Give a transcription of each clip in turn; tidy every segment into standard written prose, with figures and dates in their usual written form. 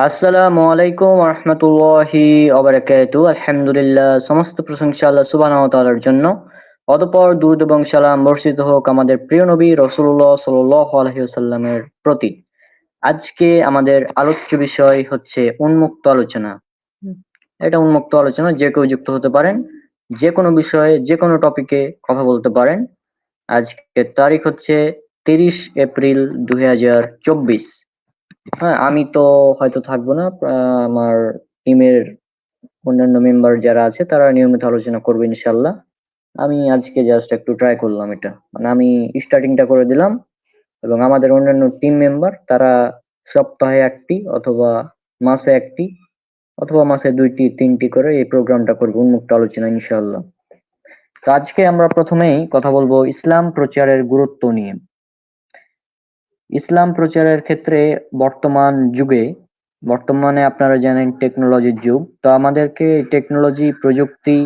আসসালামু আলাইকুম রহমতুল্লাহি ওবারাকাতু। আলহামদুলিল্লাহ, সমস্ত প্রশংসা আল্লাহ সুবহানাহু ওয়া তাআলার জন্য। অতঃপর দুরূদ এবং সালাম বর্ষিত হোক আমাদের প্রিয় নবী রাসূলুল্লাহ সাল্লাল্লাহু আলাইহি ওয়াসাল্লামের প্রতি। আজকে আমাদের আলোচ্য বিষয় হচ্ছে উন্মুক্ত আলোচনা। হুম, এটা উন্মুক্ত আলোচনা, যে কেউ যুক্ত হতে পারেন, যে কোনো বিষয়ে যে কোনো টপিকে কথা বলতে পারেন। আজকের তারিখ হচ্ছে 30 এপ্রিল 2024। হ্যাঁ, আমি তো হয়তো থাকবো না। আমার টিমের অন্যান্য মেম্বার যারা আছে তারা নিয়মিত আলোচনা করবে ইনশাল্লাহ। আমি আজকে জাস্ট একটু ট্রাই করলাম এটা। মানে আমি স্টার্টিংটা করে দিলাম এবং আমাদের অন্যান্য টিম মেম্বার তারা সপ্তাহে একটি অথবা মাসে একটি অথবা মাসে 2টি 3টি করে এই প্রোগ্রামটা করবো, উন্মুক্ত আলোচনা ইনশাআল্লাহ। তো আজকে আমরা প্রথমেই কথা বলবো ইসলাম প্রচারের গুরুত্ব নিয়ে। ইসলাম প্রচারের ক্ষেত্রে বর্তমান যুগে, বর্তমানে আপনারা জানেন টেকনোলজির যুগ, তো আমাদেরকে টেকনোলজি, প্রযুক্তি,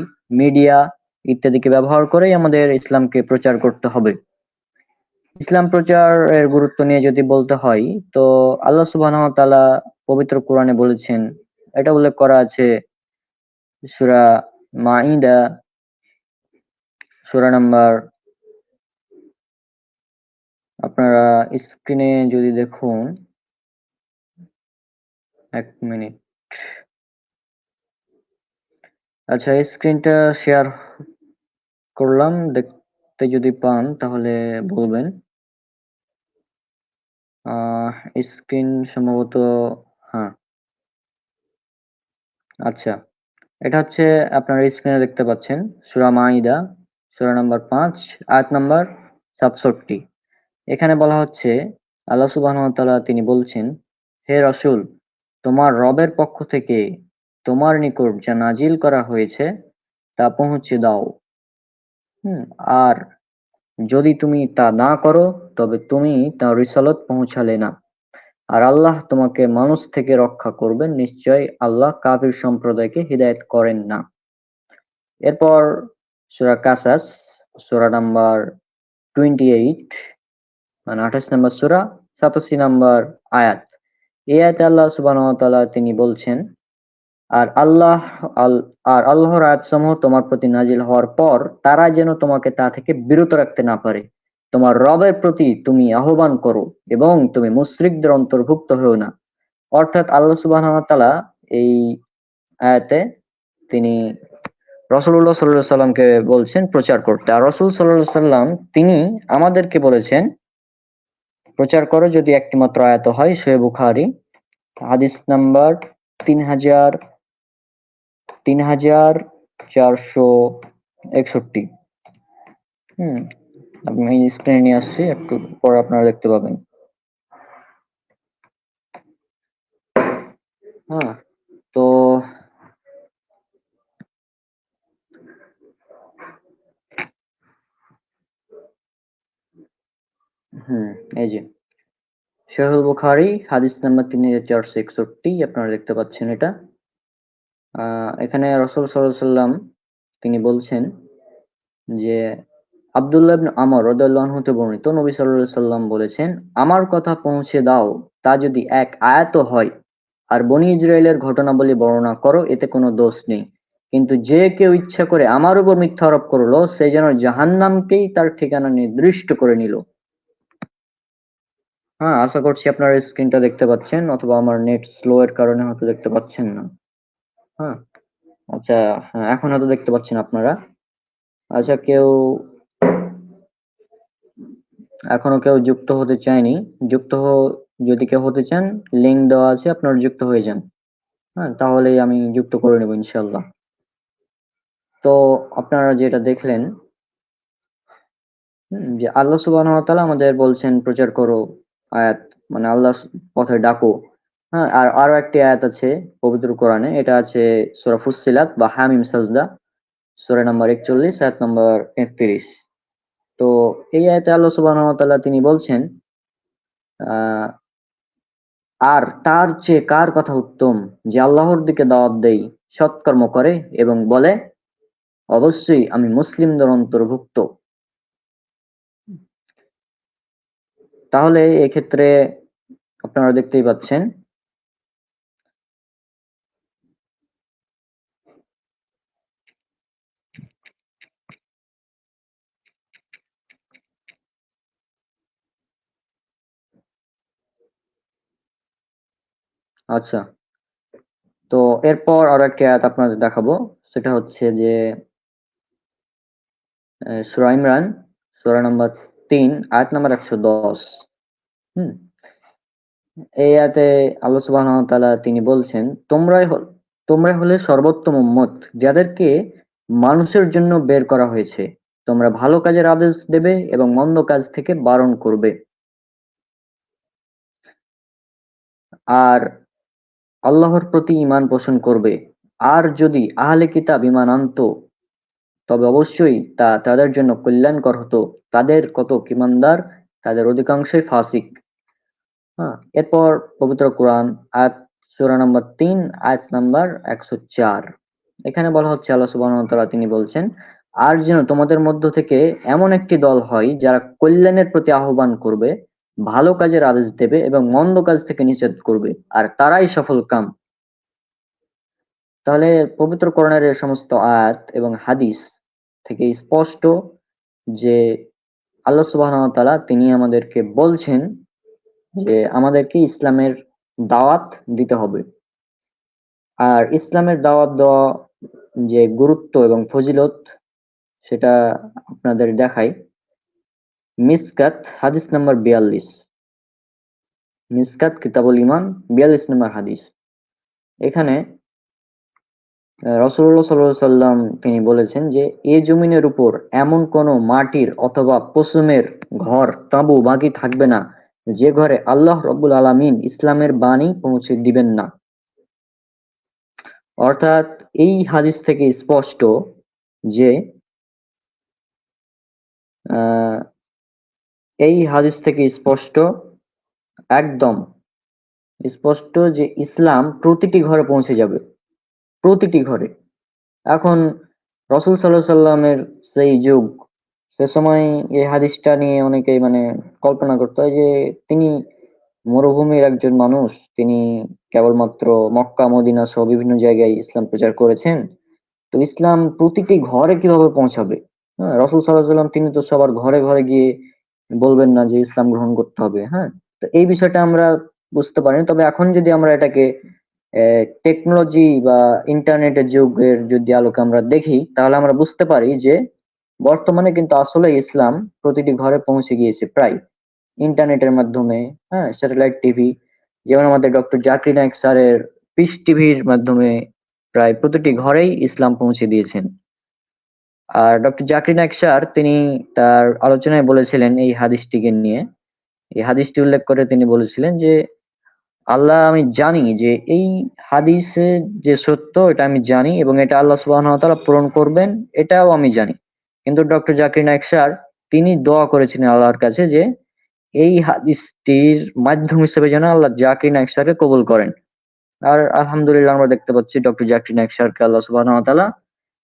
মিডিয়া ইত্যাদিকে ব্যবহার করেই আমাদের ইসলামকে প্রচার করতে হবে। ইসলাম প্রচারের গুরুত্ব নিয়ে যদি বলতে হয়, তো আল্লাহ সুবহানাহু ওয়া তাআলা পবিত্র কোরআনে বলেছেন, এটা উল্লেখ করা আছে সূরা মাইদা, সূরা নাম্বার, আপনারা স্ক্রিনে যদি দেখুন, 1 মিনিট। আচ্ছা, স্ক্রিনটা শেয়ার করলাম, দেখতে যদি পান তাহলে বলবেন। স্ক্রিন সম্ভবত, হ্যাঁ, আচ্ছা, এটা হচ্ছে আপনারা স্ক্রিনে দেখতে পাচ্ছেন সূরা মাইদা, সূরা নাম্বার 5, আয়াত নাম্বার 67। এখানে বলা হচ্ছে, আল্লাহ সুবহানাহু ওয়া তাআলা তিনি বলছেন, হে রাসূল, তোমার রবের পক্ষ থেকে তোমার নিকট যা নাজিল করা হয়েছে তা পৌঁছে দাও। হুম, আর যদি তুমি তা না করো তবে তুমি তাঁর রিসালাত পৌঁছালে না। আর আল্লাহ তোমাকে মানুষ থেকে রক্ষা করবেন, নিশ্চয় আল্লাহ কাফির সম্প্রদায়কে হিদায়াত করেন না। এরপর সূরা কাসাস, সূরা নাম্বার 28, মানে 28 নম্বর সূরা, 87 নম্বর আয়াত। এই আয়াতে আল্লাহ সুবহানাহু ওয়া তাআলা তিনি বলছেন, আর আল্লাহ আল আর আল্লাহর আয়াতসমূহ তোমার প্রতি নাজিল হওয়ার পর তারা যেন তোমাকে তা থেকে বিরত রাখতে না পারে। তোমার রবের প্রতি তুমি আহ্বান করো এবং তুমি মুশরিকদের অন্তর্ভুক্ত হও না। অর্থাৎ আল্লাহ সুবহানাহু ওয়া তাআলা এই আয়াতে তিনি রাসূলুল্লাহ সাল্লাল্লাহু আলাইহি সাল্লামকে বলছেন প্রচার করতে। আর রাসূল সাল্লাল্লাহু আলাইহি সাল্লাম তিনি আমাদেরকে বলেছেন প্রচার করো, যদি একটি মাত্র আয়াত হয়। সহিহ বুখারী, হাদিস নাম্বার 3000 3461। হুম, আমি স্ক্রিনে নিয়ে আসছি, একটু পরে আপনারা দেখতে পাবেন। হ্যাঁ, তো হুম, এই যে সহিহ বুখারী হাদিস নাম্বার 3461, আপনারা দেখতে পাচ্ছেন এটা। এখানে রাসূল সাল্লাল্লাহু আলাইহি সাল্লাম তিনি বলছেন যে, আব্দুল্লাহ ইবনে আমর রাদিয়াল্লাহু আনহু হতে বর্ণিত, নবী সাল্লাল্লাহু আলাইহি সাল্লাম বলেছেন, আমার কথা পৌঁছে দাও, তা যদি এক আয়াতও হয়, আর বনী ইসরাইলের ঘটনাবলী বর্ণনা করো, এতে কোনো দোষ নেই। কিন্তু যে কেউ ইচ্ছা করে আমার উপর মিথ্যা আরোপ করলো, সে যেন জাহান্নামকেই তার ঠিকানা নির্দিষ্ট করে নিল। হ্যাঁ, আশা করছি আপনারা স্ক্রিনটা দেখতে পাচ্ছেন, অথবা আমার নেট স্লো এর কারণে হয়তো দেখতে পাচ্ছেন না। হ্যাঁ, আচ্ছা, হ্যাঁ, এখন হয়তো দেখতে পাচ্ছেন আপনারা। আচ্ছা, এখনো কেউ যুক্ত হতে চায়নি। যদি কেউ হতে চান, লিংক দেওয়া আছে, আপনারা যুক্ত হয়ে যান। হ্যাঁ, তাহলেই আমি যুক্ত করে নেব ইনশাল্লাহ। তো আপনারা যেটা দেখলেন, যে আল্লাহ সুবহানাহু ওয়া তাআলা আমাদের বলছেন প্রচার করো, আয়াত, মানে আল্লাহর পথে ডাকো। হ্যাঁ, আর আরো একটি আয়াত আছে পবিত্র কোরআনে, এটা আছে সূরা ফুসসিলাত বা হামিম সাজদা, সূরা নাম্বার 41, আয়াত নাম্বার 33। তো এই আয়াতে আল্লাহ সুবহানাহু ওয়া তাআলা তিনি বলছেন, আহ আর তার চেয়ে কার কথা উত্তম, যে আল্লাহর দিকে দাওয়াত দেয়, সৎকর্ম করে এবং বলে, অবশ্যই আমি মুসলিমদের অন্তর্ভুক্ত। তাহলে এক্ষেত্রে আপনারা দেখতেই পাচ্ছেন আচ্ছা, তো এরপর আরো একটি আয়াত আপনাদের দেখাবো। সেটা হচ্ছে যে সূরা ইমরান, সূরা নাম্বার ৩, আয়াত নাম্বার ১১০। হুম? এই আয়াতে আল্লাহ সুবহানাহু ওয়া তাআলা তিনি বলছেন, তোমরা হলে সর্বোত্তম উম্মত, যাদেরকে মানুষের জন্য বের করা হয়েছে। তোমরা ভালো কাজের আদেশ দেবে এবং মন্দ কাজ থেকে বারণ করবে। আর আল্লাহর প্রতি ঈমান পোষণ করবে। আর যদি আহলে কিতাব ঈমান আনত, তবে অবশ্যই তা তাদের জন্য কল্যাণকর হতো। তাদের কতক ঈমানদার, তাদের অধিকাংশই ফাসিক। হ্যাঁ, এরপর পবিত্র কোরআন আয়াত সূরা নাম্বার ৩, আয়াত নাম্বার ১০৪। এখানে বলা হচ্ছে আল্লাহ সুবহানাহু ওয়া তাআলা তিনি বলছেন, আর যেন তোমাদের মধ্য থেকে এমন একটি দল হয় যারা কল্যাণের প্রতি আহ্বান করবে, ভালো কাজের আদেশ দেবে এবং মন্দ কাজ থেকে নিষেধ করবে, আর তারাই সফল কাম। তাহলে পবিত্র কোরআনের এই সমস্ত আয়াত এবং হাদিস থেকে স্পষ্ট যে আল্লাহ সুবহানাহু ওয়া তাআলা তিনি আমাদেরকে বলছেন যে আমাদেরকে ইসলামের দাওয়াত দিতে হবে। আর ইসলামের দাওয়াত দেওয়া যে গুরুত্ব এবং ফজিলত সেটা আপনাদের দেখাই। মিসকাত হাদিস নাম্বার ৪২। মিসকাত কিতাবুল ঈমান ৪২ নম্বর হাদিস। এখানে রাসূলুল্লাহ সাল্লাল্লাহু আলাইহি ওয়াসাল্লাম তিনি বলেছেন যে এ জমিনের উপর এমন কোন মাটির অথবা পশমের ঘর তাঁবু বাকি থাকবে না যে ঘরে আল্লাহ রাব্বুল আলামিন ইসলামের বাণী পৌঁছে দিবেন না। অর্থাৎ এই হাদিস থেকে স্পষ্ট যে আহ, এই হাদিস থেকে স্পষ্ট, একদম স্পষ্ট যে ইসলাম প্রতিটি ঘরে পৌঁছে যাবে, প্রতিটি ঘরে। এখন রাসূল সাল্লাল্লাহু আলাইহি সাল্লামের সেই যুগ, সে সময় এই হাদিসটা নিয়ে অনেকেই মানে কল্পনা করতে হয় যে তিনি মরুভূমির একজন মানুষ, তিনি কেবলমাত্র মক্কা মদিনা সহ বিভিন্ন জায়গায় ইসলাম প্রচার করেছেন, তো ইসলাম প্রতিটি ঘরে কিভাবে পৌঁছাবে? হ্যাঁ, রাসূল সাল্লাল্লাহু আলাইহি সাল্লাম তিনি তো সবার ঘরে ঘরে গিয়ে বলবেন না যে ইসলাম গ্রহণ করতে হবে। হ্যাঁ, তো এই বিষয়টা আমরা বুঝতে পারিনি। তবে এখন যদি আমরা এটাকে টেকনোলজি বা ইন্টারনেটের যুগের যদি আলোকে আমরা দেখি, তাহলে আমরা বুঝতে পারি যে বর্তমানে কিন্তু আসলে ইসলাম প্রতিটি ঘরে পৌঁছে গিয়েছে প্রায় ইন্টারনেটের মাধ্যমে। হ্যাঁ, স্যাটেলাইট টিভি, যেমন আমাদের ডক্টর জাকির নায়েক স্যারের পিস টিভির মাধ্যমে প্রায় প্রতিটি ঘরেই ইসলাম পৌঁছে দিয়েছেন। আর ডক্টর জাকির নায়েক স্যার তিনি তার আলোচনায় বলেছিলেন এই হাদিসটিকে নিয়ে, এই হাদিসটি উল্লেখ করে তিনি বলেছিলেন যে আল্লাহ, আমি জানি যে এই হাদিসে যে সত্য এটা আমি জানি এবং এটা আল্লাহ সুবহানাহু ওয়া তাআলা পূরণ করবেন, এটাও আমি জানি। কিন্তু ডক্টর জাকির নায়েক স্যার তিনি দোয়া করেছিলেন আল্লাহর কাছে যে এই হাদিসটির মাধ্যম হিসেবে যেন আল্লাহ জাকির নায়েক স্যারকে কবুল করেন। আর আলহামদুলিল্লাহ আমরা দেখতে পাচ্ছি ডক্টর জাকির নায়েক স্যারকে আল্লাহ সুবহানাহু ওয়া তাআলা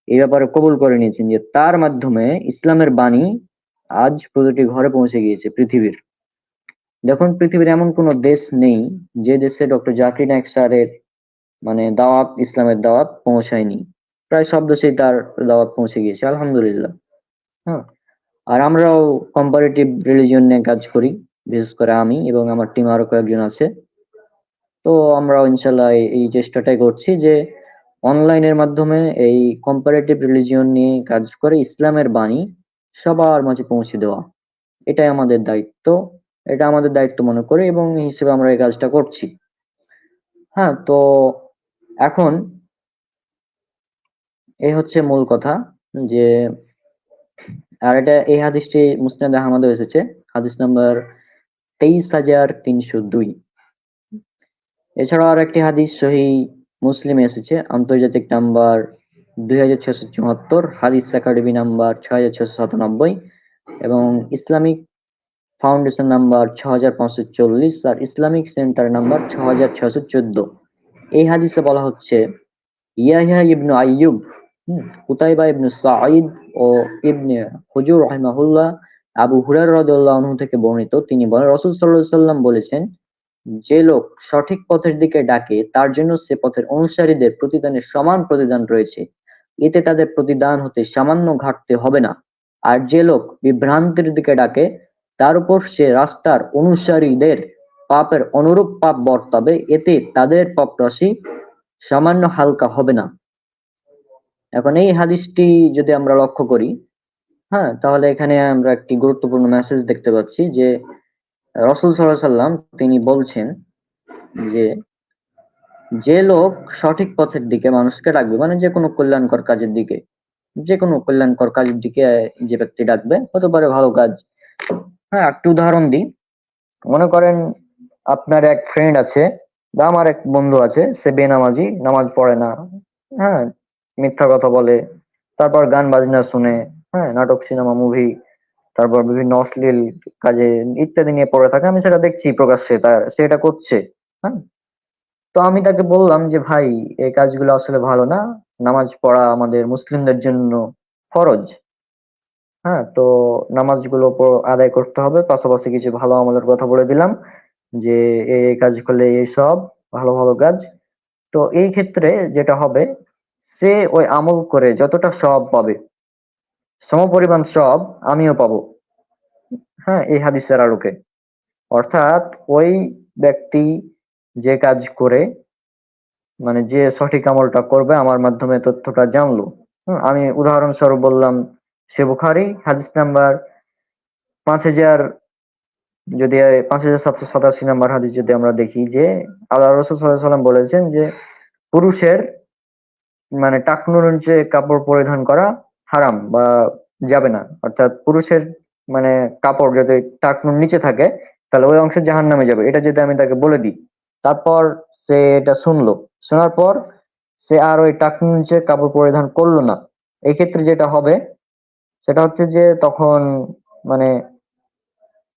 এই ব্যাপারে কবুল করে নিয়েছেন যে তার মাধ্যমে ইসলামের বাণী আজ প্রতিটি ঘরে পৌঁছে গিয়েছে পৃথিবীর। দেখুন, পৃথিবীর এমন কোন দেশ নেই যে দেশে ডক্টর জাকির নায়েক স্যারের মানে দাওয়াত, ইসলামের দাওয়াত পৌঁছায়নি। প্রায় সব দেশেই তার দাওয়াত পৌঁছে গিয়েছে, আলহামদুলিল্লাহ। হ্যাঁ, আর আমরাও কম্পারেটিভ রিলিজিয়ন নিয়ে কাজ করি, বিশেষ করে আমি এবং আমার টিম আরো কয়েকজন আছে। তো আমরাও ইনশাল্লাহ এই চেষ্টাটাই করছি যে অনলাইনের মাধ্যমে এই কম্পারেটিভ রিলিজিয়ন নিয়ে কাজ করে ইসলামের বাণী সবার মাঝে পৌঁছে দেওয়া, এটাই আমাদের দায়িত্ব। এটা আমাদের দায়িত্ব মনে করি এবং এই হিসেবে আমরা এই কাজটা করছি। হ্যাঁ, তো এখন এই হচ্ছে মূল কথা যে, আর এটা এই হাদিসটি মুসনাদ আহমদে এসেছে, হাদিস নাম্বার ২৩,৩০২। এছাড়াও আর একটি হাদিস সহিহ মুসলিমে এসেছে, আন্তর্জাতিক নাম্বার ২৬৭৪, হাদিস একাডেমি নাম্বার ৬৬৯৭ এবং ইসলামিক ফাউন্ডেশন নাম্বার ৬৫৪০ আর ইসলামিক সেন্টার নাম্বার ৬৬১৪। এই হাদিসে বলা হচ্ছে ইয়াহইয়া ইবনু আইয়ুব, কুতাইবা ইবনু সাঈদ ও ইবনে হুজুর রাহিমাহুল্লাহ আবু হুরায়রা রাদিয়াল্লাহু আনহু থেকে বর্ণিত, তিনি বলেন রাসূল সাল্লাল্লাহু আলাইহি ওয়াসাল্লাম বলেছেন, যে লোক সঠিক পথের দিকে ডাকে তার জন্য সে পথের অনুসারীদের প্রতিদানের সমান প্রতিদান রয়েছে, এতে তাদের প্রতিদান হতে সামান্য ঘাটতি হবে না। আর যে লোক বিভ্রান্তির দিকে ডাকে তার উপর সে রাস্তার অনুসারীদের পাপের অনুরূপ পাপ বর্তাবে, এতে তাদের পাপ রাশি সামান্য হালকা হবে না। এখন এই হাদিসটি যদি আমরা লক্ষ্য করি, হ্যাঁ, তাহলে এখানে আমরা একটি গুরুত্বপূর্ণ মেসেজ দেখতে পাচ্ছি যে রাসূল সাল্লাল্লাহু আলাইহি সাল্লাম তিনি বলছেন যে যে লোক সঠিক পথের দিকে মানুষকে ডাকবে, মানে যে কোনো কল্যাণকর কাজের দিকে, যে কোনো কল্যাণকর কাজের দিকে যে ব্যক্তি ডাকবে, হতে পারে ভালো কাজ। হ্যাঁ, একটু উদাহরণ দিই। মনে করেন আপনার এক ফ্রেন্ড আছে বা আমার এক বন্ধু আছে, সে বেনামাজি, নামাজ পড়ে না, হ্যাঁ, মিথ্যা কথা বলে, তারপর গান বাজনা শুনে, হ্যাঁ, নাটক সিনেমা মুভি, তারপর বিভিন্ন অশ্লীল কাজে ইত্যাদি নিয়ে পড়ে থাকে। আমি সেটা দেখছি প্রকাশ্যে, তার সে এটা করছে। হ্যাঁ, তো আমি তাকে বললাম যে ভাই, এই কাজগুলো আসলে ভালো না, নামাজ পড়া আমাদের মুসলিমদের জন্য ফরজ। হ্যাঁ, তো নামাজগুলো আদায় করতে হবে, পাশাপাশি কিছু ভালো আমলের কথা বলে দিলাম যে এই কাজ করলে এই সব ভালো ভালো কাজ। তো এই ক্ষেত্রে যেটা হবে, সে ওই আমল করে যতটা সওয়াব পাবে, সমপরিমাণ সওয়াব আমিও পাবো। হ্যাঁ, এই হাদিসের আলোকে অর্থাৎ ওই ব্যক্তি যে কাজ করে, মানে যে সঠিক আমলটা করবে আমার মাধ্যমে তথ্যটা জানলো, আমি উদাহরণস্বরূপ বললাম সে বুখারী হাদিস নাম্বার 5000, যদি 5787 নাম্বার হাদিস যদি আমরা দেখি যে আল্লাহ রাসূল সাল্লাল্লাহু আলাইহি সাল্লাম বলেছেন যে পুরুষের মানে টাকনুর নিচে কাপড় পরিধান করা হারাম বা যাবে না। অর্থাৎ পুরুষের মানে কাপড় যদি টাকনুর নিচে থাকে তাহলে ওই অংশে জাহান্নামে যাবে। এটা যদি আমি তাকে বলে দিই, তারপর সে এটা শুনলো, শোনার পর সে আর ওই টাকনুর নিচে কাপড় পরিধান করলো না। এই ক্ষেত্রে যেটা হবে সেটা হচ্ছে যে তখন মানে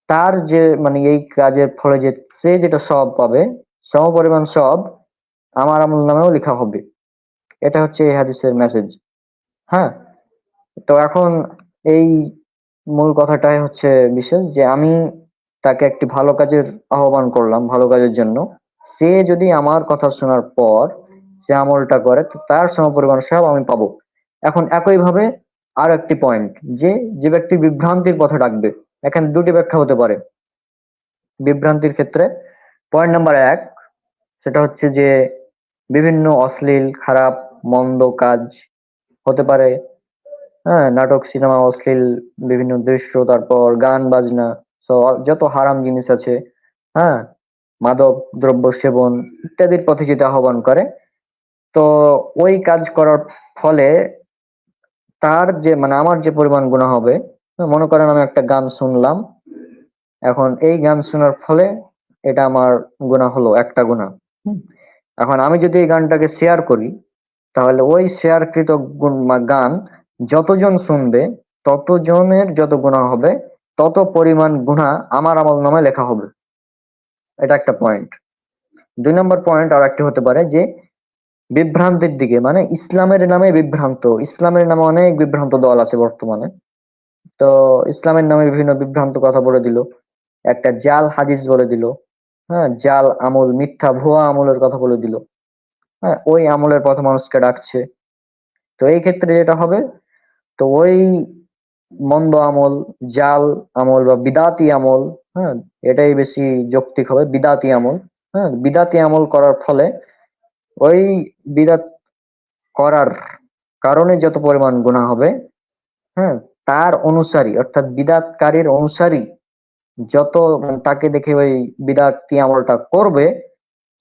তার যে মানে এই কাজের ফলে যে সে যেটা সওয়াব পাবে, সমপরিমাণ সওয়াব আমার আমল নামেও লেখা হবে। এটা হচ্ছে এই হাদিসের মেসেজ। হ্যাঁ, তো এখন এই মূল কথাটাই হচ্ছে বিশেষ যে আমি তাকে একটি ভালো কাজের আহ্বান করলাম, ভালো কাজের জন্য। সে যদি আমার কথা শোনার পর সে আমলটা করে, তো তার সমপরিমাণ সওয়াব আমি পাবো। এখন একইভাবে আর একটি পয়েন্ট, যে যে ব্যক্তি বিভ্রান্তির পথে ডাকবে, এখানে দুটি ব্যাখ্যা হতে পারে বিভ্রান্তির ক্ষেত্রে। পয়েন্ট নাম্বার এক, সেটা হচ্ছে যে বিভিন্ন অশ্লীল খারাপ মন্দ কাজ হতে পারে, হ্যাঁ, নাটক সিনেমা অশ্লীল বিভিন্ন দৃশ্য, তারপর গান বাজনা, তো যত হারাম জিনিস আছে, হ্যাঁ, মাদক দ্রব্য সেবন ইত্যাদির পথে যেটা আহ্বান করে। তো ওই কাজ করার ফলে তার যে মানে আমার যে পরিমাণ গুনাহ হবে, মনে করেন আমি একটা গান শুনলাম, এখন এই গান শোনার ফলে এটা আমার গুনাহ হলো একটা গুনাহ। হুম, এখন আমি যদি এই গানটাকে শেয়ার করি, তাহলে ওই শেয়ারকৃত গান যতজন শুনবে ততজনের যত গুনাহ হবে, তত পরিমাণ গুনাহ আমার আমলনামায় লেখা হবে। এটা একটা পয়েন্ট। ২ নম্বর পয়েন্ট আর একটা হতে পারে যে বিভ্রান্তির দিকে, মানে ইসলামের নামে বিভ্রান্ত। ইসলামের নামে অনেক বিভ্রান্ত দল আছে বর্তমানে। তো ইসলামের নামে বিভিন্ন বিভ্রান্ত কথা বলে দিল, একটা জাল হাদিস বলে দিল, হ্যাঁ, জাল আমল, মিথ্যা ভুয়া আমলের কথা বলে দিল, হ্যাঁ, ওই আমলের পথে মানুষকে ডাকছে। তো এই ক্ষেত্রে যেটা হবে, তো ওই মন্দ আমল, জাল আমল বা বিদাতি আমল, হ্যাঁ, এটাই বেশি যৌক্তিক হবে, বিদাতি আমল। হ্যাঁ, বিদাতি আমল করার ফলে ওই বিদাত করার কারণে যত পরিমাণ গুনাহ হবে, হ্যাঁ, তার অনুসারী অর্থাৎ বিদাতকারীর অনুসারী যত মানে তাকে দেখে ওই বিদাতি আমলটা করবে,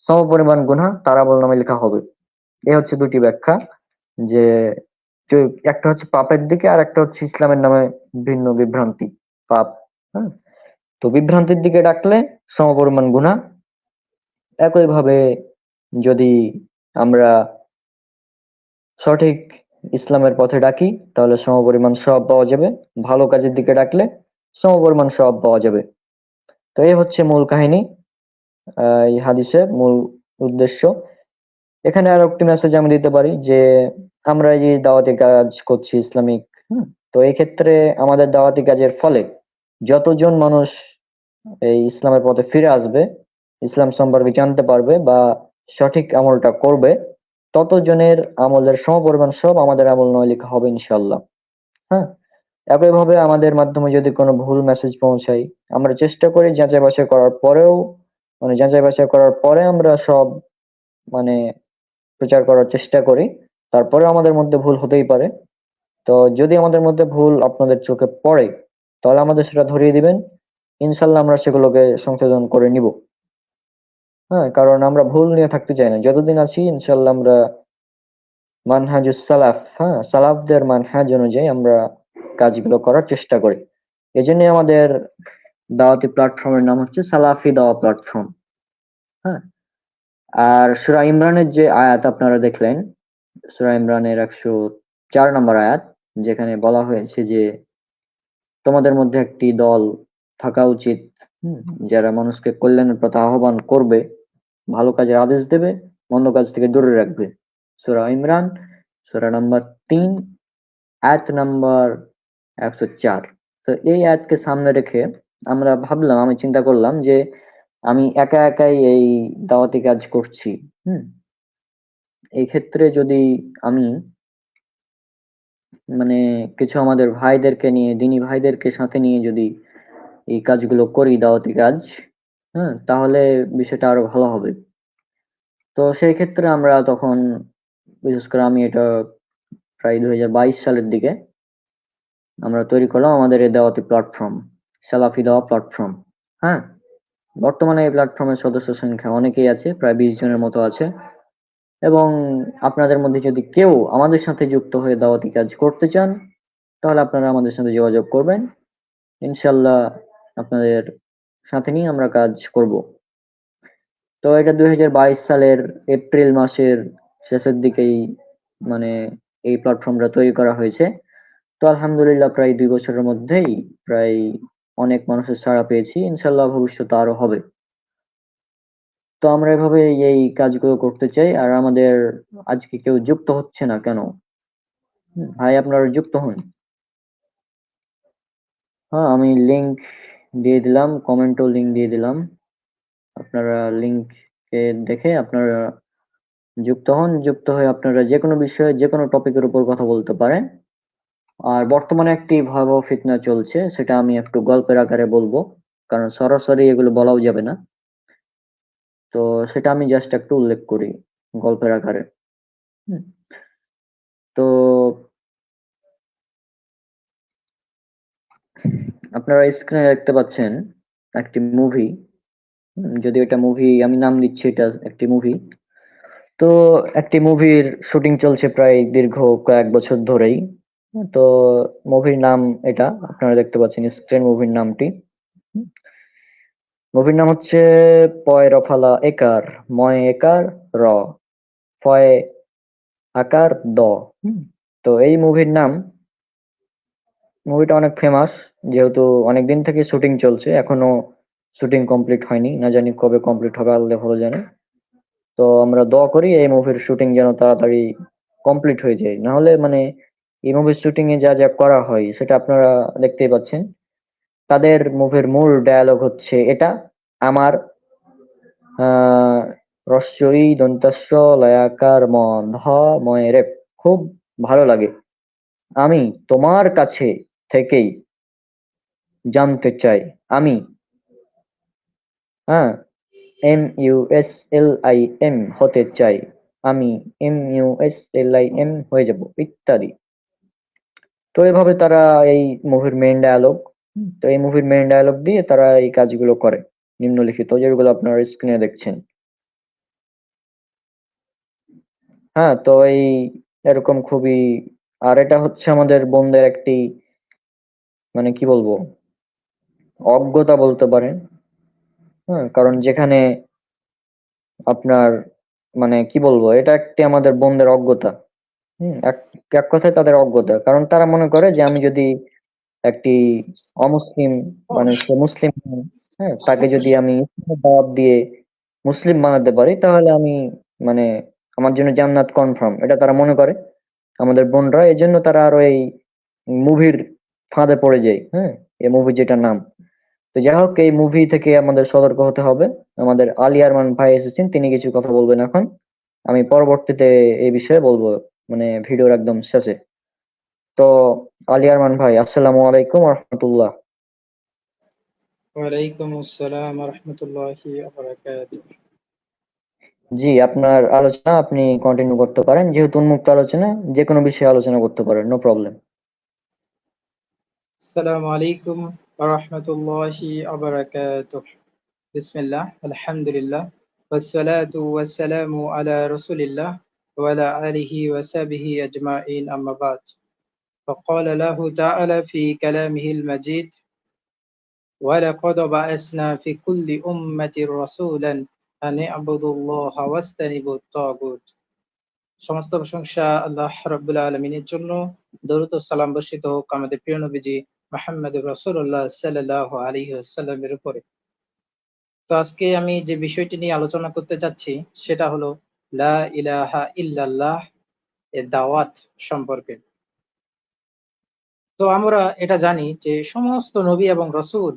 সমপরিমাণ গুনাহ তার আমলনামায় লেখা হবে। এই হচ্ছে দুটি ব্যাখ্যা, যে যে একটা হচ্ছে পাপের দিকে আর একটা হচ্ছে ইসলামের নামে ভিন্ন বিভ্রান্তি, পাপ। হ্যাঁ, তো বিভ্রান্তির দিকে ডাকলে সমপরিমাণ গুনাহ। একইভাবে যদি আমরা সঠিক ইসলামের পথে ডাকি তাহলে সমপরিমাণ সওয়াব পাওয়া যাবে, ভালো কাজের দিকে ডাকলে সমপরিমাণ সওয়াব পাওয়া যাবে। তো এই হচ্ছে মূল কাহিনী, এই হাদিসের মূল উদ্দেশ্য। এখানে আর একটি মেসেজ আমি দিতে পারি যে আমরা এই যে দাওয়াতি কাজ করছি ইসলামিক, তো এই ক্ষেত্রে আমাদের দাওয়াতি কাজের ফলে যতজন মানুষ এই ইসলামের পথে ফিরে আসবে, ইসলাম সম্পর্কে জানতে পারবে বা সঠিক আমলটা করবে, ততজনের আমলের সমপরিমাণ সব আমাদের আমল নয় লেখা হবে ইনশাল্লাহ। হ্যাঁ, একইভাবে আমাদের মাধ্যমে যদি কোনো ভুল মেসেজ পৌঁছায়, আমরা চেষ্টা করি যাচাই বাছাই করার পরেও মানে যাচাই বাছাই করার পরে আমরা সব মানে প্রচার করার চেষ্টা করি। তারপরে আমাদের মধ্যে ভুল হতেই পারে। তো যদি আমাদের মধ্যে ভুল আপনাদের চোখে পড়ে, তাহলে আমাদের সেটা ধরিয়ে দিবেন। ইনশাল্লাহ আমরা সেগুলোকে সংশোধন করে নিব। হ্যাঁ, কারণ আমরা ভুল নিয়ে থাকতে চাই না। যতদিন আছি ইনশাল্লাহ আমরা মানহাজুস সালাফ, হ্যাঁ, সালাফদের মানহাজ অনুযায়ী আমরা কাজগুলো করার চেষ্টা করি। এজন্যই আমাদের দাওয়াতি প্ল্যাটফর্মের নাম হচ্ছে সালাফি দাওয়া প্ল্যাটফর্ম। হ্যাঁ, আর সূরা ইমরানের যে আয়াত আপনারা দেখলেন, সূরা ইমরানের 104 নম্বর আয়াত, যেখানে বলা হয়েছে যে তোমাদের মধ্যে একটি দল থাকা উচিত, হুম, যারা মানুষকে কল্যাণের পথে আহ্বান করবে, ভালো কাজের আদেশ দেবে, মন্দ কাজ থেকে দূরে রাখবে। সূরা ইমরান, সূরা নাম্বার 3, আয়াত নাম্বার 104। তো এই আয়াতকে সামনে রেখে আমি চিন্তা করলাম যে আমি একা একাই এই দাওয়াতি কাজ করছি। হুম, এই ক্ষেত্রে যদি আমি মানে কিছু আমাদের ভাইদেরকে নিয়ে, দিনী ভাইদেরকে সাথে নিয়ে যদি এই কাজগুলো করি, দাওয়াতি কাজ, হ্যাঁ, তাহলে বিষয়টা আরো ভালো হবে। তো সেই ক্ষেত্রে আমরা তখন, বিশেষ করে আমি, এটা প্রায় 2022 সালের দিকে আমরা তৈরি করলাম আমাদের এই দাওয়াতি প্ল্যাটফর্ম, সালাফি দাওয়া প্ল্যাটফর্ম। হ্যাঁ, বর্তমানে এই প্ল্যাটফর্মের সদস্য সংখ্যা অনেকেই আছে, প্রায় 20 জনের মতো আছে। এবং আপনাদের মধ্যে যদি কেউ আমাদের সাথে যুক্ত হয়ে দাওয়াতি কাজ করতে চান, তাহলে আপনারা আমাদের সাথে যোগাযোগ করবেন। ইনশাল্লাহ আপনাদের সাথে নিয়ে আমরা কাজ করব। তো এটা 2022 সালের এপ্রিল মাসের শেষের দিকেই মানে এই প্ল্যাটফর্মটা তৈরি করা হয়েছে। তো আলহামদুলিল্লাহ প্রায় 2 বছরের মধ্যেই প্রায় অনেক মানুষের সাড়া পেয়েছি। ইনশাল্লাহ ভবিষ্যতে আরো হবে। তো আমরা এভাবে এই কাজগুলো করতে চাই। আর আমাদের আজকে কেউ যুক্ত হচ্ছে না কেন? ভাই আপনারা যুক্ত হন। হ্যাঁ, আমি লিংক দিয়ে দিলাম, কমেন্টও লিংক দিয়ে দিলাম। আপনারা লিংকে দেখে আপনারা যুক্ত হন। যুক্ত হয়ে আপনারা যেকোনো বিষয়ে যেকোনো টপিকের উপর কথা বলতে পারেন। আর বর্তমানে একটি ভয়াবহ ফিতনা চলছে, সেটা আমি একটু গল্পের আকারে বলবো, কারণ সরাসরি এগুলো বলাও যাবে না। তো সেটা আমি জাস্ট একটু উল্লেখ করি গল্পের আকারে। হুম, তো আপনারা স্ক্রিনে দেখতে পাচ্ছেন একটি মুভি। যদিও এটা মুভি, আমি নাম দিচ্ছি এটা একটি মুভি। তো একটি মুভির শুটিং চলছে প্রায় দীর্ঘ কয়েক বছর ধরেই। তো মুভির নাম এটা আপনারা দেখতে পাচ্ছেন স্ক্রিন, মুভির নামটি। মুভির নাম হচ্ছে পয় রফালা একার, ময় একার র, ফয় আকার দ। হুম, তো এই মুভিটা অনেক ফেমাস, যেহেতু অনেক দিন থেকে শুটিং চলছে, এখনো শুটিং কমপ্লিট হয়নি, না জানি কবে কমপ্লিট হবে, আল্লাহ ভালো জানে। তো আমরা দোয়া করি এই মুভির শুটিং যেন তাড়াতাড়ি কমপ্লিট হয়ে যায়, না হলে মানে এই মুভির শুটিং এ যা যা করা হয় সেটা আপনারা দেখতেই পাচ্ছেন। তাদের মুভির মূল ডায়ালগ হচ্ছে এটা, আমার আহ রস্যই দন্তস্য লয়াকার ম ধ ময় রেপ, খুব ভালো লাগে। আমি তোমার কাছে থেকেই জানতে চাই, আমি, হ্যাঁ, MUSLIM হতে চাই, আমি MUSLIM হয়ে যাব, ইত্যাদি। তো এভাবে তারা এই মুভির মেইন ডায়ালগ, তো এই মুভির মেইন ডায়ালগ দিয়ে তারা এই কাজগুলো করে, নিম্নলিখিত যেগুলো আপনারা স্ক্রিনে দেখছেন। হ্যাঁ, তো এই এরকম খুবই, আর এটা হচ্ছে আমাদের বোনদের একটি মানে কি বলবো, অজ্ঞতা বলতে পারেন। হ্যাঁ, কারণ যেখানে আপনার মানে কি বলবো, এটা একটি আমাদের বোনদের অজ্ঞতা। এক এক কথায় তাদের অজ্ঞতা, কারণ তারা মনে করে যে আমি যদি একটি অমুসলিম, মানে সে মুসলিম নয়, হ্যাঁ, তাকে যদি আমি ইসলামের দাওয়াত দিয়ে মুসলিম বানাতে পারি, তাহলে আমি মানে আমার জন্য জান্নাত কনফার্ম, এটা তারা মনে করে আমাদের বোনরা। এই জন্য তারা আরো এই মুভির ফাঁদে পড়ে যায়। হ্যাঁ, এই মুভি যেটার নাম। তো যাই হোক, এই মুভি থেকে আমাদের সতর্ক হতে হবে। আমাদের আলী আরমান ভাই এসেছেন, তিনি কিছু কথা বলবেন এখন। আমি পরবর্তীতে এই বিষয়ে বলবো, মানে ভিডিওর একদম শেষে। তো আলী আরমান ভাই, আসসালামু আলাইকুম রহমতুল্লাহ। ওয়ালাইকুম আসসালাম ওয়া রাহমাতুল্লাহি ওয়া বারাকাতুহু। জি, আপনার আলোচনা আপনি কন্টিনিউ করতে পারেন। যেহেতু উন্মুক্ত আলোচনা, যেকোনো বিষয়ে আলোচনা করতে পারেন, নো প্রবলেম। আসসালামু আলাইকুম ওয়া রাহমাতুল্লাহি ওয়া বারাকাতুহু। বিসমিল্লাহ, আলহামদুলিল্লাহ, ওয়াসসালাতু ওয়াসসালামু আলা রাসূলিল্লাহ ওয়া আলা আলিহি ওয়া সাহবিহি আজমাইন, আম্মা বাদ। فقال له تعالى في كلامه المجيد: ولقد بعثنا في كل أمة رسولا أن اعبدوا الله واجتنبوا الطاغوت। সমস্ত প্রশংসা আল্লাহ রাব্বুল আলামিনের জন্য। দরুদ ও সালাম বর্ষিত হোক আমাদের প্রিয় নবীজি মুহাম্মদুর রাসূলুল্লাহ সাল্লাল্লাহু আলাইহি ওয়াসাল্লামের উপরে। তো আজকে আমি যে বিষয়টি নিয়ে আলোচনা করতে যাচ্ছি সেটা হলো লা ইলাহা ইল্লাল্লাহ এর দাওয়াত সম্পর্কে। তো আমরা এটা জানি যে সমস্ত নবী এবং রসূল,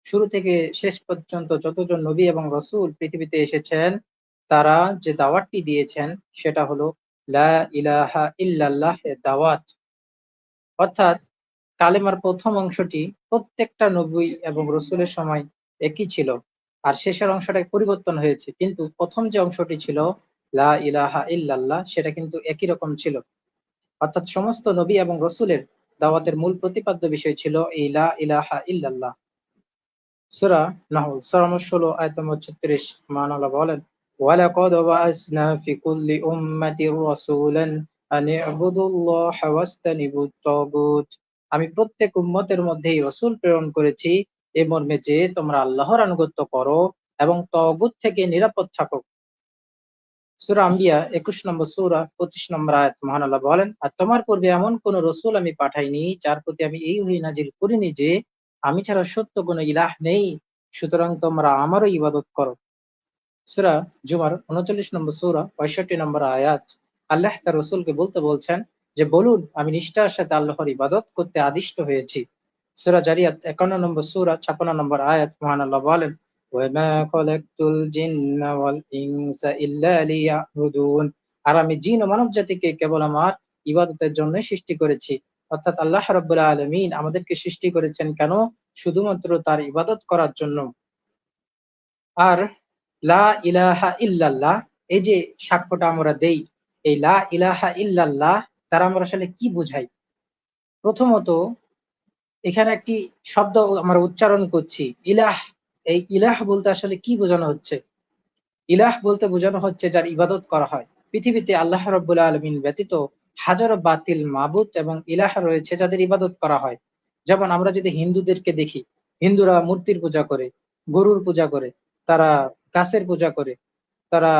শুরু থেকে শেষ পর্যন্ত যতজন নবী এবং রসূল পৃথিবীতে এসেছেন, তারা যে দাওয়াতটি দিয়েছেন সেটা হলো লা ইলাহা ইল্লাল্লাহ এর দাওয়াত। অর্থাৎ কালেমার প্রথম অংশটি প্রত্যেকটা নবী এবং রসূলের সময় একই ছিল, আর শেষের অংশটা পরিবর্তন হয়েছে, কিন্তু প্রথম যে অংশটি ছিল লা ইলাহা ইল্লাল্লাহ সেটা কিন্তু একই রকম ছিল। অর্থাৎ সমস্ত নবী এবং রসূলের দাওয়াতের মূল প্রতিপাদ্য বিষয় ছিল এই লা ইলাহা ইল্লাল্লাহ। সূরা নাহল সূরা নম্বর 16 আয়াত নম্বর 36, মহান আল্লাহ বলেন: ওয়ালাকাদ বাআসনা ফি কুল্লি উম্মাতির রাসূলান আন ইবুদুল্লাহা ওয়াজতানিবুত তাগুত। আমি প্রত্যেক উম্মতের মধ্যেই রাসূল প্রেরণ করেছি এ মর্মে যে তোমরা আল্লাহর আনুগত্য করো এবং তাগুত থেকে নিরাপদ থাকো। সূরা আম্বিয়া 21 নম্বর সূরা 25 নম্বর আয়াত, মহান আল্লাহ বলেন: আর তোমার পূর্বে এমন কোন রসূল আমি পাঠাইনি যার প্রতি আমি এই ওহী নাজিল করিনি যে আমি ছাড়া সত্য কোনো ইলাহ নেই, সুতরাং তোমরা আমারও ইবাদত করো। সূরা জুমার 39 নম্বর সূরা 65 নম্বর আয়াত, আল্লাহ তার রসূলকে বলতে বলছেন যে বলুন আমি নিষ্ঠার সাথে আল্লাহর ইবাদত করতে আদিষ্ট হয়েছি। সূরা জারিয়াত 51 নম্বর সূরা 56 নম্বর আয়াত, মহান আল্লাহ বলেন: ওয়ামা খালাকতুল জিন্না ওয়াল ইনসা ইল্লা লিয়াবুদুন। আর আমি জিন ও মানব জাতিকে কেবল আমার ইবাদতের জন্য সৃষ্টি করেছি। অর্থাৎ আল্লাহ রাব্বুল আলামিন আমাদেরকে সৃষ্টি করেছেন কেন? শুধুমাত্র তার ইবাদত করার জন্য। আর লা ইলাহা ইল্লাল্লাহ, এই যে সাক্ষ্যটা আমরা দেই, এই লা ইলাহা ইল্লাল্লাহ দ্বারা আমরা আসলে কি বুঝাই? প্রথমত এখানে একটি শব্দ আমরা উচ্চারণ করছি, ইলাহ। এই ইলাহ বলতে আসলে কি বোঝানো হচ্ছে? ইলাহ বলতে বোঝানো হচ্ছে যার ইবাদত করা হয়। পৃথিবীতে আল্লাহ রাব্বুল আলামিন ব্যতীত হাজারো বাতিল মাবুদ এবং ইলাহ রয়েছে যাদের ইবাদত করা হয়। যেমন আমরা যদি হিন্দুদেরকে দেখি, হিন্দুরা মূর্তির পূজা করে, গরুর পূজা করে, তারা গাছের পূজা করে, তারা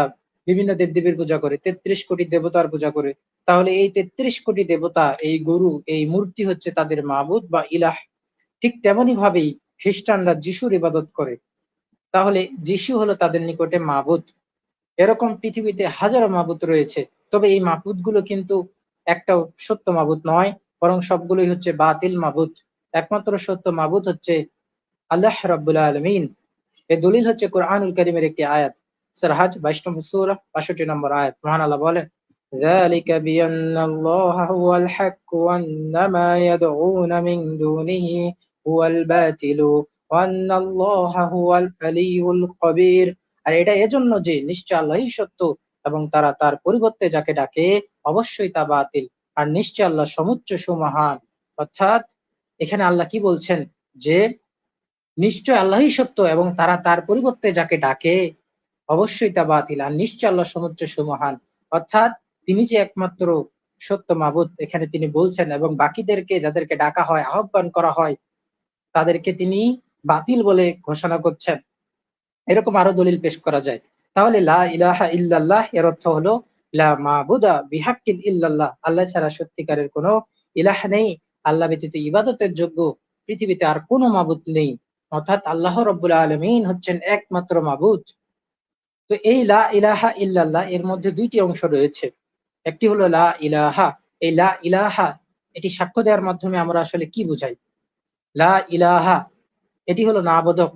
বিভিন্ন দেবদেবীর পূজা করে, ৩৩ কোটি দেবতার পূজা করে। তাহলে এই ৩৩ কোটি দেবতা, এই গরু, এই মূর্তি হচ্ছে তাদের মাবুদ বা ইলাহ। ঠিক তেমনি ভাবেই খ্রিস্টানরা যিশুর ইবাদত করে, তাহলে যিশু হলো তাদের নিকটে মাবুদ। এরকম পৃথিবীতে হাজারো মাবুদ রয়েছে, তবে এই মাবুদ গুলো কিন্তু একটাও সত্য মাবুদ নয়, বরং সবগুলোই হচ্ছে বাতিল মাবুদ। একমাত্র সত্য মাবুদ হচ্ছে আল্লাহ রাব্বুল আলামিন। এর দলিল হচ্ছে কোরআনুল কারীমের একটি আয়াত, সূরা হজ 22 নম্বর সূরা 65 নম্বর আয়াত, মহান আল্লাহ বলেন: যালিকা বিআন্নাল্লাহা হুয়াল হক ওয়া আন্নামা ইয়াদউনা মিন দুনিহি হুয়াল বাতিলু ওয়া আন্নাল্লাহা হুয়াল আলিয়্যুল কবির। আর এটা এজন্য যে নিশ্চয় আল্লাহই সত্য এবং তারা তার পরিবর্তে যাকে ডাকে অবশ্যই তা বাতিল, আর নিশ্চয় আল্লাহ সমুচ্চ সুমহান। অর্থাৎ এখানে আল্লাহ কি বলছেন? যে নিশ্চয় আল্লাহই সত্য এবং তারা তার পরিবর্তে যাকে ডাকে অবশ্যই তা বাতিল, আর নিশ্চয় আল্লাহ সমুচ্চ সুমহান। অর্থাৎ তিনি যে একমাত্র সত্য মাবুদ এখানে তিনি বলছেন, এবং বাকিদেরকে যাদেরকে ডাকা হয়, আহ্বান করা হয়, তাদেরকে তিনি বাতিল বলে ঘোষণা করছেন। এরকম আরো দলিল পেশ করা যায়। তাহলে লা ইলাহা ইল্লাল্লাহ এর অর্থ হলো লা মাবুদা বিহাক্কিন ইল্লাল্লাহ, আল্লাহ ছাড়া সত্যিকারের কোনো ইলাহ নেই, আল্লাহ ব্যতীত ইবাদতের যোগ্য পৃথিবীতে আর কোনো মাবুদ নেই। অর্থাৎ আল্লাহ রাব্বুল আলামিন হচ্ছেন একমাত্র মাবুদ। তো এই লা ইলাহা ইল্লাল্লাহ এর মধ্যে দুইটি অংশ রয়েছে। একটি হলো লা ইলাহা। এই লা ইলাহা এটি সাক্ষ্য দেওয়ার মাধ্যমে আমরা আসলে কি বুঝাই? লা ইলাহা এটি হলো নাবোধক।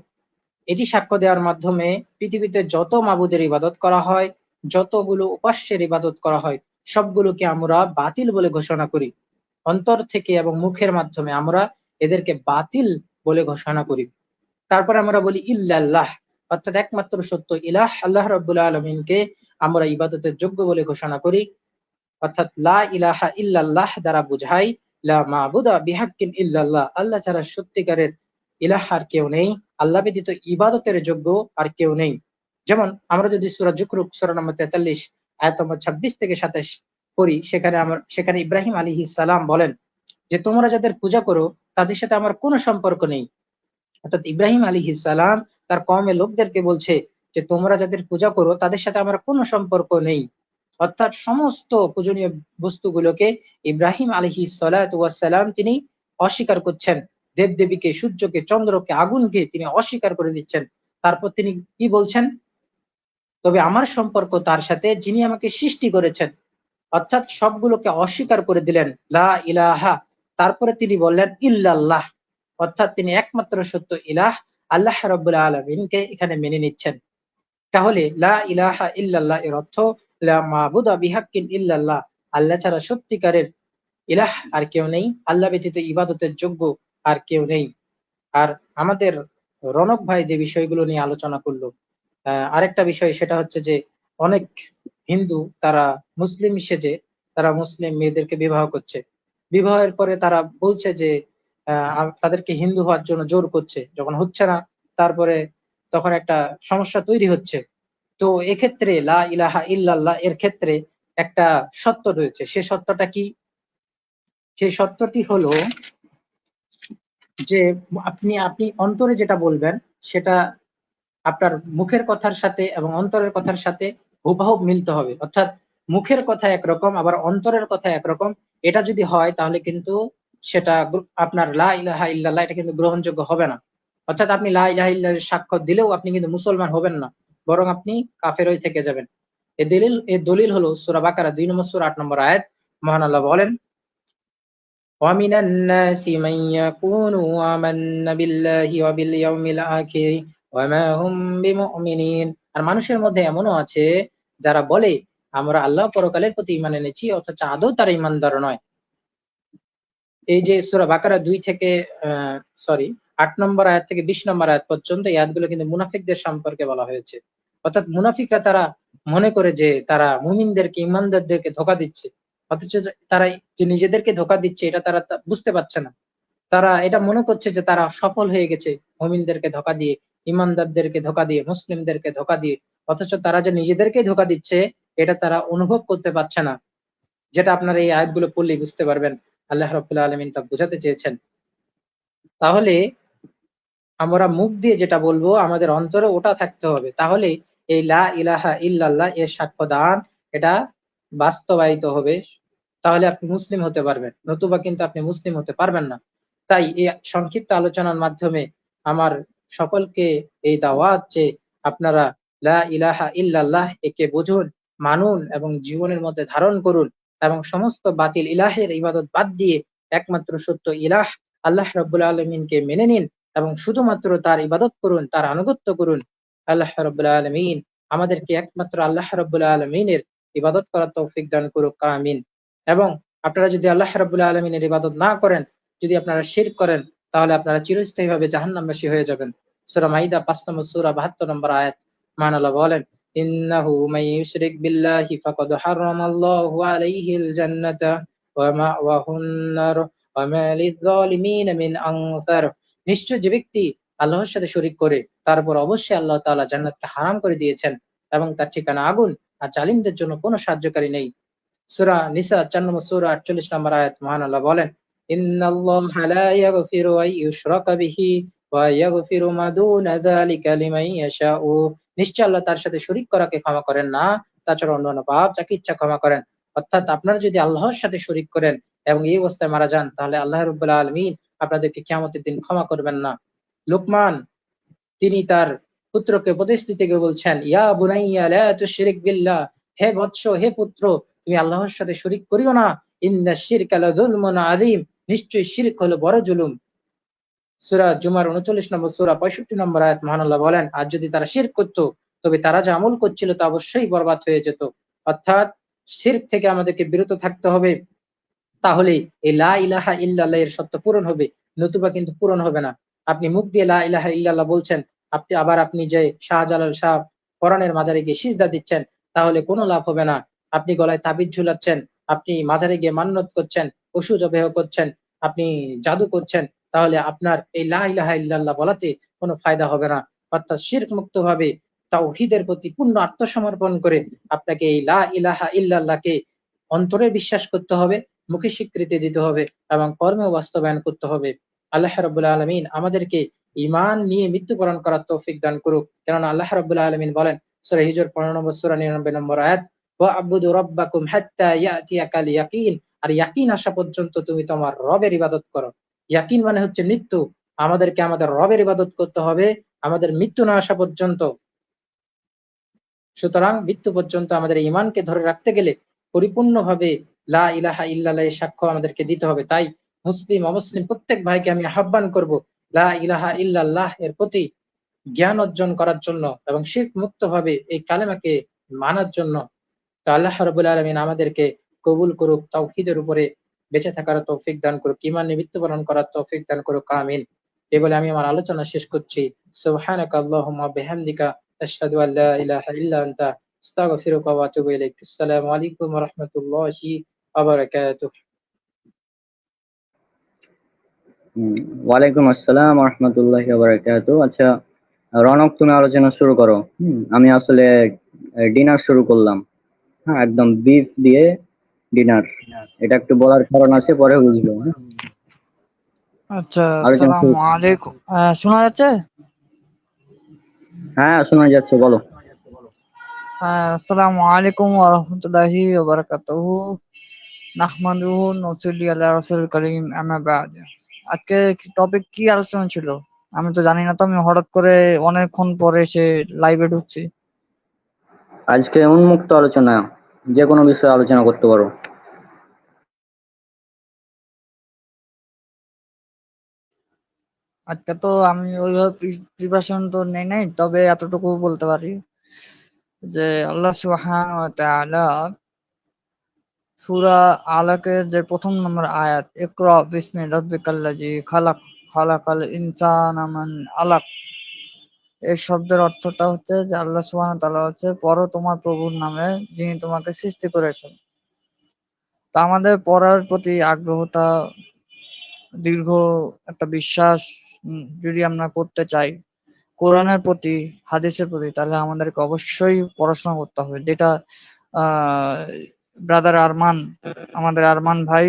এটি সাক্ষ্য দেওয়ার মাধ্যমে পৃথিবীতে যত মাবুদের ইবাদত করা হয়, যতগুলো উপাস্যের ইবাদত করা হয়, সবগুলোকে আমরা বাতিল বলে ঘোষণা করি। অন্তর থেকে এবং মুখের মাধ্যমে আমরা এদেরকে বাতিল বলে ঘোষণা করি। তারপরে আমরা বলি ইল্লাল্লাহ, অর্থাৎ একমাত্র সত্য ইলাহ আল্লাহ রাব্বুল আলামিনকে আমরা ইবাদতের যোগ্য বলে ঘোষণা করি। অর্থাৎ লা ইলাহা ইল্লাল্লাহ দ্বারা বুঝাই লা মাবুদা বিহাক্কিন ইল্লাল্লাহ, আল্লাহ ছাড়া সত্যিকারের ইলাহ আর কেউ নেই, আল্লাহ ব্যতীত ইবাদতের যোগ্য আর কেউ নেই। যেমন আমরা যদি সূরা যুকরুক সূরা নম্বর 43 আয়াত নম্বর 26 থেকে 27 পড়ি, সেখানে ইব্রাহিম আলাইহিস সালাম বলেন যে তোমরা যাদের পূজা করো তাদের সাথে আমার কোনো সম্পর্ক নেই। অর্থাৎ ইব্রাহিম আলাইহিস সালাম তার কওমের লোকদেরকে বলছে যে তোমরা যাদের পূজা করো তাদের সাথে আমার কোনো সম্পর্ক নেই। অর্থাৎ সমস্ত পূজনীয় বস্তুগুলোকে ইব্রাহিম আলাইহিস সালাতু ওয়াস সালাম তিনি অস্বীকার করছেন। দেবদেবীকে, সূর্যকে, চন্দ্রকে, আগুনকে তিনি অস্বীকার করে দিচ্ছেন। তারপর তিনি কি বলছেন? তবে আমার সম্পর্ক তার সাথে যিনি আমাকে সৃষ্টি করেছেন। অর্থাৎ সবগুলোকে অস্বীকার করে দিলেন, লা ইলাহা। তারপরে তিনি বললেন ইল্লাল্লাহ, অর্থাৎ তিনি একমাত্র সত্য ইলাহ আল্লাহ রাব্বুল আলামিনকে এখানে মেনে নিচ্ছেন। তাহলে লা ইলাহা ইল্লাল্লাহ এর অর্থ লা মাবুদা বিহাক্কিন ইল্লাল্লাহ, আল্লাহ ছাড়া সত্যিকারের ইলাহ আর কেউ নেই, আল্লাহ ব্যতীত ইবাদতের যোগ্য আর কেউ নেই। আর আমাদের রনক ভাই যে বিষয়গুলো নিয়ে আলোচনা করলো, আরেকটা বিষয় সেটা হচ্ছে যে অনেক হিন্দু তারা মুসলিম সেজে তারা মুসলিম মেয়েদেরকে বিবাহ করছে। বিবাহের পরে তারা বলছে যে তাদেরকে হিন্দু হওয়ার জন্য জোর করছে, যখন হচ্ছে না তারপরে তখন একটা সমস্যা তৈরি হচ্ছে। তো এক্ষেত্রে লা ইলাহা ইল্লাল্লাহ এর ক্ষেত্রে একটা সত্য রয়েছে। সে সত্যটা কি? সেই সত্যটি হলো যে আপনি আপনি অন্তরে যেটা বলবেন সেটা আপনার মুখের কথার সাথে এবং অন্তরের কথার সাথে হুবহু মিলতে হবে। অর্থাৎ মুখের কথা একরকম আবার অন্তরের কথা একরকম। এটা যদি হয় তাহলে কিন্তু সেটা আপনার লা ইলাহা ইল্লাল্লাহ এটা কিন্তু গ্রহণযোগ্য হবে না। অর্থাৎ আপনি লা ইলাহা ইল্লাল্লাহ সাক্ষ্য দিলেও আপনি কিন্তু মুসলমান হবেন না, বরং আপনি কাফেরই থেকে যাবেন। এর দলিল হলো সূরা বাকারা 2 নম্বর সূরা 8 নম্বর আয়াত। মহান আল্লাহ বলেন, وَمِنَ النَّاسِ مَن يَقُولُ آمَنَّا بِاللَّهِ وَبِالْيَوْمِ الْآخِرِ وَمَا هُم بِمُؤْمِنِينَ। আর মানুষের মধ্যে এমনও আছে যারা বলে আমরা আল্লাহ পরকালের প্রতি ঈমান এনেছি, অথচ আদৌ তারা ঈমানদার নয়। এই যে সূরা বাকারা 2 থেকে 8 নম্বর আয়াত থেকে 20 নম্বর আয়াত পর্যন্ত এই আয়াতগুলো কিন্তু মুনাফিকদের সম্পর্কে বলা হয়েছে। অর্থাৎ মুনাফিকরা তারা মনে করে যে তারা মুমিনদেরকে, ঈমানদারদেরকে ধোঁকা দিচ্ছে। অথচ তারা যে নিজেদেরকে ধোঁকা দিচ্ছে এটা তারা বুঝতে পারছে না। তারা এটা মনে করছে যে তারা সফল হয়ে গেছে মুমিনদেরকে ধোঁকা দিয়ে, ঈমানদারদেরকে ধোঁকা দিয়ে, মুসলিমদেরকে ধোঁকা দিয়ে। অথচ তারা যে নিজেদেরকেই ধোঁকা দিচ্ছে এটা তারা অনুভব করতে পারছে না। যেটা আপনারা এই আয়াতগুলো পড়লেই বুঝতে পারবেন আল্লাহ রাব্বুল আলামিন তা বোঝাতে চেয়েছেন। তাহলে আমরা মুখ দিয়ে যেটা বলবো আমাদের অন্তরে ওটা থাকতে হবে। তাহলে এই লা ইলাহা ইল্লাল্লাহ এর সাক্ষ্যদান এটা বাস্তবায়িত হবে। তাহলে আপনি মুসলিম হতে পারবেন, নতুবা কিন্তু আপনি মুসলিম হতে পারবেন না। তাই এই সংক্ষিপ্ত আলোচনার মাধ্যমে আমার সকলকে এই দাওয়াত যে আপনারা লা ইলাহা ইল্লাল্লাহ একে বুঝুন, মানুন এবং জীবনের মধ্যে ধারণ করুন এবং সমস্ত বাতিল ইলাহের ইবাদত বাদ দিয়ে একমাত্র সত্য ইলাহ আল্লাহ রাব্বুল আলামিনকে মেনে নিন এবং শুধুমাত্র তার ইবাদত করুন, তার আনুগত্য করুন। আল্লাহ রাব্বুল আলামিন আমাদেরকে একমাত্র আল্লাহ রাব্বুল আলামিনের ইবাদত করার তৌফিক দান করুক, আমিন। এবং আপনারা যদি আল্লাহ রাব্বুল আলামিনের ইবাদত না করেন, যদি আপনারা শিরক করেন, তাহলে আপনারা চিরস্থায়ীভাবে জাহান্নামবাসী হয়ে যাবেন। সূরা মাইদা 5 নম্বর সূরা 72 নম্বর আয়াত। মহান আল্লাহ বলেন, ইন্নাহু মান ইউশরিক বিল্লাহি ফাকাদ হারামাল্লাহু আলাইহিল জান্নাতা ওয়া মাওয়াহুন নার ওয়া মা লিয-যালিমিন মিন আনসার। নিশ্চয় যে ব্যক্তি আল্লাহর সাথে শরীক করে তারপর অবশ্যই আল্লাহ তাআলা জান্নাতকে হারাম করে দিয়েছেন এবং তার ঠিকানা আগুন, আর জালিমদের জন্য কোনো সাহায্যকারী নেই। সূরা নিসা 4 নম্বর সূরা 48 নম্বর আয়াত। মহান আল্লাহ বলেন, ইন্নাল্লাহা লা ইয়াগফিরু আন ইউশরাকা বিহি ওয়া ইয়াগফিরু মা দুনা যালিকা লিমান ইয়াশাউ। নিশ্চয় আল্লাহ তার সাথে শরীক করাকে ক্ষমা করেন না, তাছাড়া অন্যান্য পাপ যাকে ইচ্ছা ক্ষমা করেন। অর্থাৎ আপনারা যদি আল্লাহর সাথে শরীক করেন এবং এই অবস্থায় মারা যান, তাহলে আল্লাহ রাব্বুল আলামিন আপনাদেরকে কিয়ামতের দিন ক্ষমা করবেন না। লোকমান তিনি তার পুত্রকে উপদেশ দিতে গিয়ে বলছেন, ইয়া বুনাইয়া লা তুশরিক বিল্লাহ, হে বৎস, হে পুত্র, তুমি আল্লাহর সাথে শরীক করিও না। ইন্নাশ শিরকা লাযুলমুন আযীম, নিশ্চয়ই শিরক হলো বড় জুলুম। সূরা জুমার 39 নম্বর সূরা 65 নম্বর আয়াত। মহান আল্লাহ বলেন, আর যদি তারা শিরক করত তবে তারা যা আমল করছিল তা অবশ্যই বরবাদ হয়ে যেত। অর্থাৎ শিরক থেকে আমাদেরকে বিরত থাকতে হবে, তাহলে এই লা ইলাহা ইল্লাল্লাহ এর সত্য পূরণ হবে, নতুবা কিন্তু পূরণ হবে না। আপনি মুখ দিয়ে লা ইলাহা ইল্লাল্লাহ বলছেন, আপনি যে শাহজালাল শাহ পরাণের মাজারে গিয়ে সিজদা দিচ্ছেন, তাহলে কোনো লাভ হবে না। আপনি গলায় তাবিজ ঝুলাচ্ছেন, আপনি মাজারে গিয়ে মান্নত করছেন, পশু জবেহ করছেন, আপনি জাদু করছেন, তাহলে আপনার এই লা ইলাহা ইল্লাল্লাহ বলাতে কোনো ফায়দা হবে না। অর্থাৎ শিরক মুক্ত ভাবে তাওহীদের প্রতি পূর্ণ আত্মসমর্পণ করে আপনাকে এই লা ইলাহা ইল্লাল্লাহকে অন্তরে বিশ্বাস করতে হবে, মুখে স্বীকৃতি দিতে হবে এবং কর্মেও বাস্তবায়ন করতে হবে। আল্লাহ রাব্বুল আলামিন আমাদেরকে ঈমান নিয়ে মৃত্যুবরণ করার তৌফিক দান করুক। কেননা আল্লাহ রাব্বুল আলামিন বলেন সূরা হিজর 15 নম্বর সূরা 99 নম্বর আয়াত, ওয়া'বুদু রাব্বাকুম হাত্তা ইয়াতিয়াকাল ইয়াকিন। আর ইয়াকিন আসা পর্যন্ত তুমি তোমার রবের ইবাদত করো। ইয়াকিন মানে হচ্ছে মৃত্যু। আমাদেরকে আমাদের রবের ইবাদত করতে হবে আমাদের মৃত্যু না আসা পর্যন্ত। সুতরাং মৃত্যু পর্যন্ত আমাদের ঈমানকে ধরে রাখতে গেলে পরিপূর্ণভাবে লা ইলাহা ইল্লাল্লাহ এর সাক্ষ্য আমাদেরকে দিতে হবে। তাই মুসলিম অমুসলিম প্রত্যেক ভাইকে আমি আহ্বান করব লা ইলাহা ইল্লাল্লাহ এর প্রতি জ্ঞান অর্জন করার জন্য এবং শিরক মুক্ত ভাবে এই কালেমাকে মানার জন্য। তো আল্লাহ রাব্বুল আলামিন আমাদেরকে কবুল করুক, তাওহীদের উপরে বেঁচে থাকার তৌফিক দান করুক, ঈমান নিয়ে মৃত্যুবরণ করার তৌফিক দান করুক, আমিন। এই বলে আমি আমার আলোচনা শেষ করছি। সুবহানাকা আল্লাহুম্মা বিহামদিকা আশহাদু আল লা ইলাহা ইল্লা আনতা আস্তাগফিরুকা ওয়া আতুবু ইলাইক। আসসালামু আলাইকুম ওয়া রাহমাতুল্লাহি ওয়া বারাকাতুহু। ওয়ালাইকুম আসসালাম রহমতুল্লাহি ওয়া বারাকাতুহু। আচ্ছা রনক, তুমি আলোচনা শুরু করো। আমি আসলে ডিনার শুরু করলাম। হ্যাঁ, একদম বিফ দিয়ে ডিনার। এটা একটু বলার কারণ আছে, পরে বুঝবো। হ্যাঁ, আচ্ছা, আলোচনা শুরু। আসসালামু আলাইকুম। শোনা যাচ্ছে? হ্যাঁ, শোনা যাচ্ছে, বলো। আসসালামু আলাইকুম ওয়া রাহমাতুল্লাহি ওয়া বারাকাতুহু। নাহমাদুহু নসল্লি আলা রাসূলিল কারীম, আম্মা বা'দ। আজকে টপিক কি আলোচনা ছিল? আমি তো জানি না, তো আমি হঠাৎ করে অনেকক্ষণ পরে এসে লাইভে ঢুকছি। আজকে উন্মুক্ত আলোচনা, যে কোনো বিষয়ে আলোচনা করতে পারো। আজকে তো আমি ওইভাবে প্রিপারেশন তো নেই নাই, তবে এতটুকু বলতে পারি যে আল্লাহ সুবহানাহু ওয়া তাআলা সূরা আলাকের যে ১ম নম্বর আয়াত, ইকরা বিসমি রাব্বিকাল্লাযী খালাক, খালাকাল ইনসানা মিন আলাক। এই শব্দের অর্থটা হচ্ছে যে আল্লাহ সুবহানাহু ওয়া তাআলা হচ্ছে পড়ো তোমার প্রভুর নামে যিনি তোমাকে সৃষ্টি করেছেন। তো আমাদের পড়ার প্রতি আগ্রহটা, দীর্ঘ একটা বিশ্বাস যদি আমরা করতে চাই কোরআনের প্রতি, হাদিসের প্রতি, তাহলে আমাদেরকে অবশ্যই পড়াশোনা করতে হবে। যেটা ব্রাদার আরমান, আমাদের আরমান ভাই,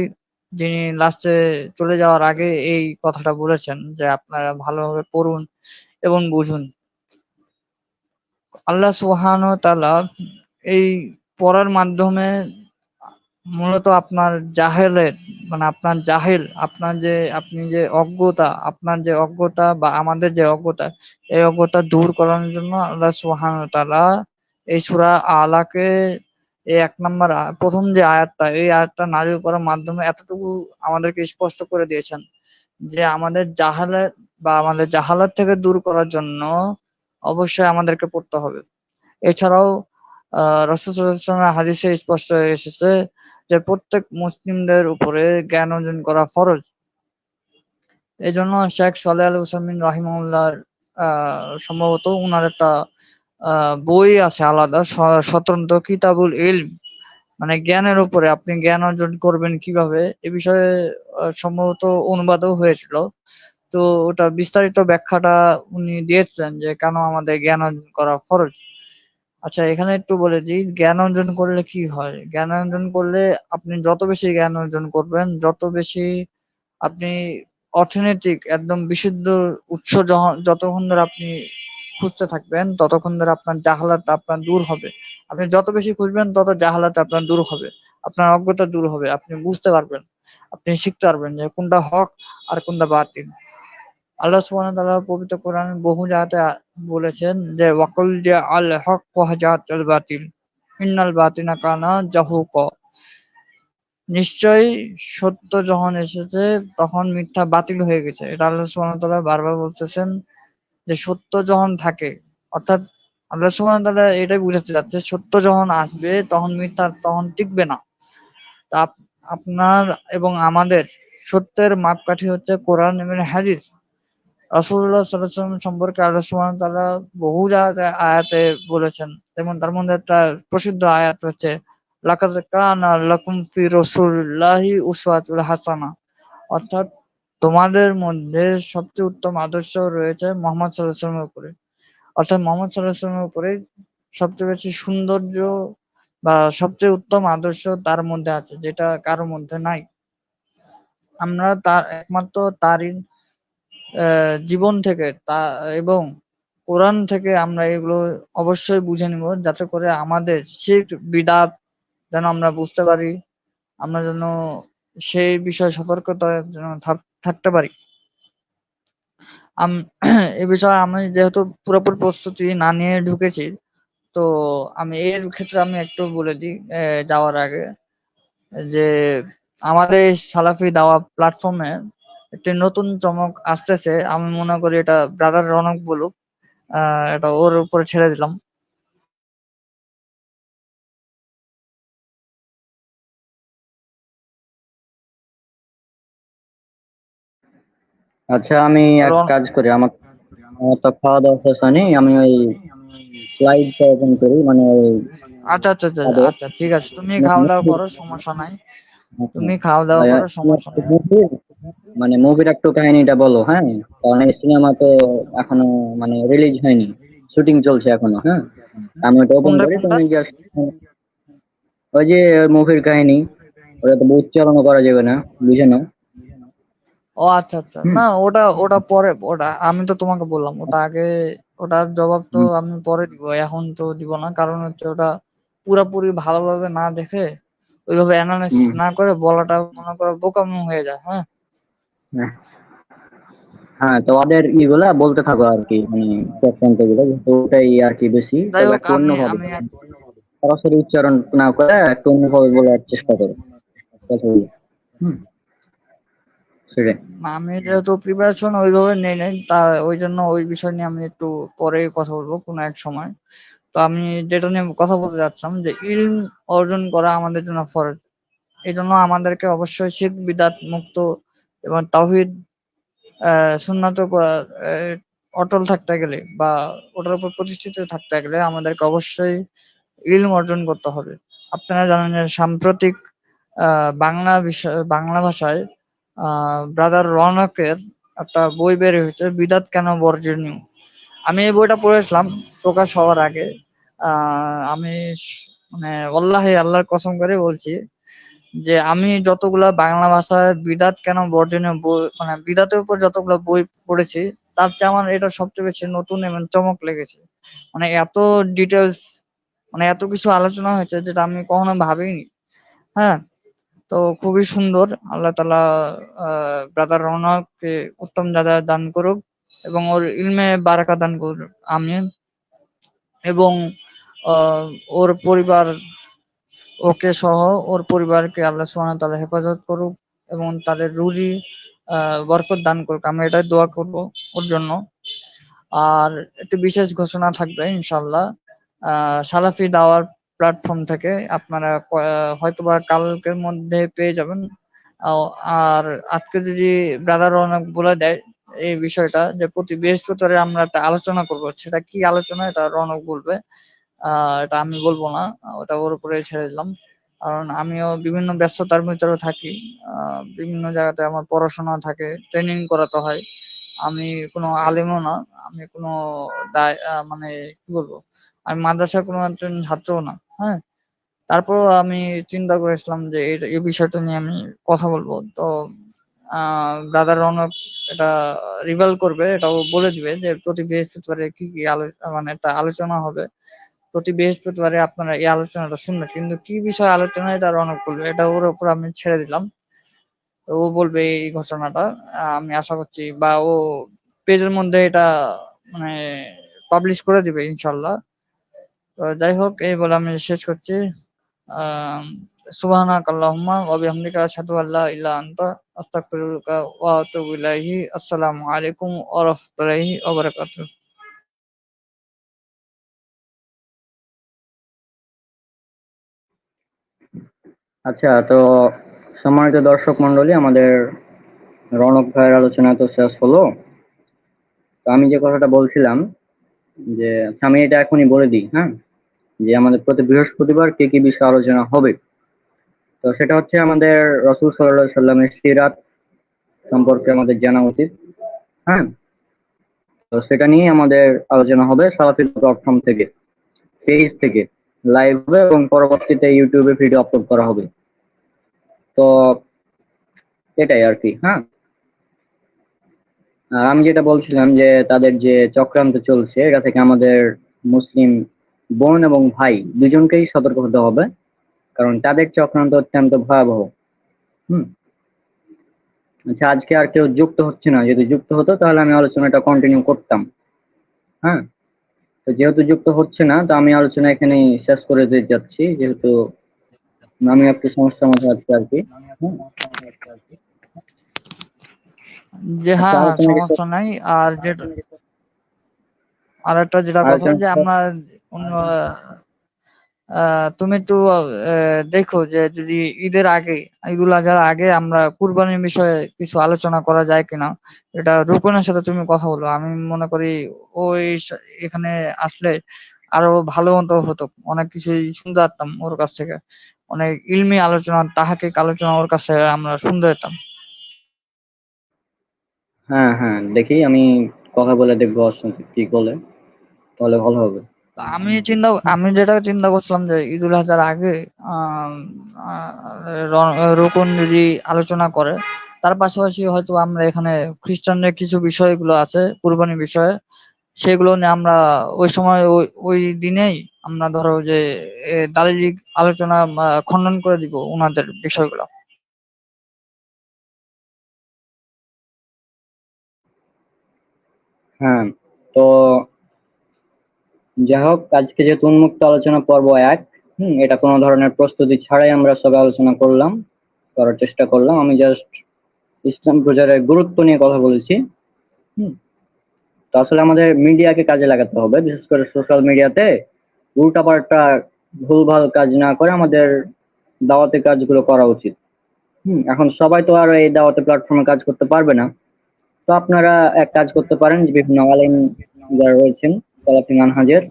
যিনি লাস্টে চলে যাওয়ার আগে এই কথাটা বলেছেন যে আপনারা ভালোভাবে পড়ুন এবং বুঝুন। আল্লাহ সুবহানাহু ওয়া তাআলা এই পড়ার মাধ্যমে মূলত আপনার জাহেলের, মানে আপনার জাহেল, আপনি যে অজ্ঞতা, আপনার যে অজ্ঞতা বা আমাদের যে অজ্ঞতা, এই অজ্ঞতা দূর করানোর জন্য আল্লাহ সুবহানাহু ওয়া তাআলা এই সূরা আলাকে এই ১ নাম্বার প্রথম যে আয়াতটা, এই আয়াতটা নাযিল করার মাধ্যমে এতটুকু আমাদেরকে স্পষ্ট করে দিয়েছেন যে আমাদের জাহালাত বা আমাদের জাহালাত থেকে দূর করার জন্য অবশ্যই আমাদেরকে পড়তে হবে। এছাড়াও রাসূল সাল্লাল্লাহু আলাইহি ওয়াসাল্লামের হাদিসে স্পষ্ট হয়ে এসেছে যে প্রত্যেক মুসলিমদের উপরে জ্ঞান অর্জন করা ফরজ। এজন্য শেখ সালেহ আল উসাইমিন রাহিমাহুল্লাহর সম্ভবত উনার একটা বই আছে আলাদা, স্বতন্ত্র কিতাবুল ইলম, মানে জ্ঞানের উপরে আপনি জ্ঞান অর্জন করবেন কিভাবে, এ বিষয়ে সম্ভবত অনুবাদও হয়েছিল। তো ওটা বিস্তারিত ব্যাখ্যাটা উনি দিয়েছেন যে কেন আমাদের জ্ঞান অর্জন করা ফরজ। আচ্ছা, এখানে একটু বলে দিই, জ্ঞান অর্জন করলে কি হয়। জ্ঞান অর্জন করলে আপনি যত বেশি জ্ঞান অর্জন করবেন, যত বেশি আপনি অর্থনৈতিক একদম বিশুদ্ধ উৎস যতক্ষণ ধরে আপনি খুঁজতে থাকবেন, ততক্ষণ ধরে আপনার জাহালাত আপনার দূর হবে। আপনি যত বেশি খুঁজবেন তত জাহালাত আপনার দূর হবে, আপনার অজ্ঞতা দূর হবে, আপনি বুঝতে পারবেন, আপনি শিখতে পারবেন যে কোনটা হক আর কোনটা বাতিল। আল্লাহ সুবহানাহু ওয়া তাআলা পবিত্র কোরআনে বহু জায়গাতে বলেছেন যে ওয়াকুল যে আল হক ওয়া জাআল বাতিল ইন্নাল বাতিনা কানা জাহুকা। নিশ্চয়ই সত্য যখন এসেছে তখন মিথ্যা বাতিল হয়ে গেছে। এটা আল্লাহ সুবহানাহু ওয়া তাআলা বারবার বলতেছেন যে সত্য যখন থাকে, অর্থাৎ আল্লাহ সুবহানাহু ওয়া তাআলা এটাই বুঝাতে চাচ্ছে সত্য যখন আসবে তখন মিথ্যা তখন টিকবে না। তা আপনার এবং আমাদের সত্যের মাপকাঠি হচ্ছে কোরআন এবং হাদিস। রাসূলুল্লাহ সাল্লাল্লাহু আলাইহি ওয়াসাল্লাম সম্পর্কে আল্লাহ সুবহানাহু ওয়া তাআলা বহু জায়গাতে আয়াতে বলেছেন। যেমন তার মধ্যে একটা প্রসিদ্ধ আয়াত হচ্ছে লাকাদ কানা লাকুম ফি রাসূলিল্লাহি উসওয়াতুল হাসানাহ। অর্থাৎ তোমাদের মধ্যে সবচেয়ে উত্তম আদর্শ রয়েছে মুহাম্মদ সাল্লাল্লাহু আলাইহি ওয়াসাল্লামের উপরে। অর্থাৎ মুহাম্মদ সাল্লাল্লাহু আলাইহি ওয়াসাল্লামের উপরে সবচেয়ে বেশি সৌন্দর্য বা সবচেয়ে উত্তম আদর্শ তার মধ্যে আছে, যেটা কারো মধ্যে নাই। আমরা তার একমাত্র তারই জীবন থেকে এবং কোরআন থেকে আমরা এগুলো অবশ্যই বুঝে নিব, যাতে করে আমাদের শিরক বিদআত যেন আমরা বুঝতে পারি, আমরা যেন সেই বিষয়ে সতর্কতা যেন থাকতে পারি। এ বিষয়ে আমি যেহেতু পুরোপুরি প্রস্তুতি না নিয়ে ঢুকেছি, তো আমি এর ক্ষেত্রে আমি একটু বলে দিই যাওয়ার আগে, যে আমাদের এই সালাফি দাওয়া প্ল্যাটফর্মে একটি নতুন চমক আসতেছে। আমি মনে করি এটা ব্রাদার রনক বলুক, এটা ওর উপরে ছেড়ে দিলাম। আচ্ছা, আমি এক রন কাজ করি, আমার আমার তো খাওয়া দাওয়া শেষ হয়নি, আমি ওই স্লাইডটা ওপেন করি, মানে ওই আচ্ছা আচ্ছা আচ্ছা তাদের আচ্ছা, ঠিক আছে, তুমি খাওয়া দাওয়া করো, সমস্যা নাই। তুমি খাওয়া দাওয়া ওই করো, সমস্যা নাই। মানে মুভির একটু কাহিনীটা বলো, হ্যাঁ? কারণ এই সিনেমা তো এখনো মানে রিলিজ হয়নি, শুটিং চলছে এখনো, হ্যাঁ? আমি ওটা ওপেন কোনটা করি, কোনটা? তুমি জাস্ট ওই যে মুভির কাহিনী, ওটা তো উচ্চারণ করা যাবে না, বুঝে নাও। ও আচ্ছা আচ্ছা, হুম না ওটা ওটা পরে, ওটা আমি তো তোমাকে বললাম ওটা আগে, ওটার জবাব তো হুম আমি পরে দিব, এখন তো দিব না। কারণ হচ্ছে ওটা পুরোপুরি ভালোভাবে না দেখে, ওইভাবে অ্যানালাইসিস হুম, না করে বলাটা মনে করো বোকামো হয়ে যায়। হ্যাঁ, হ্যাঁ হ্যাঁ, তো ওদের ইগুলা বলতে থাকো আর কি, মানে প্রশ্ন গুলো, তো ওটাই আর কি বেশি, যাই তবে হোক, একটু আমি অন্যভাবে আমি সরাসরি উচ্চারণ না করে একটু অন্যভাবে বলার চেষ্টা করো কথাগুলো। হুম, সেটাই। আমি যেহেতু প্রিপারেশন ওইভাবে নেই নাই, তা ওই জন্য ওই বিষয় নিয়ে আমি একটু পরে কথা বলবো কোনো এক সময়। তো আমি যেটা নিয়ে কথা বলতে যাচ্ছিলাম, যে ইলম অর্জন করা আমাদের জন্য ফরজ। এই জন্য আমাদেরকে অবশ্যই শিরক বিদআত মুক্ত এবং তাওহীদ সুন্নাতের উপর অটল থাকতে গেলে বা ওটার উপর প্রতিষ্ঠিত থাকতে গেলে আমাদেরকে অবশ্যই ইলম অর্জন করতে হবে। আপনারা জানেন যে সাম্প্রতিক বাংলা ভাষায় ব্রাদার রনকের একটা বই বের হয়েছে, বিদাত কেন বর্জনীয়। আমি এই বইটা পড়েছিলাম প্রকাশ হওয়ার আগে। আমি মানে আল্লাহর কসম করে বলছি যে আমি যতগুলা বাংলা ভাষায় বিদাত কেন বর্জনীয় বই, মানে বিদাতের উপর যতগুলো বই পড়েছি, তার চেয়ে আমার এটা সবচেয়ে বেশি নতুন এবং চমক লেগেছে। মানে এত ডিটেলস, মানে এত কিছু আলোচনা হয়েছে যেটা আমি কখনো ভাবিনি। হ্যাঁ, তো খুবই সুন্দর। আল্লাহ তাআলা ব্রাদার রওনককে উত্তম যাজা দান করুক এবং ওর ইলমে বারাকা দান করুক, আমিন। এবং আহ, ওর পরিবার, ওকে সহ ওর পরিবারকে আল্লাহ সুবহানাহু ওয়া তাআলা হেফাজত করুক এবং তাদের রুজি বরকত দান করুক, আমরা এটাই দোয়া করব ওর জন্য। আর একটি বিশেষ ঘোষণা থাকবে ইনশাআল্লাহ সালাফি দাওয়ার প্ল্যাটফর্ম থেকে, আপনারা হয়তোবা কালকের মধ্যে পেয়ে যাবেন। আর আজকে যদি ব্রাদার রৌনক বলে দেয় এই বিষয়টা, যে প্রতি বৃহস্পতিবারে আমরা একটা আলোচনা করব, সেটা কি আলোচনা এটা রৌনক বলবে। এটা আমি বলবো না, ওটা ওর উপরে ছেড়ে দিলাম। কারণ আমিও বিভিন্ন ব্যস্ততার ভিতরে থাকি, বিভিন্ন জায়গাতে আমার পড়াশোনা থাকে, ট্রেনিং করাতে হয়। আমি কোনো আলেমও না, আমি কোনো মানে কি বলবো, আমি মাদ্রাসার কোনো একজন ছাত্রও না। হ্যাঁ, তারপরও আমি চিন্তা করেছিলাম যে এই বিষয়টা নিয়ে আমি কথা বলবো। তো ব্রাদার রনক এটা রিভাল করবে, এটাও বলে দিবে যে প্রতি বৃহস্পতিবারে কি কি মানে একটা আলোচনা হবে। প্রতি বৃহস্পতিবারে আপনারা এই আলোচনাটা শুনবেন, কিন্তু কি বিষয় আলোচনা এটা রনক বলবে, এটা ওর উপর আমি ছেড়ে দিলাম। তো ও বলবে এই ঘটনাটা, আমি আশা করছি, বা ও পেজের মধ্যে এটা মানে পাবলিশ করে দিবে ইনশাল্লাহ। তো যাই হোক, এই বলে আমি শেষ করছি। আহ সুবহানাক আল্লাহুম্মা ওয়া বিহামদিকা আশহাদু আল্লা ইলাহা আনতা আস্তাগফিরুকা ওয়া আতুবু ইলাইহি। আসসালামু আলাইকুম ওয়া রাহমাতুল্লাহি ওয়া বারাকাতুহু। আচ্ছা, তো সম্মানিত দর্শক মন্ডলী, আমাদের রৌনক ভাইয়ের আলোচনা তো শেষ হলো। আমি যে কথাটা বলছিলাম যে আচ্ছা, আমি এটা এখনই বলে দিই, হ্যাঁ, যে আমাদের প্রতি বৃহস্পতিবার কি কি বিষয়ে আলোচনা হবে। তো সেটা হচ্ছে আমাদের রাসূল সাল্লাল্লাহু আলাইহি সাল্লামের সিরাত সম্পর্কে আমাদের জানা উচিত। হ্যাঁ, তো সেটা নিয়ে আমাদের আলোচনা হবে সালাফি প্ল্যাটফর্ম থেকে, পেজ থেকে লাইভ হবে এবং পরবর্তীতে ইউটিউবে ভিডিও আপলোড করা হবে। তো এটাই আর কি। হ্যাঁ, আর আমি যেটা বলছিলাম যে তাদের যে চক্রান্ত চলছে এটা থেকে আমাদের মুসলিম বোন এবং ভাই দুজনকেই সতর্ক হতে হবে, কারণ তাদের চক্রান্ত অত্যন্ত ভয়াবহ। হুম। আচ্ছা, আজকে আর কেউ যুক্ত হচ্ছে না, যদি যুক্ত হতো তাহলে আমি আলোচনাটা কন্টিনিউ করতাম। হ্যাঁ, তো যেহেতু যুক্ত হচ্ছে না, তো আমি আলোচনা এখানেই শেষ করে দিতে যাচ্ছি, যেহেতু আমি একটু সমস্যার মধ্যে আছি আর কি। হুম। যে আচ্ছা, হ্যাঁ হ্যাঁ, আলোচনা সমস্যা নাই। আর যেটা আর একটা যেটা কথা আলোচনা যে আমরা তুমি একটু দেখো যে যদি ঈদের আগে, ঈদুল আজহার আগে আমরা কুরবানির বিষয়ে কিছু আলোচনা করা যায় কিনা। এটা রুকনের সাথে তুমি কথা বলো, আমি মনে করি ওই এখানে আসলে আরো ভালো মতো হতো, অনেক কিছুই শুনতে পারতাম ওর কাছ থেকে, অনেক ইলমি আলোচনা, তাহাকিক আলোচনা ওর কাছে আমরা শুনতে পেতাম। হ্যাঁ হ্যাঁ, দেখি আমি কথা বলে দেখবো ওর সাথে কি বলে, তাহলে ভালো হবে। তা আমি যেটা চিন্তা করছিলাম যে ঈদুল আজহার আগে আম, আহ, রোকন যদি আলোচনা করে, তার পাশাপাশি হয়তো আমরা এখানে খ্রিস্টানদের কিছু বিষয়গুলো আছে কুরবানি বিষয়ে, সেগুলো নিয়ে আমরা ওই সময় ওই দিনেই আমরা ধরো যে দালিলিক আলোচনা খণ্ডন করে দিব ওনাদের বিষয়গুলো। হ্যাঁ, তো যাই হোক, আজকে যেহেতু উন্মুক্ত আলোচনা পর্ব 1, এটা কোনো ধরনের প্রস্তুতি ছাড়াই আমরা সবাই আলোচনা করার চেষ্টা করলাম। আমি জাস্ট ইসলাম প্রচারের গুরুত্ব নিয়ে কথা বলেছি। হুম। তো আসলে আমাদের মিডিয়াকে কাজে লাগাতে হবে, বিশেষ করে সোশ্যাল মিডিয়াতে উল্টাপাল্টা ভুলভাল কাজ না করে আমাদের দাওয়াতি কাজগুলো করা উচিত। এখন সবাই তো আর এই দাওয়াতি প্ল্যাটফর্মে কাজ করতে পারবে না। তো আপনারা এক কাজ করতে পারেন, যে বিভিন্ন আলেম যারা রয়েছেন সালাফি মানহাজের,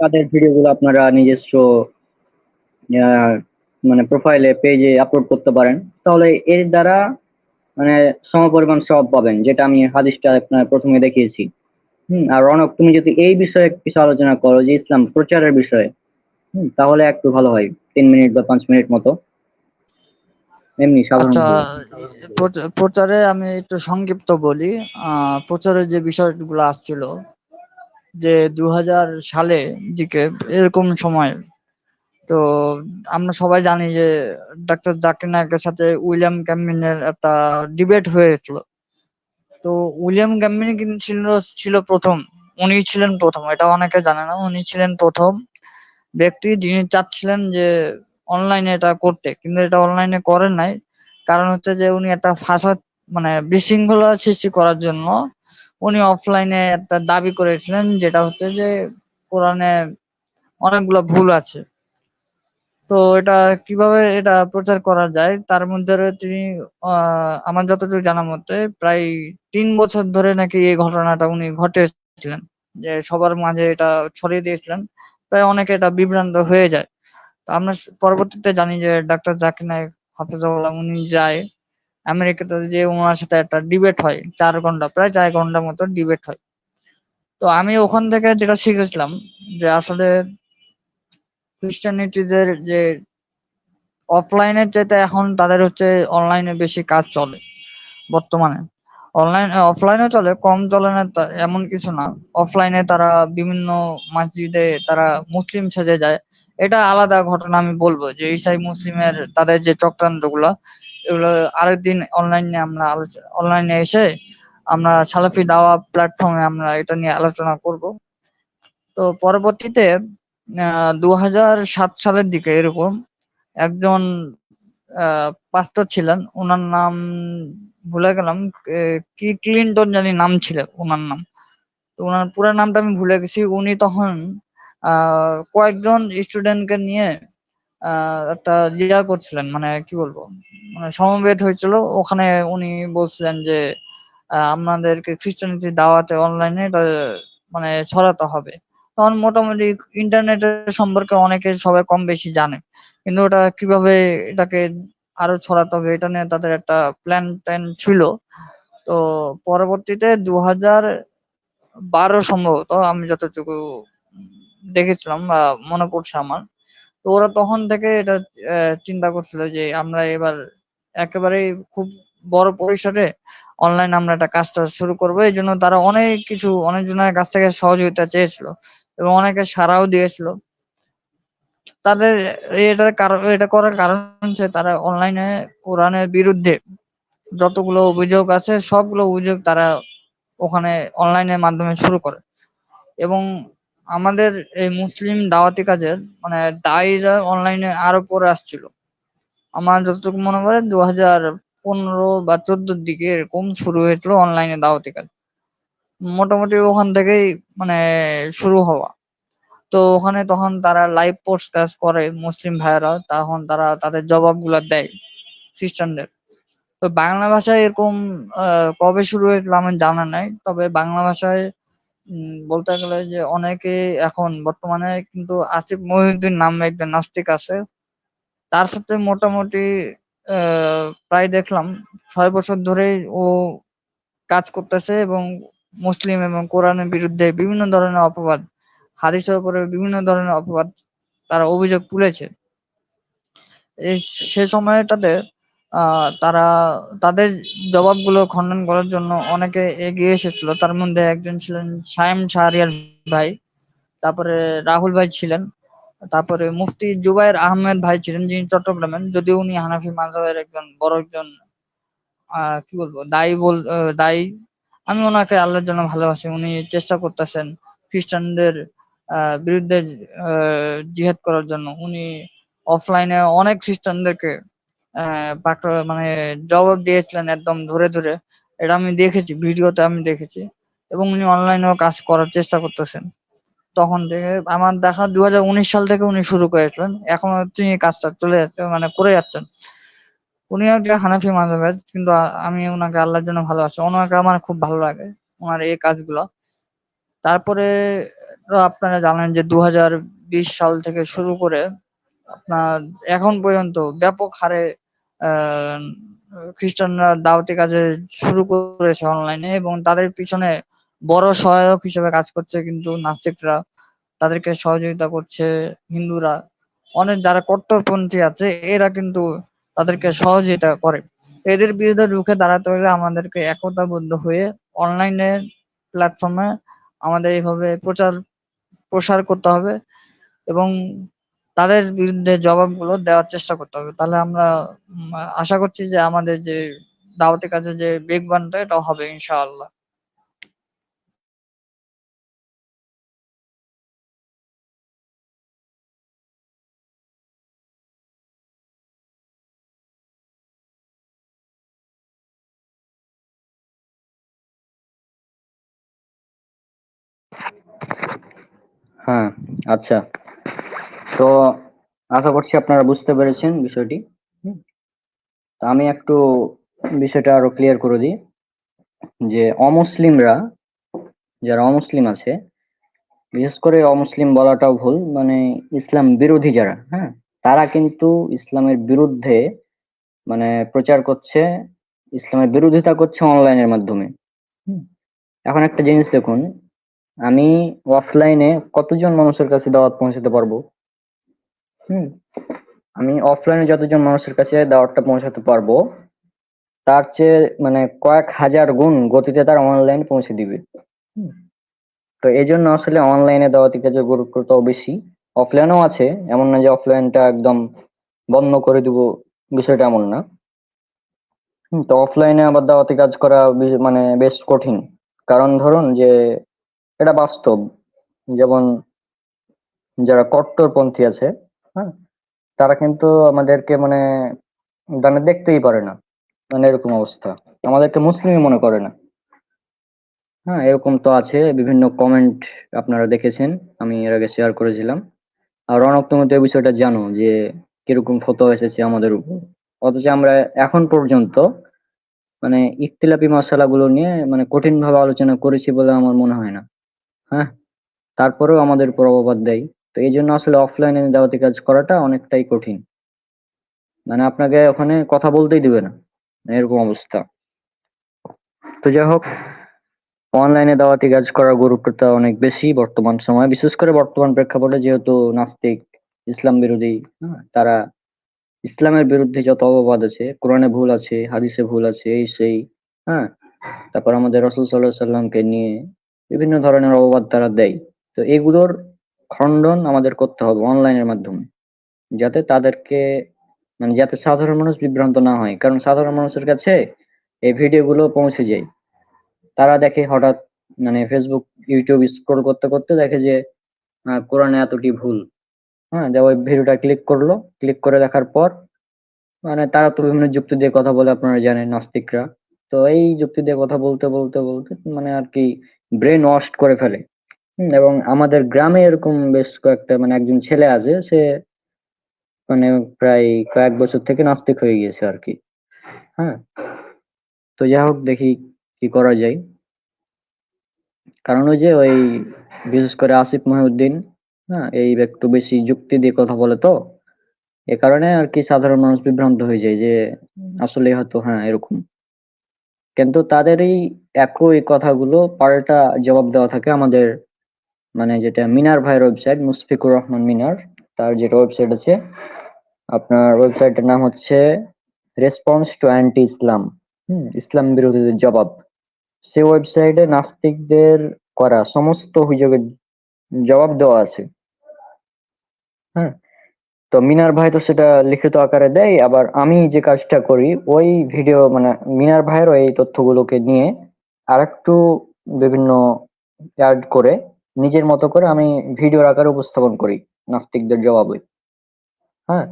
তাদের ভিডিওগুলো আপনারা নিজস্ব আহ, মানে প্রোফাইলে পেজে আপলোড করতে পারেন। তাহলে এর দ্বারা মানে সমপরিমাণ সওয়াব পাবেন, যেটা আমি হাদিসটা আপনার প্রথমে দেখিয়েছি। আর রনক, তুমি যদি এই বিষয়ে কিছু আলোচনা করো, যে ইসলাম প্রচারের বিষয়ে, তাহলে একটু ভালো হয়, 3 মিনিট বা 5 মিনিট মতো, এমনি আচ্ছা, সাধারণভাবে। প্রচারে আমি একটু সংক্ষিপ্ত বলি। প্রচারের যে বিষয়গুলো আসছিল যে 2000 সালে দিকে এরকম সময়, তো আমরা সবাই জানি যে ডাক্তার জাকির নায়েকের সাথে উইলিয়াম ক্যামেরনের একটা ডিবেট হয়েছিল। তো উইলিয়াম ক্যামেরন কিন্তু ছিল প্রথম, উনি ছিলেন প্রথম, এটা অনেকে জানে না, উনি ছিলেন প্রথম ব্যক্তি যিনি চাচ্ছিলেন যে অনলাইনে এটা করতে, কিন্তু এটা অনলাইনে করেন নাই। কারণ হচ্ছে যে উনি একটা ফাসাদ, মানে বিশৃঙ্খলা সৃষ্টি করার জন্য উনি অফলাইনে একটা দাবি করেছিলেন, যেটা হচ্ছে যে কোরআনে অনেকগুলো ভুল আছে। তো এটা কিভাবে এটা প্রচার করা যায় তার মধ্যে তিনি আমার যতটুকু জানা মতে প্রায় 3 বছর ধরে নাকি এই ঘটনাটা উনি ঘটেছিলেন, যে সবার মাঝে এটা ছড়িয়ে দিয়েছিলেন, প্রায় অনেকে এটা বিভ্রান্ত হয়ে যায়। তো আমরা পরবর্তীতে জানি যে ডাক্তার জাকির নায়েক হাফিজাহুল্লাহ উনি যায় আমেরিকাতে, যে ওনার সাথে একটা ডিবেট হয় 4 ঘন্টা, প্রায় 4 ঘন্টা মতো ডিবেট হয়। তো আমি ওখান থেকে যেটা শিখেছিলাম যে আসলে খ্রিস্টানিটিদের যে অফলাইনের চাইতে এখন তাদের হচ্ছে অনলাইনে বেশি কাজ চলে বর্তমানে। অফলাইনে চলে, কম চলে না এমন কিছু না। অফলাইনে তারা বিভিন্ন মসজিদে তারা মুসলিম সেজে যায়, এটা আলাদা ঘটনা। আমি বলবো যে ঈসাই মুসলিমের তাদের যে চক্রান্ত গুলো, এগুলো আরেকদিন অনলাইনে এসে আমরা সালাফি দাওয়া প্ল্যাটফর্মে আমরা এটা নিয়ে আলোচনা করব। তো পরবর্তীতে 2007 সালের দিকে এরকম একজন পাস্টর ছিলেন, ওনার নাম ভুলে গেলাম, কি ক্লিনটন জানি নাম ছিল ওনার নাম। তো ওনার পুরো নামটা আমি ভুলে গেছি। উনি তখন কয়েকজন স্টুডেন্টকে নিয়ে একটা ইয়া করছিলেন, মানে কি বলবো, মানে সমবেত হয়েছিল ওখানে। উনি বলছিলেন যে আপনাদেরকে খ্রিস্টানিটি দাওয়াতে অনলাইনে এটা মানে ছড়াতে হবে। তখন মোটামুটি ইন্টারনেটের সম্পর্কে অনেকে সবাই কম বেশি জানে, কিন্তু ওটা কিভাবে এটাকে আরো ছড়াতে হবে এটা নিয়ে তাদের একটা প্ল্যান ট্যান ছিল। তো পরবর্তীতে 2012 সম্ভবত, আমি যতটুকু দেখেছিলাম বা মনে পড়ছে আমার, তো ওরা তখন থেকে এটা চিন্তা করছিল যে আমরা এবার একেবারেই খুব বড় পরিসরে অনলাইন আমরা একটা কাজটা শুরু করবো। এই জন্য তারা অনেক কিছু অনেকজনের কাছ থেকে সহযোগিতা চেয়েছিল এবং অনেকে সাড়াও দিয়েছিল। তাদের এটার কারণ, এটা করার কারণ হচ্ছে তারা অনলাইনে কোরআনের বিরুদ্ধে যতগুলো অভিযোগ আছে সবগুলো অভিযোগ তারা ওখানে অনলাইনের মাধ্যমে শুরু করে। এবং আমাদের এই মুসলিম দাওয়াতি কাজের মানে দায়ীরা অনলাইনে আরো পরে আসছিল। আমার যতটুকু মনে পড়ে 2015 বা 14 দিকে এরকম শুরু হয়েছিল অনলাইনে দাওয়াতি কাজ। মোটামুটি ওখান থেকেই মানে শুরু হওয়া। তো ওখানে তখন তারা লাইভ পোস্টকাস্ট করে মুসলিম ভাইয়েরা, তখন তারা তাদের জবাবগুলো দেয় খ্রিস্টানদের। তো বাংলা ভাষায় এরকম কবে শুরু হয়েছিল আমার জানা নাই, তবে বাংলা ভাষায় বলতে গেলে যে অনেকে এখন বর্তমানে কিন্তু আসিফ মহিউদ্দিন নামে একজন নাস্তিক আছে, তার সাথে মোটামুটি প্রায় দেখলাম 6 বছর ধরেই ও কাজ করতেছে এবং মুসলিম এবং কোরআনের বিরুদ্ধে বিভিন্ন ধরনের অপবাদ, হাদিসের উপরে বিভিন্ন ধরনের অপবাদ তারা অভিযোগ তুলেছে। এই সে সময়টাতে তারা তাদের জবাবগুলো খণ্ডন করার জন্য অনেকে এগিয়ে এসেছিল। তার মধ্যে একজন ছিলেন সায়েম শাহরিয়ার ভাই, তারপরে রাহুল ভাই ছিলেন, তারপরে মুফতি জুবায়ের আহমেদ ভাই ছিলেন যিনি চট্টগ্রামের, যদিও উনি হানাফি মাযহাবের একজন বড় একজন কি বলবো দায়ী। আমি ওনাকে আল্লাহর জন্য ভালোবাসি। উনি চেষ্টা করতেছেন খ্রিস্টানদের বিরুদ্ধে জিহাদ করার জন্য। উনি অফলাইনে অনেক খ্রিস্টানদেরকে মানে জবাব দিয়েছিলেন একদম ধরে ধরে। এটা আমি দেখেছি, ভিডিওতে আমি দেখেছি। এবং উনি অনলাইনেও কাজ করার চেষ্টা করতেছেন। তখন থেকে আমার দেখা 2019 সাল থেকে উনি শুরু করেছিলেন, এখনো তিনি কাজটা চলে যাচ্ছে মানে করে যাচ্ছেন। উনি একটা হানাফি মাযহাবের, কিন্তু আমি উনাকে আল্লাহর জন্য ভালোবাসি। উনাকে আমার খুব ভালো লাগে উনার এই কাজগুলো। তারপরে তো আপনারা জানেন যে 2020 সাল থেকে শুরু করে আপনার এখন পর্যন্ত ব্যাপক হারে আহ খ্রিস্টানরা দাওয়াতি কাজে শুরু করেছে অনলাইনে, এবং তাদের পিছনে বড় সহায়ক হিসেবে কাজ করছে কিন্তু নাস্তিকরা, তাদেরকে সহযোগিতা করছে হিন্দুরা, অনেক যারা কট্টরপন্থী আছে এরা কিন্তু তাদেরকে সহযোগিতা করে। এদের বিরুদ্ধে রুখে দাঁড়াতে হলে আমাদেরকে একতাবদ্ধ হয়ে অনলাইনে প্ল্যাটফর্মে আমাদের এইভাবে প্রসার করতে হবে এবং তাদের বিরুদ্ধে জবাবগুলো দেওয়ার চেষ্টা করতে হবে। তাহলে আমরা আশা করছি যে আমাদের যে দাওয়াতি কাজে যে বেগবানটা এটা হবে ইনশাআল্লাহ। হ্যাঁ, আচ্ছা। তো আশা করছি আপনারা বুঝতে পেরেছেন বিষয়টি। হুম, তো আমি একটু বিষয়টা আরো ক্লিয়ার করে দিই যে অমুসলিমরা, যারা অমুসলিম আছে, বিশেষ করে অমুসলিম বলাটাও ভুল, মানে ইসলাম বিরোধী যারা, হ্যাঁ, তারা কিন্তু ইসলামের বিরুদ্ধে মানে প্রচার করছে, ইসলামের বিরোধিতা করছে অনলাইনের মাধ্যমে। হুম, এখন একটা জিনিস দেখুন, আমি অফলাইনে কতজন মানুষের কাছে দাওয়াত পৌঁছাতে পারবো? হুম, আমি অফলাইনে যতজন মানুষের কাছে দাওয়াতটা পৌঁছাতে পারবো, তার চেয়ে মানে কয়েক হাজার গুণ গতিতে তারা অনলাইনে পৌঁছে দিবে। হুম, তো এই জন্য আসলে অনলাইনে দাওয়াতি কাজের গুরুত্বটাও বেশি। অফলাইনেও আছে, এমন না যে অফলাইনটা একদম বন্ধ করে দিব, বিষয়টা এমন না। তো অফলাইনে আবার দাওয়াতি কাজ করা মানে বেশ কঠিন। কারণ ধরুন যে এটা বাস্তব, যেমন যারা কট্টরপন্থী আছে, হ্যাঁ, তারা কিন্তু আমাদেরকে মানে দেখতেই পারে না, মানে এরকম অবস্থা, আমাদেরকে মুসলিমই মনে করে না। হ্যাঁ, এরকম তো আছে, বিভিন্ন কমেন্ট আপনারা দেখেছেন, আমি এর আগে শেয়ার করেছিলাম। আর রনক, তুমি তো এই বিষয়টা জানো যে কিরকম ফতোয়া এসেছে আমাদের উপর, অথচ আমরা এখন পর্যন্ত মানে ইখতিলাফি মশালাগুলো নিয়ে মানে কঠিন ভাবে আলোচনা করেছি বলে আমার মনে হয় না। হ্যাঁ, তারপরেও আমাদের উপর অপবাদ দেয়। তো এই জন্য আসলে অফলাইনে দাওয়াতি কাজ করাটা অনেকটাই কঠিন। মানে আপনাকে ওখানে কথা বলতেই দিবে না, এরকম অবস্থা। তো যাই হোক, অনলাইনে দাওয়াতি কাজ করার গুরুত্বটা অনেক বেশি বর্তমান সময়ে, বিশেষ করে বর্তমান প্রেক্ষাপটে, যেহেতু নাস্তিক, ইসলাম বিরোধী, তারা ইসলামের বিরুদ্ধে যত অপবাদ আছে, কোরআনে ভুল আছে, হাদিসে ভুল আছে, এই সেই, হ্যাঁ, তারপর আমাদের রাসূল সাল্লাল্লাহু আলাইহি সাল্লামকে নিয়ে বিভিন্ন ধরনের অপবাদ তারা দেয়। তো এগুলোর খণ্ডন আমাদের করতে হবে অনলাইনের মাধ্যমে, যাতে তাদেরকে মানে যাতে সাধারণ মানুষ বিভ্রান্ত না হয়, কারণ সাধারণ মানুষের কাছে এই ভিডিওগুলো পৌঁছে যায়। তারা দেখে হঠাৎ, মানে ফেসবুক, ইউটিউব স্ক্রল করতে করতে দেখে যে কোরআনে এতটি ভুল, হ্যাঁ, যে ওই ভিডিওটা ক্লিক করলো, ক্লিক করে দেখার পর মানে তারা তো বিভিন্ন যুক্তি দিয়ে কথা বলে, আপনারা জানেন নাস্তিকরা। তো এই যুক্তি দিয়ে কথা বলতে বলতে বলতে মানে আর কি ব্রেন ওয়াশড করে ফেলে। এবং আমাদের গ্রামে এরকম বেশ কয়েকটা, মানে একজন ছেলে আছে, সে মানে প্রায় কয়েক বছর থেকে নাস্তিক হয়ে গিয়েছে আর কি। হ্যাঁ, তো যাই হোক, দেখি কি করা যায়। কারণ ওই যে ওই বিশেষ করে আসিফ মহিউদ্দিন, হ্যাঁ, এই একটু বেশি যুক্তি দিয়ে কথা বলে, তো এ কারণে আর কি সাধারণ মানুষ বিভ্রান্ত হয়ে যায় যে আসলে হয়তো হ্যাঁ এরকম। কিন্তু তাদের এই একই কথাগুলো পাল্টা জবাব দেওয়া থাকে আমাদের, মানে যেটা মিনার ভাইয়ের ওয়েবসাইট, মুশফিকুর রহমান মিনার, তার যেটা ওয়েবসাইট আছে, আপনার ওয়েবসাইটের নাম হচ্ছে রেসপন্স টু অ্যান্টি ইসলাম, ইসলাম বিরোধীদের জবাব। সে ওয়েবসাইটে নাস্তিকদের করা সমস্ত অভিযোগের জবাব দেওয়া আছে। হ্যাঁ, তো মিনার ভাই তো সেটা লিখিত আকারে দেয়, আবার আমি যে কাজটা করি ওই ভিডিও, মানে মিনার ভাইয়ের এই তথ্যগুলোকে নিয়ে আরেকটু বিভিন্ন অ্যাড করে নিজের মতো করে আমি ভিডিওর আকারে উপস্থাপন করি নাস্তিকদের জবাবে। হ্যাঁ,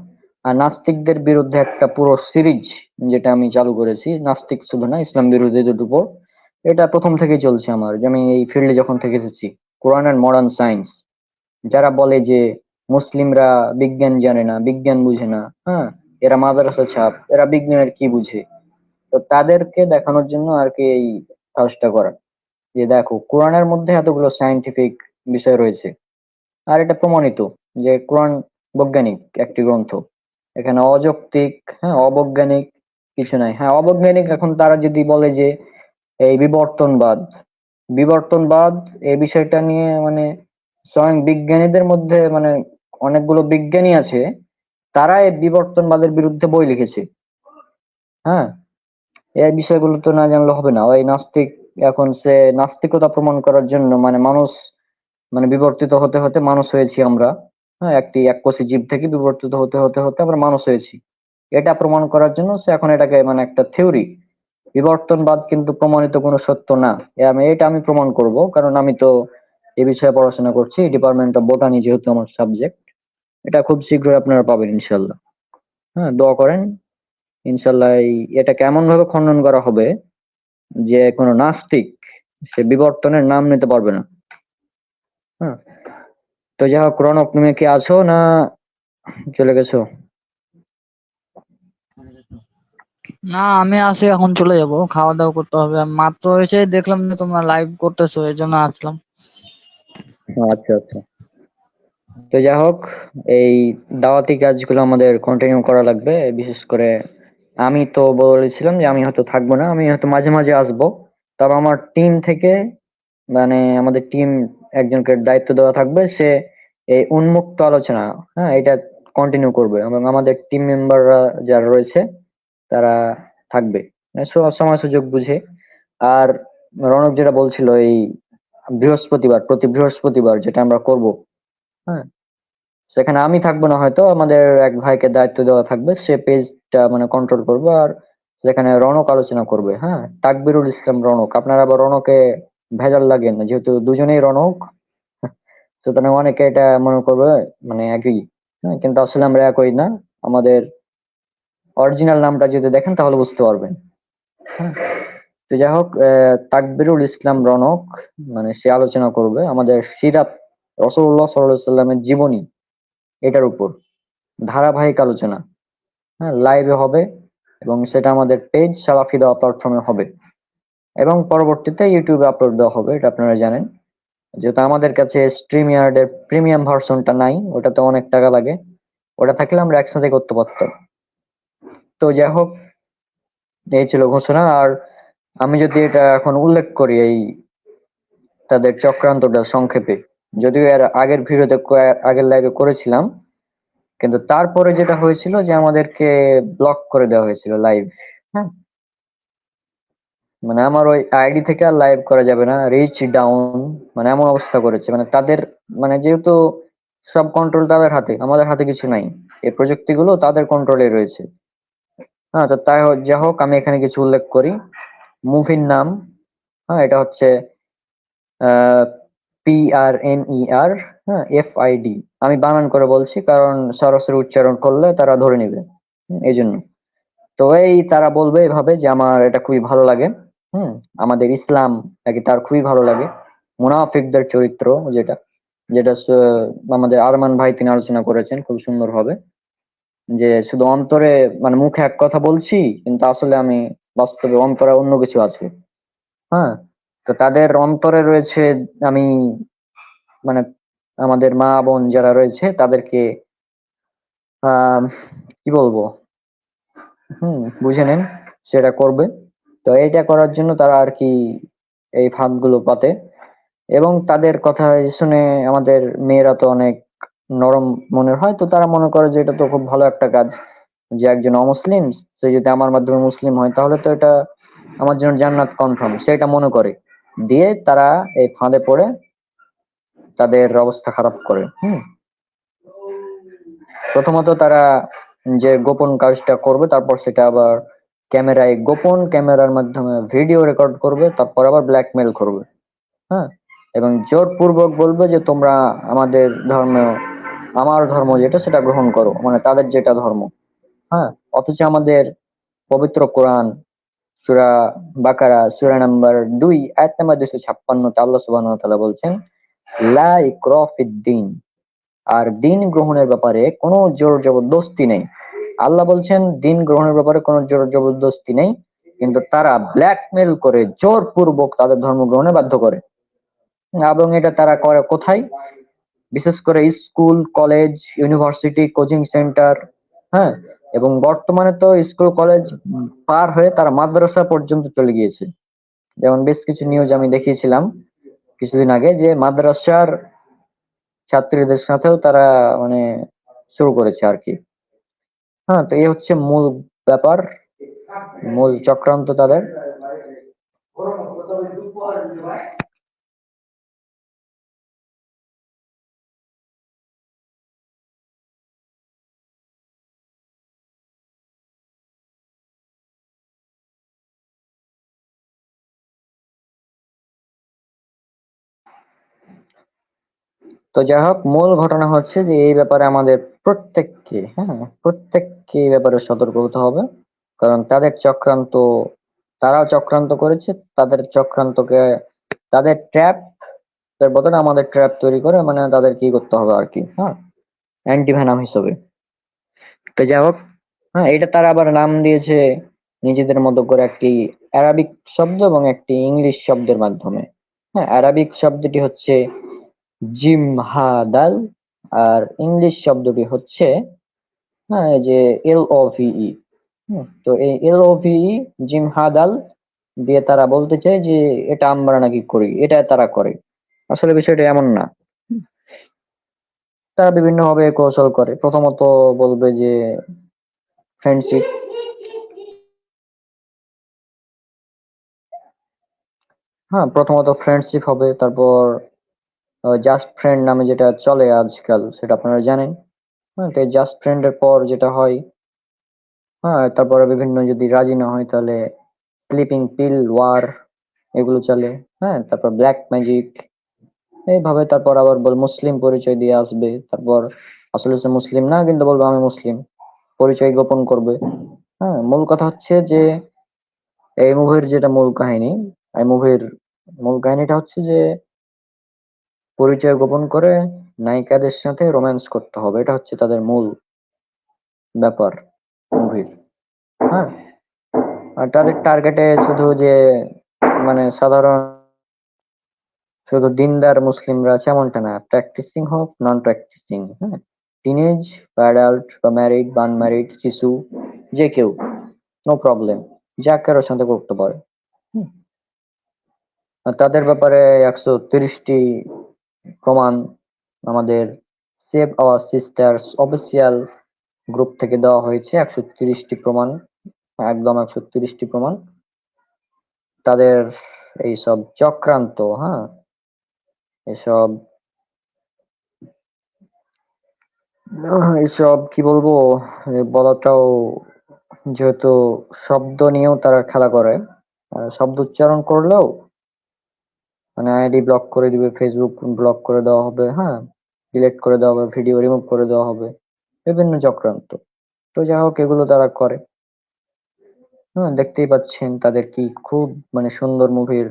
আর নাস্তিকদের বিরুদ্ধে একটা পুরো সিরিজ যেটা আমি চালু করেছি, নাস্তিক শুধু না, ইসলাম বিরোধীদের উপর। এটা প্রথম থেকেই চলছে আমার, যে আমি এই ফিল্ডে যখন থেকে এসেছি। কোরআন এন্ড মডার্ন সায়েন্স, যারা বলে যে মুসলিমরা বিজ্ঞান জানে না, বিজ্ঞান বুঝে না, হ্যাঁ, এরা মাদ্রাসা ছাপ, এরা বিজ্ঞানের কি বুঝে, তো তাদেরকে দেখানোর জন্য আর কি এই কাজটা করা, যে দেখো কোরআনের মধ্যে এতগুলো সায়েন্টিফিক বিষয় রয়েছে, আর এটা প্রমাণিত যে কোরআন বৈজ্ঞানিক একটি গ্রন্থ। এখানে অযৌক্তিক, হ্যাঁ, অবৈজ্ঞানিক কিছু নাই। হ্যাঁ, অবৈজ্ঞানিক এখন তারা যদি বলে যে এই বিবর্তনবাদ, বিবর্তনবাদ এই বিষয়টা নিয়ে মানে স্বয়ং বিজ্ঞানীদের মধ্যে মানে অনেকগুলো বিজ্ঞানী আছে, তারা এই বিবর্তনবাদের বিরুদ্ধে বই লিখেছে। হ্যাঁ, এই বিষয়গুলো তো না জানলে হবে না। ওই নাস্তিক এখন সে নাস্তিকতা প্রমাণ করার জন্য, মানে মানুষ মানে বিবর্তিত হতে হতে মানুষ হয়েছি আমরা। হ্যাঁ, একটি এককোষী জীব থেকে বিবর্তিত হতে হতে হতে আমরা মানুষ হয়েছি, এটা প্রমাণ করার জন্য সে এখন এটাকে মানে একটা থিওরি, বিবর্তনবাদ কিন্তু প্রমাণিত কোনো সত্য না। এটা আমি প্রমাণ করব, কারণ আমি তো এ বিষয়ে পড়াশোনা করছি, ডিপার্টমেন্ট অফ বোটানি যেহেতু আমার সাবজেক্ট। এটা খুব শীঘ্রই আপনারা পাবেন ইনশাল্লাহ। হ্যাঁ, দোয়া করেন। ইনশাল্লাহ এটাকে এমন ভাবে খণ্ডন করা হবে যে কোনো নাস্তিক সে বিবর্তনের নাম নিতে পারবে না। হ্যাঁ, তো যাই হোক, রনক, তুমি কি আছো না চলে গেছো? না, আমি আছি, এখন চলে যাব, খাওয়া দাওয়া করতে হবে। আমি মাত্র এসে দেখলাম যে তোমরা লাইভ করতেছো, এই জন্য আসলাম। আচ্ছা আচ্ছা, তো যাই হোক, এই দাওয়াতি কাজগুলো আমাদের কন্টিনিউ করা লাগবে। বিশেষ করে আমি তো বলেছিলাম যে আমি হয়তো থাকবো না, আমি হয়তো মাঝে মাঝে আসবো। তবে আমার টিম থেকে, মানে আমাদের টিম একজনকে দায়িত্ব দেওয়া থাকবে, সে এই উন্মুক্ত আলোচনা, হ্যাঁ, এটা কন্টিনিউ করবে, এবং আমাদের টিম মেম্বাররা যারা রয়েছে তারা থাকবে সময় সুযোগ বুঝে। আর রনক যেটা বলছিল, এই বৃহস্পতিবার, প্রতি বৃহস্পতিবার যেটা আমরা করব, হ্যাঁ, সেখানে আমি থাকবো না, হয়তো আমাদের এক ভাইকে দায়িত্ব দেওয়া থাকবে, সে পেজটা মানে কন্ট্রোল করবে, আর সেখানে রনক আলোচনা করবে। হ্যাঁ, তাকবিরুল ইসলাম রনক, আপনারা আবার রনকে ভেজাল লাগেন না, যেহেতু দুজনেই রনক, সুতরাং অনেকে এটা মনে করবে মানে একই। হ্যাঁ, কিন্তু আসলে আমরা একই না। আমাদের অরিজিনাল নামটা যদি দেখেন তাহলে বুঝতে পারবেন। হ্যাঁ, তো যাই হোক, তাকবিরুল ইসলাম রনক, মানে সে আলোচনা করবে আমাদের সিরাত, রাসূলুল্লাহ সাল্লাল্লাহু আলাইহি সাল্লামের জীবনী, এটার উপর ধারাবাহিক আলোচনা। হ্যাঁ, লাইভে হবে, এবং সেটা আমাদের পেজ সালাফি দাওয়া প্ল্যাটফর্মে হবে এবং পরবর্তীতে ইউটিউবে আপলোড দেওয়া হবে, এটা আপনারা জানেন। যেহেতু আমাদের কাছে স্ট্রিমইয়ার্ড এর প্রিমিয়াম ভার্সনটা নাই, ওটাতে অনেক টাকা লাগে, ওটা থাকলে আমরা একসাথে করতে পারতাম। তো যাই হোক, এই ছিল ঘোষণা। আর আমি যদি এটা এখন উল্লেখ করি এই তাদের চক্রান্তটা সংক্ষেপে, যদিও এর আগের ভিডিওতে আগের লাইভে করেছিলাম, কিন্তু তারপরে যেটা হয়েছিল যে আমাদেরকে ব্লক করে দেওয়া হয়েছিল লাইভ। হ্যাঁ, মানে আমার ওই আইডি থেকে আর লাইভ করা যাবে না, রিচ ডাউন, মানে এমন অবস্থা করেছে। মানে তাদের, মানে যেহেতু সব কন্ট্রোল তাদের হাতে, আমাদের হাতে কিছু নাই, এই প্রযুক্তিগুলো তাদের কন্ট্রোলে রয়েছে। হ্যাঁ, তো তাই যাই হোক, আমি এখানে কিছু উল্লেখ করি। মুভির নাম, হ্যাঁ, এটা হচ্ছে PRNER, হ্যাঁ, FID। আমি বানান করে বলছি কারণ সরাসরি উচ্চারণ করলে তারা ধরে নেবে, এই জন্য। তো এই তারা বলবে এভাবে যে আমার এটা খুবই ভালো লাগে, আমাদের ইসলাম নাকি তার খুবই ভালো লাগে। মুনাফিকদের চরিত্র, যেটা যেটা আমাদের আরমান ভাই তিনি আলোচনা করেছেন খুব সুন্দর ভাবে, যে শুধু অন্তরে, মানে মুখে এক কথা বলছি কিন্তু আসলে আমি বাস্তবে অন্তরে অন্য কিছু আছে। হ্যাঁ, তো তাদের অন্তরে রয়েছে, আমি মানে আমাদের মা বোন যারা রয়েছে তাদেরকে আহ কি বলবো, বুঝে নেন, সেটা করবে। তো এটা করার জন্য তারা আর কি এই ফাঁদগুলো পাতে, এবং তাদের কথা শুনে আমাদের মেয়েরা তো অনেক নরম মনের হয়, তো তারা মনে করে যে এটা তো খুব ভালো একটা কাজ, যে একজন অমুসলিম সে যদি আমার মাধ্যমে মুসলিম হয় তাহলে তো এটা আমার জন্য জান্নাত কনফার্ম, সেটা মনে করে দিয়ে তারা এই ফাঁদে পড়ে তাদের অবস্থা খারাপ করে। প্রথমত তারা যে গোপন কাজটা করবে, তারপর সেটা আবার ক্যামেরায়, গোপন ক্যামেরার মাধ্যমে ভিডিও রেকর্ড করবে, তারপর আবার ব্ল্যাকমেল করবে। হ্যাঁ, এবং জোরপূর্বক বলবে যে তোমরা আমাদের ধর্ম, আমার ধর্ম যেটা সেটা গ্রহণ করো, মানে তাদের যেটা ধর্ম। হ্যাঁ, অথচ আমাদের পবিত্র কোরআন সূরা বাকারা সূরা নাম্বার 2 আয়াত নাম্বার 256 তে আল্লাহ সুবহানাহু ওয়া তাআলা বলছেন, লা ইকরাহ ফিদ-দীন, আর দিন গ্রহণের ব্যাপারে কোনো জোর জবরদস্তি নেই। আল্লাহ বলছেন দিন গ্রহণের ব্যাপারে কোনো জোর জবরদস্তি নেই, কিন্তু তারা ব্ল্যাকমেল করে জোরপূর্বক তাদের ধর্ম গ্রহণে বাধ্য করে। এবং এটা তারা করে কোথায়? বিশেষ করে school, college, university, coaching centre, হ্যাঁ, এবং বর্তমানে তো স্কুল কলেজ পার হয়ে তারা মাদ্রাসা পর্যন্ত চলে গিয়েছে। যেমন বেশ কিছু নিউজ আমি দেখিয়েছিলাম কিছুদিন আগে, যে মাদ্রাসার ছাত্রীদের সাথেও তারা মানে শুরু করেছে আর কি। হ্যাঁ, তো এই হচ্ছে মূল ব্যাপার, মূল চক্রান্ত তাদের। তো যাই হোক, মূল ঘটনা হচ্ছে যে এই ব্যাপারে আমাদের প্রত্যেককে, প্রত্যেককে এই ব্যাপারে সতর্ক হতে হবে, কারণ তাদের চক্রান্ত, তারাও চক্রান্ত করেছে, তাদের চক্রান্তকে, তাদের ট্র্যাপ এর বদলে আমাদের ট্র্যাপ তৈরি করে, মানে তাদের কি করতে হবে আর কি, অ্যান্টিভেনাম হিসেবে। তো যাই হোক, এটা তারা আবার নাম দিয়েছে নিজেদের মতো করে, একটি অ্যারাবিক শব্দ এবং একটি ইংলিশ শব্দের মাধ্যমে। অ্যারাবিক শব্দটি হচ্ছে জিমহাদাল, আর ইংলিশ শব্দটি হচ্ছে, এই যে LOVE। তো এই LOVE, জিমহাদাল দিয়ে তারা বলতে চায় যে এটা আমরা নাকি করি, এটা তারা করে। আসলে বিষয়টা এমন না। তারা বিভিন্ন ভাবে কৌশল করে। প্রথমত বলবে যে ফ্রেন্ডশিপ, প্রথমত ফ্রেন্ডশিপ হবে, তারপর জাস্ট ফ্রেন্ড নামে যেটা চলে আজকাল সেটা আপনারা জানেন। তো জাস্ট ফ্রেন্ডের পর যেটা হয়, তারপরে বিভিন্ন যদি রাজি না হয় তাহলে স্লিপিং পিল ওয়ার, এগুলো চলে। তারপর ব্ল্যাক ম্যাজিক, এইভাবে তারপর আবার মুসলিম পরিচয় দিয়ে আসবে, তারপর আসলে সে মুসলিম না কিন্তু বলবে আমি মুসলিম, পরিচয় গোপন করবে। মূল কথা হচ্ছে যে এই মুভির যেটা মূল কাহিনী, এই মুভির মূল কাহিনীটা হচ্ছে যে পরিচয় গোপন করে নায়িকাদের সাথে রোম্যান্স করতে হবে, এটা হচ্ছে তাদের মূল ব্যাপার মুভির। হ্যাঁ, আর তাদের টার্গেটে শুধু যে মানে সাধারণ শুধু দিনদার মুসলিমরা আছে এমনটা না, প্র্যাকটিসিং হোক নন প্র্যাকটিসিং, হ্যাঁ, টিনেজ বা অ্যাডাল্ট বা ম্যারিড বা আনম্যারিড, শিশু, যে কেউ, নো প্রবলেম, যা কারোর সাথে করতে পারে। হুম। আর তাদের ব্যাপারে 130টি প্রমাণ আমাদের save our sisters official group থেকে দেওয়া হয়েছে। 130টি প্রমাণ, একদম 130টি প্রমাণ তাদের এইসব চক্রান্ত, হ্যাঁ, এসব এসব কি বলবো, বলাটাও, যেহেতু শব্দ নিয়েও তারা খেলা করে, শব্দ উচ্চারণ করলেও মানে আইডি ব্লক করে দিবে, ফেসবুক ব্লক করে দেওয়া হবে, হ্যাঁ, ডিলিট করে দেওয়া হবে, ভিডিও রিমুভ করে দেওয়া হবে, বিভিন্ন চক্রান্ত। তো যাই হোক, এগুলো তারা করে। হ্যাঁ, দেখতেই পাচ্ছেন তাদের কি খুব মানে সুন্দর মুভির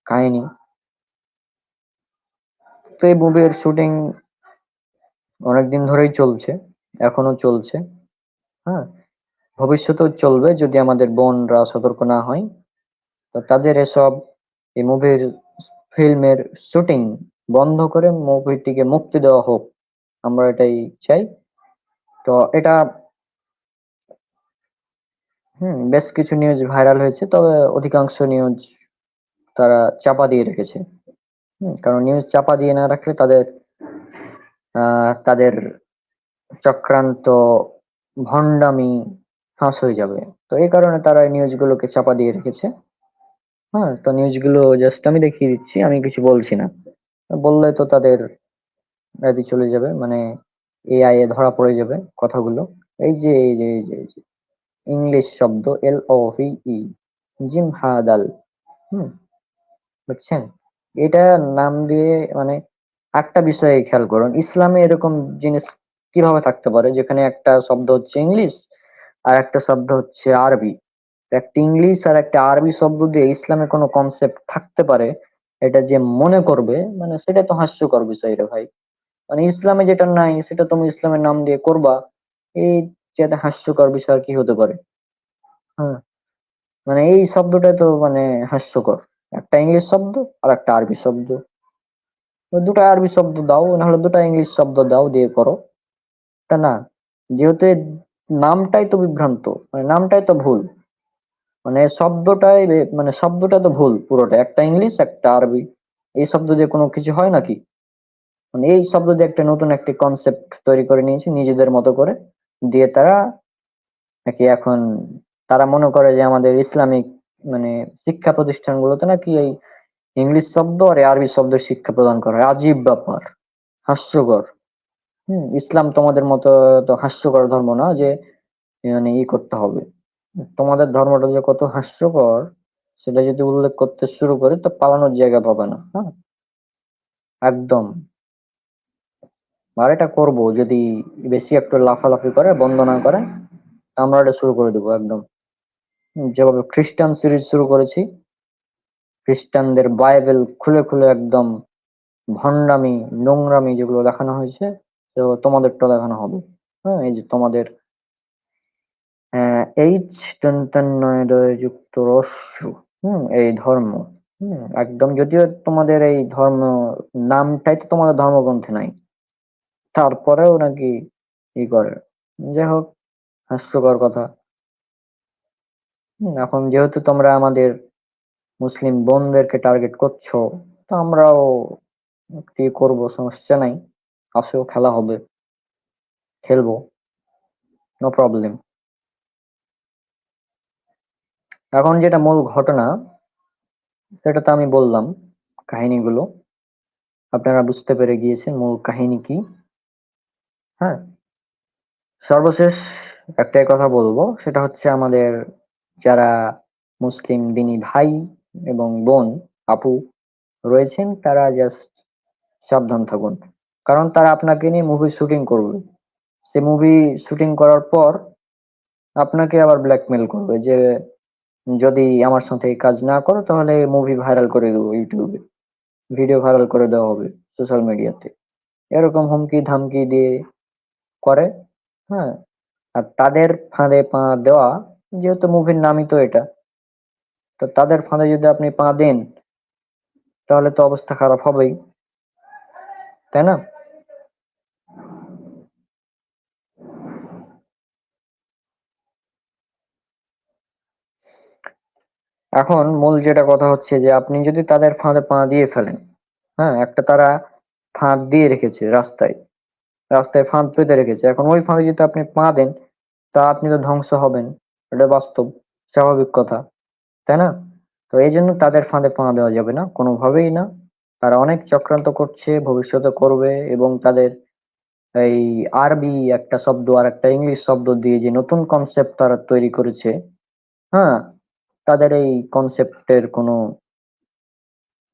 কাহিনী। তো এই মুভির শুটিং অনেকদিন ধরেই চলছে, এখনো চলছে, হ্যাঁ, ভবিষ্যতেও চলবে যদি আমাদের বোনরা সতর্ক না হয়। তো তাদের এসব এই মুভির ফিল্মের শুটিং বন্ধ করে মুভিটিকে মুক্তি দেওয়া হোক, আমরা এটাই চাই। তো এটা বেশ কিছু নিউজ ভাইরাল হয়েছে, তবে অধিকাংশ নিউজ তারা চাপা দিয়ে রেখেছে। কারণ নিউজ চাপা দিয়ে না রাখলে তাদের চক্রান্ত, ভণ্ডামি ফাঁস হয়ে যাবে। তো এই কারণে তারা এই নিউজগুলোকে চাপা দিয়ে রেখেছে। হ্যাঁ, তো নিউজগুলো জাস্ট আমি দেখিয়ে দিচ্ছি, আমি কিছু বলছি না। বললে তো তাদের রাইতে চলে যাবে, মানে এআই এ ধরা পড়ে যাবে কথাগুলো। এই যে ইংলিশ শব্দ LOVE, জিম হাদাল, হুম, বুঝছেন? এটা নাম দিয়ে মানে একটা বিষয়ে খেয়াল করুন, ইসলামে এরকম জিনিস কিভাবে থাকতে পারে যেখানে একটা শব্দ হচ্ছে ইংলিশ আর একটা শব্দ হচ্ছে আরবি। তো একটা ইংলিশ আর একটা আরবি শব্দ দিয়ে ইসলামে কোনো কনসেপ্ট থাকতে পারে, এটা যে মনে করবে মানে সেটা তো হাস্যকর বিষয় রে ভাই। মানে ইসলামে যেটা নাই সেটা তুমি ইসলামের নাম দিয়ে করবা, এই যেটা হাস্যকর বিষয় আর কি হতে পারে? হ্যাঁ, মানে এই শব্দটা তো মানে হাস্যকর। একটা ইংলিশ শব্দ আর একটা আরবি শব্দ, তো দুটো আরবি শব্দ দাও, নাহলে দুটো ইংলিশ শব্দ দাও, দিয়ে করো। তা না, যেহেতু এর নামটাই তো বিভ্রান্ত, মানে নামটাই তো ভুল, মানে মানে শব্দটা তো ভুল পুরোটা, একটা ইংলিশ একটা আরবি, এই শব্দ দিয়ে কোনো কিছু হয় নাকি? মানে এই শব্দ দিয়ে একটা নতুন একটি কনসেপ্ট তৈরি করে নিয়েছে নিজেদের মতো করে, দিয়ে তারা নাকি এখন তারা মনে করে যে আমাদের ইসলামিক মানে শিক্ষা প্রতিষ্ঠানগুলোতে নাকি এই ইংলিশ শব্দ আর এই আরবি শব্দের শিক্ষা প্রদান করা হয়। আজীব ব্যাপার, হাস্যকর। ইসলাম তোমাদের মতো তো হাস্যকর ধর্ম না যে মানে করতে হবে। তোমাদের ধর্মটা যে কত হাস্যকর সেটা যদি উল্লেখ করতে শুরু করি তো পালানোর জায়গা পাবে না, হ্যাঁ, একদম। আর এটা করবো যদি বেশি একটু লাফালাফি করে, বন্ধ না করে, আমরা এটা শুরু করে দেবো একদম। যেভাবে খ্রিস্টান সিরিজ শুরু করেছি, খ্রিস্টানদের বাইবেল খুলে খুলে একদম ভণ্ডামি, নোংরামি যেগুলো দেখানো হয়েছে, তো তোমাদেরটা দেখানো হবে। হ্যাঁ, এই যে তোমাদের এইচ যুক্ত রস্যু, এই ধর্ম, একদম, যদিও তোমাদের এই ধর্ম নামটাই তো তোমাদের ধর্মগ্রন্থে নাই, তারপরেও নাকি করে। যাই হোক, হাস্যকর কথা। এখন যেহেতু তোমরা আমাদের মুসলিম বোনদেরকে টার্গেট করছো, তো আমরাও কি করব, সমস্যা নাই, আসেও, খেলা হবে, খেলবো, নো প্রবলেম। এখন যেটা মূল ঘটনা সেটা তো আমি বললাম, কাহিনীগুলো আপনারা বুঝতে পেরে গিয়েছেন মূল কাহিনী কি। হ্যাঁ, সর্বশেষ একটাই কথা বলবো, সেটা হচ্ছে আমাদের যারা মুসলিম দিনী ভাই এবং বোন, আপু রয়েছেন, তারা জাস্ট সাবধান থাকুন। কারণ তারা আপনাকে নিয়ে মুভি শুটিং করবে, সে মুভি শুটিং করার পর আপনাকে আবার ব্ল্যাকমেল করবে যে যদি আমার সাথে এই কাজ না করো তাহলে মুভি ভাইরাল করে দেবো, ইউটিউবে ভিডিও ভাইরাল করে দেওয়া হবে, সোশ্যাল মিডিয়াতে, এরকম হুমকি ধামকি দিয়ে করে। হ্যাঁ, আর তাদের ফাঁদে পা দেওয়া, যেহেতু মুভির নামই তো এটা, তো তাদের ফাঁদে যদি আপনি পা দেন তাহলে তো অবস্থা খারাপ হবেই, তাই না? এখন মূল যেটা কথা হচ্ছে যে আপনি যদি তাদের ফাঁদে পা দিয়ে ফেলেন, হ্যাঁ, একটা তারা ফাঁদ দিয়ে রেখেছে রাস্তায়, রাস্তায় ফাঁদ পেতে রেখেছে, এখন ওই ফাঁদে যদি আপনি পা দেন তা আপনি তো ধ্বংস হবেন, এটা বাস্তব স্বাভাবিক কথা, তাই না? তো এই জন্য তাদের ফাঁদে পা দেওয়া যাবে না কোনোভাবেই না। তারা অনেক চক্রান্ত করছে, ভবিষ্যতে করবে, এবং তাদের এই আরবি একটা শব্দ আর একটা ইংলিশ শব্দ দিয়ে যে নতুন কনসেপ্ট তারা তৈরি করেছে, হ্যাঁ, তাদের এই কনসেপ্টের কোনো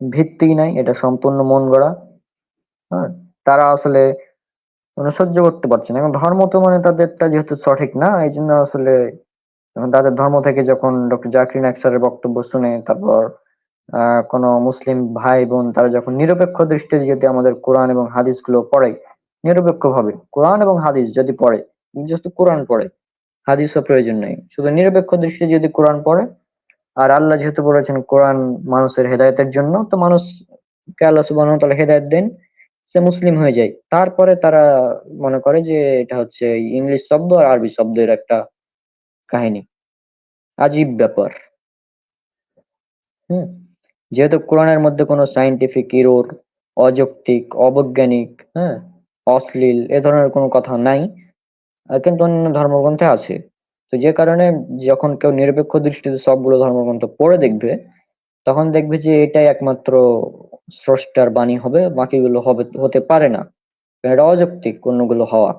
ভিত্তিই নাই, এটা সম্পূর্ণ মন গড়া। হ্যাঁ, তারা আসলে মানে সহ্য করতে পারছে না, এবং ধর্ম তো মানে তাদেরটা যেহেতু সঠিক না, এই জন্য আসলে এখন তাদের ধর্ম থেকে যখন ডক্টর জাকির নায়েক স্যারের বক্তব্য শুনে, তারপর কোনো মুসলিম ভাই বোন তারা যখন নিরপেক্ষ দৃষ্টিতে যদি আমাদের কোরআন এবং হাদিস গুলো পড়ে, নিরপেক্ষ ভাবে কোরআন এবং হাদিস যদি পড়ে, জাস্ট কোরআন পড়ে, হাদিসও প্রয়োজন নেই, শুধু নিরপেক্ষ দৃষ্টিতে যদি কোরআন পড়ে, আর আল্লাহ যেহেতু বলেছেন কোরআন মানুষের হেদায়েতের জন্য, তো মানুষকে আল্লাহ সুবহানাহু ওয়া তাআলা হেদায়েত দেন, সে মুসলিম হয়ে যায়। তারপরে তারা মনে করে যে এটা হচ্ছে ইংলিশ শব্দ আর আরবি শব্দের একটা কাহিনী, আজীব ব্যাপার। হুম, যেহেতু কোরআনের মধ্যে কোনো সায়েন্টিফিক এরর, অযৌক্তিক, অবৈজ্ঞানিক, হ্যাঁ, অশ্লীল এ ধরনের কোনো কথা নাই, কিন্তু অন্যান্য ধর্মগ্রন্থে আছে। তো যে কারণে যখন কেউ নিরপেক্ষ দৃষ্টিতে সবগুলো ধর্মগ্রন্থ পড়ে দেখবে, তখন দেখবে যে এটাই একমাত্র স্রষ্টার বাণী হবে, বাকিগুলো হতে পারে না, কারণ এটা অযৌক্তিক অন্যগুলো হওয়া।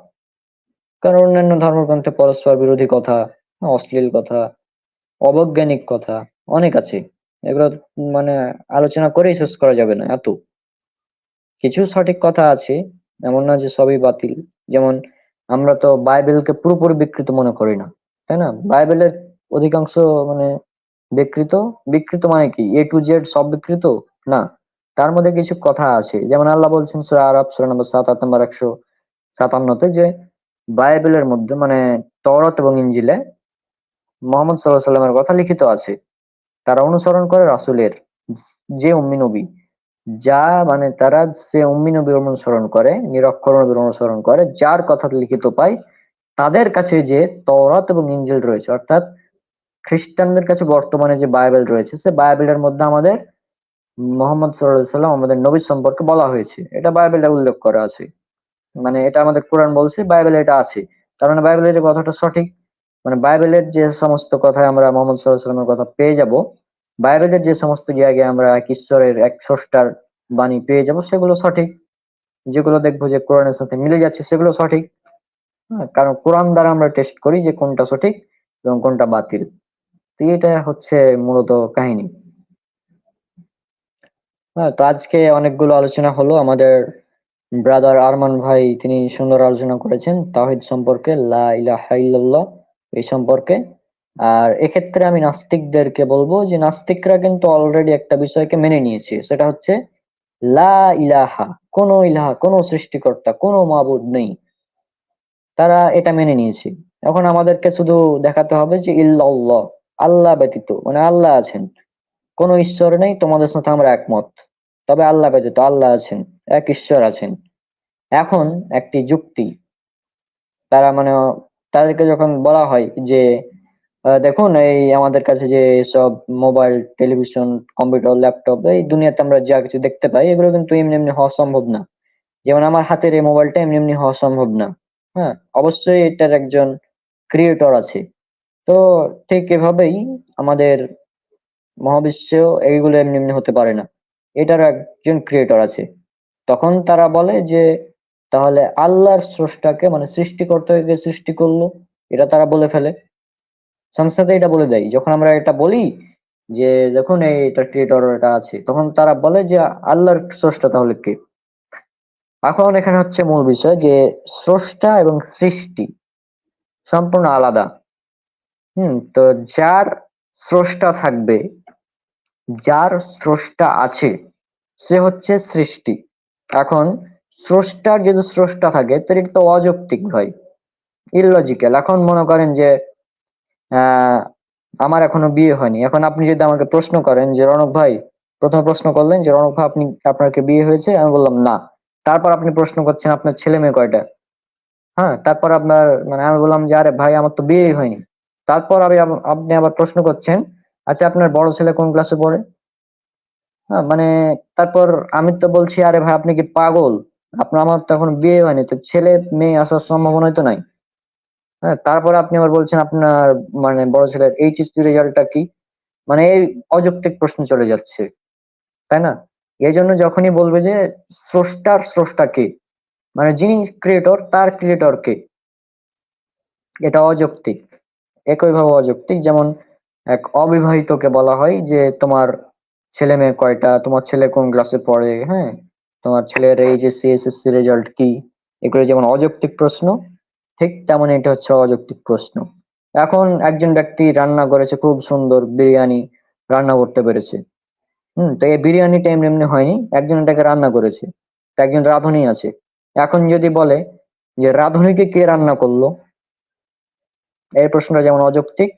কারণ অন্যান্য ধর্মগ্রন্থে পরস্পর বিরোধী কথা, অশ্লীল কথা, অবৈজ্ঞানিক কথা অনেক আছে। এগুলো মানে আলোচনা করেই শেষ করা যাবে না এত। কিছু সঠিক কথা আছে, এমন না যে সবই বাতিল। যেমন আমরা তো বাইবেলকে পুরোপুরি বিকৃত মনে করি না, তাই না? বাইবেলের অধিকাংশ মানে বিকৃত। বিকৃত মানে কি এ টু জেড সব বিকৃত? না, তার মধ্যে কিছু কথা আছে, যেমন আল্লাহ বলছেন সূরা আরাফ সূরা নম্বর ৭ আয়াত নম্বর ১৫৭ যে বাইবেলের মধ্যে মানে তওরাত এবং ইনজিলে মুহাম্মদ সাল্লাল্লাহু আলাইহি সাল্লামের কথা লিখিত আছে। তারা অনুসরণ করে রাসূলের, যে উম্মি নবী, যা মানে তারা সে উম্মি নবীর অনুসরণ করে, নিরক্ষর নবীর অনুসরণ করে, যার কথা লিখিত পায়, তাদের কাছে যে তওরাত এবং ইনজিল রয়েছে, অর্থাৎ খ্রিস্টানদের কাছে বর্তমানে যে বাইবেল রয়েছে, সে বাইবেলের মধ্যে আমাদের মুহাম্মদ সাল্লাল্লাহু আলাইহি সাল্লাম আমাদের নবী সম্পর্কে বলা হয়েছে, এটা বাইবেলে উল্লেখ করা আছে। মানে এটা আমাদের কোরআন বলছে, বাইবেলে এটা আছে, তার মানে বাইবেলের যে কথাটা সঠিক। মানে বাইবেলের যে সমস্ত কথায় আমরা মুহাম্মদ সাল্লাল্লাহু আলাইহি সাল্লামের কথা পেয়ে যাব, বাইবেলের যে সমস্ত জায়গায় আমরা এক ঈশ্বরের, এক স্রষ্টার বাণী পেয়ে যাব, সেগুলো সঠিক। যেগুলো দেখবো যে কোরআনের সাথে মিলে যাচ্ছে সেগুলো সঠিক। হ্যাঁ, কারণ কোরআন দ্বারা আমরা টেস্ট করি যে কোনটা সঠিক এবং কোনটা বাতিল। তো এটা হচ্ছে মূলত কাহিনী। হ্যাঁ, তো আজকে অনেকগুলো আলোচনা হলো। আমাদের ব্রাদার আরমান ভাই তিনি সুন্দর আলোচনা করেছেন তাওহীদ সম্পর্কে, লা ইলাহা ইল্লাল্লাহ এই সম্পর্কে। আর এক্ষেত্রে আমি নাস্তিকদেরকে বলবো যে নাস্তিকরা কিন্তু অলরেডি একটা বিষয়কে মেনে নিয়েছে, সেটা হচ্ছে লা ইলাহা, কোনো ইলাহা, কোনো সৃষ্টিকর্তা, কোনো মাবুদ নেই, তারা এটা মেনে নিয়েছে। এখন আমাদেরকে শুধু দেখাতে হবে যে ইল্লাল্লাহ, আল্লাহ ব্যতীত, মানে আল্লাহ আছেন, কোনো ঈশ্বর নেই, তোমাদের সাথে আমরা একমত, তবে আল্লাহ ব্যতীত আল্লাহ আছেন, এক ঈশ্বর আছেন। এখন একটি যুক্তি, তারা মানে তাদেরকে যখন বলা হয় যে দেখুন এই আমাদের কাছে যে সব মোবাইল, টেলিভিশন, কম্পিউটার, ল্যাপটপ, এই দুনিয়াতে আমরা যা কিছু দেখতে পাই এগুলো কিন্তু এমনি এমনি হওয়া সম্ভব না। যেমন আমার হাতের এই মোবাইলটা এমনি এমনি হওয়া সম্ভব না। হ্যাঁ, অবশ্যই এটার একজন ক্রিয়েটর আছে। তো ঠিক এভাবেই আমাদের মহাবিশ্বেও এইগুলো এমনি এমনি হতে পারে না, এটারও একজন ক্রিয়েটর আছে। তখন তারা বলে যে তাহলে আল্লাহর স্রষ্টাকে মানে সৃষ্টিকর্তাকে সৃষ্টি করলো, এটা তারা বলে ফেলে, সাথে সাথে এটা বলে দেয়। যখন আমরা এটা বলি যে দেখুন এটা ক্রিয়েটর এটা আছে, তখন তারা বলে যে আল্লাহর স্রষ্টা তাহলে কে? এখন এখানে হচ্ছে মূল বিষয় যে স্রষ্টা এবং সৃষ্টি সম্পূর্ণ আলাদা। তো যার স্রষ্টা থাকবে, যার স্রষ্টা আছে, সে হচ্ছে সৃষ্টি। এখন স্রষ্টার যদি স্রষ্টা থাকে তাহলে এটা তো অযৌক্তিক ভাই, ইললজিক্যাল। এখন মনে করেন যে আহ আমার এখনো বিয়ে হয়নি। এখন আপনি যদি আমাকে প্রশ্ন করেন যে রনক ভাই, প্রথমে প্রশ্ন করলেন যে রনক ভাই আপনার কি বিয়ে হয়েছে, আমি বললাম না। তারপর আপনি প্রশ্ন করছেন আপনার ছেলে মেয়ে কয়টা। হ্যাঁ, তারপর আপনার মানে আমি বললাম যে আরে ভাই আমার তো বিয়েই হয়নি। তারপর আপনি আবার প্রশ্ন করছেন, আচ্ছা আপনার বড় ছেলে কোন ক্লাসে পড়ে। হ্যাঁ, মানে তারপর আমি তো বলছি আরে ভাই আপনি কি পাগল, আমার তো এখন বিয়ে হয়নি, তো ছেলে মেয়ে আসার সম্ভাবনাই তো নাই। হ্যাঁ, তারপর আপনি আবার বলছেন আপনার মানে বড় ছেলের এইচএসসি রেজাল্টটা কি। মানে এই অযৌক্তিক প্রশ্ন চলে যাচ্ছে, তাই না? এই জন্য যখনই বলবে যে স্রষ্টার স্রষ্টা কে, মানে যিনি ক্রিয়েটর তার ক্রিয়েটর কে, এটা অযৌক্তিক। একইভাবে অযৌক্তিক যেমন এক অবিবাহিতকে বলা হয় যে তোমার ছেলে মেয়ে কয়টা, তোমার ছেলে কোন ক্লাসে পড়ে, হ্যাঁ, তোমার ছেলের এইচএসসি এসএসসি রেজাল্ট কি। এগুলো যেমন অযৌক্তিক প্রশ্ন, ঠিক তেমন এটা হচ্ছে অযৌক্তিক প্রশ্ন। এখন একজন ব্যক্তি রান্না করেছে, খুব সুন্দর বিরিয়ানি রান্না করতে পেরেছে। তো এই বিরিয়ানিটা এমনি এমনি হয়নি, একজন এটাকে রান্না করেছে, তো একজন রাঁধুনি আছে। এখন যদি বলে যে রাঁধুনিকে কে রান্না করলো, এই প্রশ্নটা যেমন অযৌক্তিক,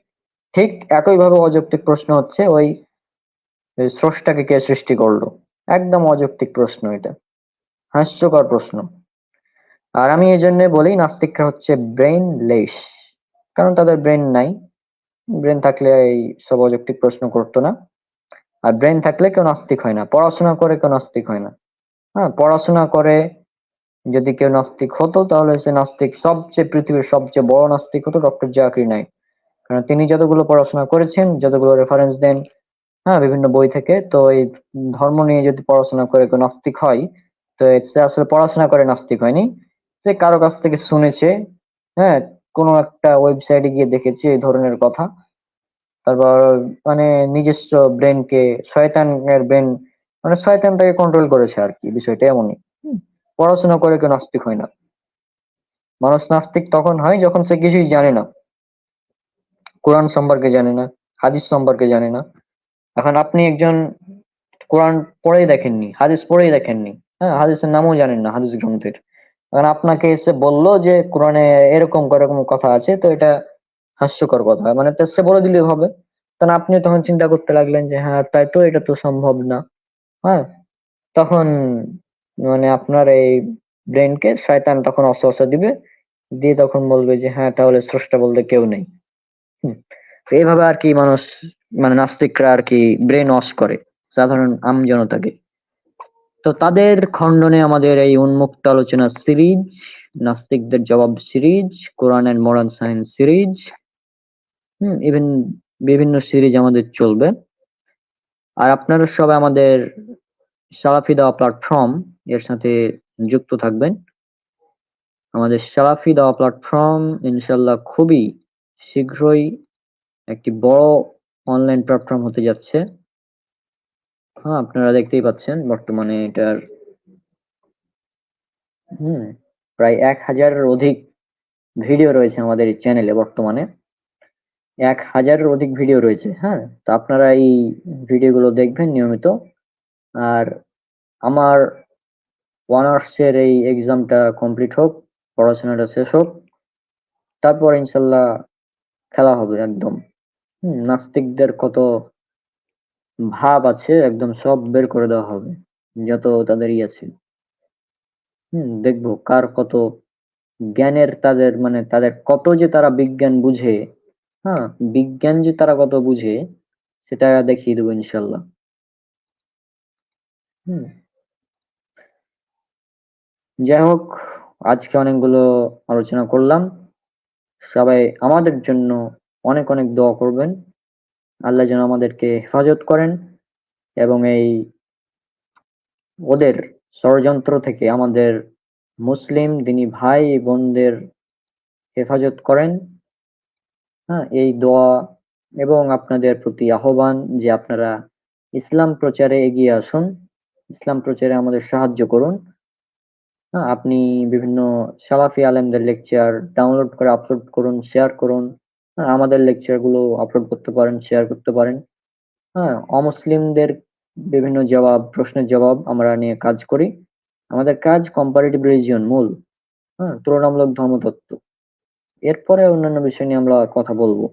ঠিক একইভাবে অযৌক্তিক প্রশ্ন হচ্ছে ওই স্রষ্টাকে কে সৃষ্টি করলো। একদম অযৌক্তিক প্রশ্ন এটা, হাস্যকর প্রশ্ন। আর আমি এই জন্য বলি নাস্তিকরা হচ্ছে ব্রেইনলেস, কারণ তাদের ব্রেন নাই। ব্রেন থাকলে এই সব অযৌক্তিক প্রশ্ন করতো না। আর ব্রেন থাকলে কেউ নাস্তিক হয় না, পড়াশোনা করে কেউ নাস্তিক হয় না। হ্যাঁ, পড়াশোনা করে যদি কেউ নাস্তিক হতো তাহলে সে নাস্তিক, সবচেয়ে পৃথিবীর সবচেয়ে বড় নাস্তিক হতো ডক্টর জাকির নাইক। কারণ তিনি যতগুলো পড়াশোনা করেছেন, যতগুলো রেফারেন্স দেন, হ্যাঁ, বিভিন্ন বই থেকে, তো এই ধর্ম নিয়ে যদি পড়াশোনা করে কেউ নাস্তিক হয়, তো সে আসলে পড়াশোনা করে নাস্তিক হয়নি, সে কারো কাছ থেকে শুনেছে। হ্যাঁ, কোনো একটা ওয়েবসাইটে গিয়ে দেখেছে এই ধরনের কথা। তারপর মানে নিজস্ব ব্রেনকে, শয়তানের ব্রেন, মানে শয়তান তাকে কন্ট্রোল করেছে আর কি, বিষয়টা এমনই। হুম, পড়াশোনা করে কেউ নাস্তিক হয় না। মানুষ নাস্তিক তখন হয় যখন সে কিছুই জানে না, কোরআন সম্পর্কে জানে না, হাদিস সম্পর্কে জানে না। এখন আপনি একজন কোরআন পড়েই দেখেননি, হাদিস পড়েই দেখেননি, হ্যাঁ, হাদিসের নামও জানেন না, হাদিস গ্রন্থের। এখন আপনাকে এসে বললো যে কোরআনে এরকম এরকম কথা আছে, তো এটা হাস্যকর কথা, মানে তো সে বলে দিলেই হবে। তখন আপনি তখন চিন্তা করতে লাগলেন যে হ্যাঁ তাই তো, এটা তো সম্ভব না। হ্যাঁ, তখন মানে আপনার এই ব্রেনকে শয়তান তখন অস্ত্র দিবে, দিয়ে তখন বলবে যে হ্যাঁ তাহলে স্রষ্টা বলতে কেউ নেই। হুম, তো এইভাবে আর কি মানুষ, মানে নাস্তিকরা আর কি ব্রেন ওয়াশ করে সাধারণ জনতাকে। তো তাদের খণ্ডনে আমাদের এই উন্মুক্ত আলোচনা সিরিজ, নাস্তিকদের জবাব series, Quran and modern science series, even বিভিন্ন সিরিজ আমাদের চলবে। আর আপনারা সবাই আমাদের সালাফি দাওয়া প্ল্যাটফর্ম এর সাথে যুক্ত থাকবেন। আমাদের সালাফি দাওয়া প্ল্যাটফর্ম ইনশাল্লাহ খুবই শীঘ্রই একটি বড় অনলাইন প্ল্যাটফর্ম হতে যাচ্ছে। হ্যাঁ, আপনারা দেখতেই পাচ্ছেন বর্তমানে এটার হুম প্রায় 1000-এর অধিক ভিডিও রয়েছে আমাদের এই চ্যানেলে বর্তমানে। 1000-এর অধিক ভিডিও রয়েছে। হ্যাঁ, তো আপনারা এই ভিডিওগুলো দেখবেন নিয়মিত। আর আমার অনার্সের এই এক্সামটা কমপ্লিট হোক, পড়াশোনাটা শেষ হোক, তারপর ইনশাল্লাহ খেলা হবে একদম। নাস্তিকদের কত ভাব আছে একদম সব বের করে দেওয়া হবে, যত তাদের আছে। দেখবো কার কত জ্ঞানের, তাদের মানে তাদের কত যে তারা বিজ্ঞান বুঝে। হ্যাঁ, বিজ্ঞান যে তারা কত বুঝে সেটা দেখিয়ে দেবো ইনশাল্লাহ। হুম যাই হোক, আজকে অনেকগুলো আলোচনা করলাম। সবাই আমাদের জন্য অনেক অনেক দোয়া করবেন, আল্লাহ যেন আমাদেরকে হেফাজত করেন এবং এই ওদের ষড়যন্ত্র থেকে আমাদের মুসলিম দিনী ভাই বোনদের হেফাজত করেন। হ্যাঁ, এই দোয়া এবং আপনাদের প্রতি আহ্বান যে আপনারা ইসলাম প্রচারে এগিয়ে আসুন, ইসলাম প্রচারে আমাদের সাহায্য করুন। হ্যাঁ, আপনি বিভিন্ন সালাফি আলেমদের লেকচার ডাউনলোড করে আপলোড করুন, শেয়ার করুন। হ্যাঁ, আমাদের লেকচার গুলো আপলোড করতে পারেন, শেয়ার করতে পারেন। হ্যাঁ, অমুসলিমদের বিভিন্ন প্রশ্নের জবাব আমরা নিয়ে কাজ করি। আমাদের কাজ কম্পারেটিভ রিলিজিয়ন মূল, হ্যাঁ, তুলনামূলক ধর্মতত্ত্ব। এরপরে অন্যান্য বিষয় নিয়ে আমরা কথা বলবো।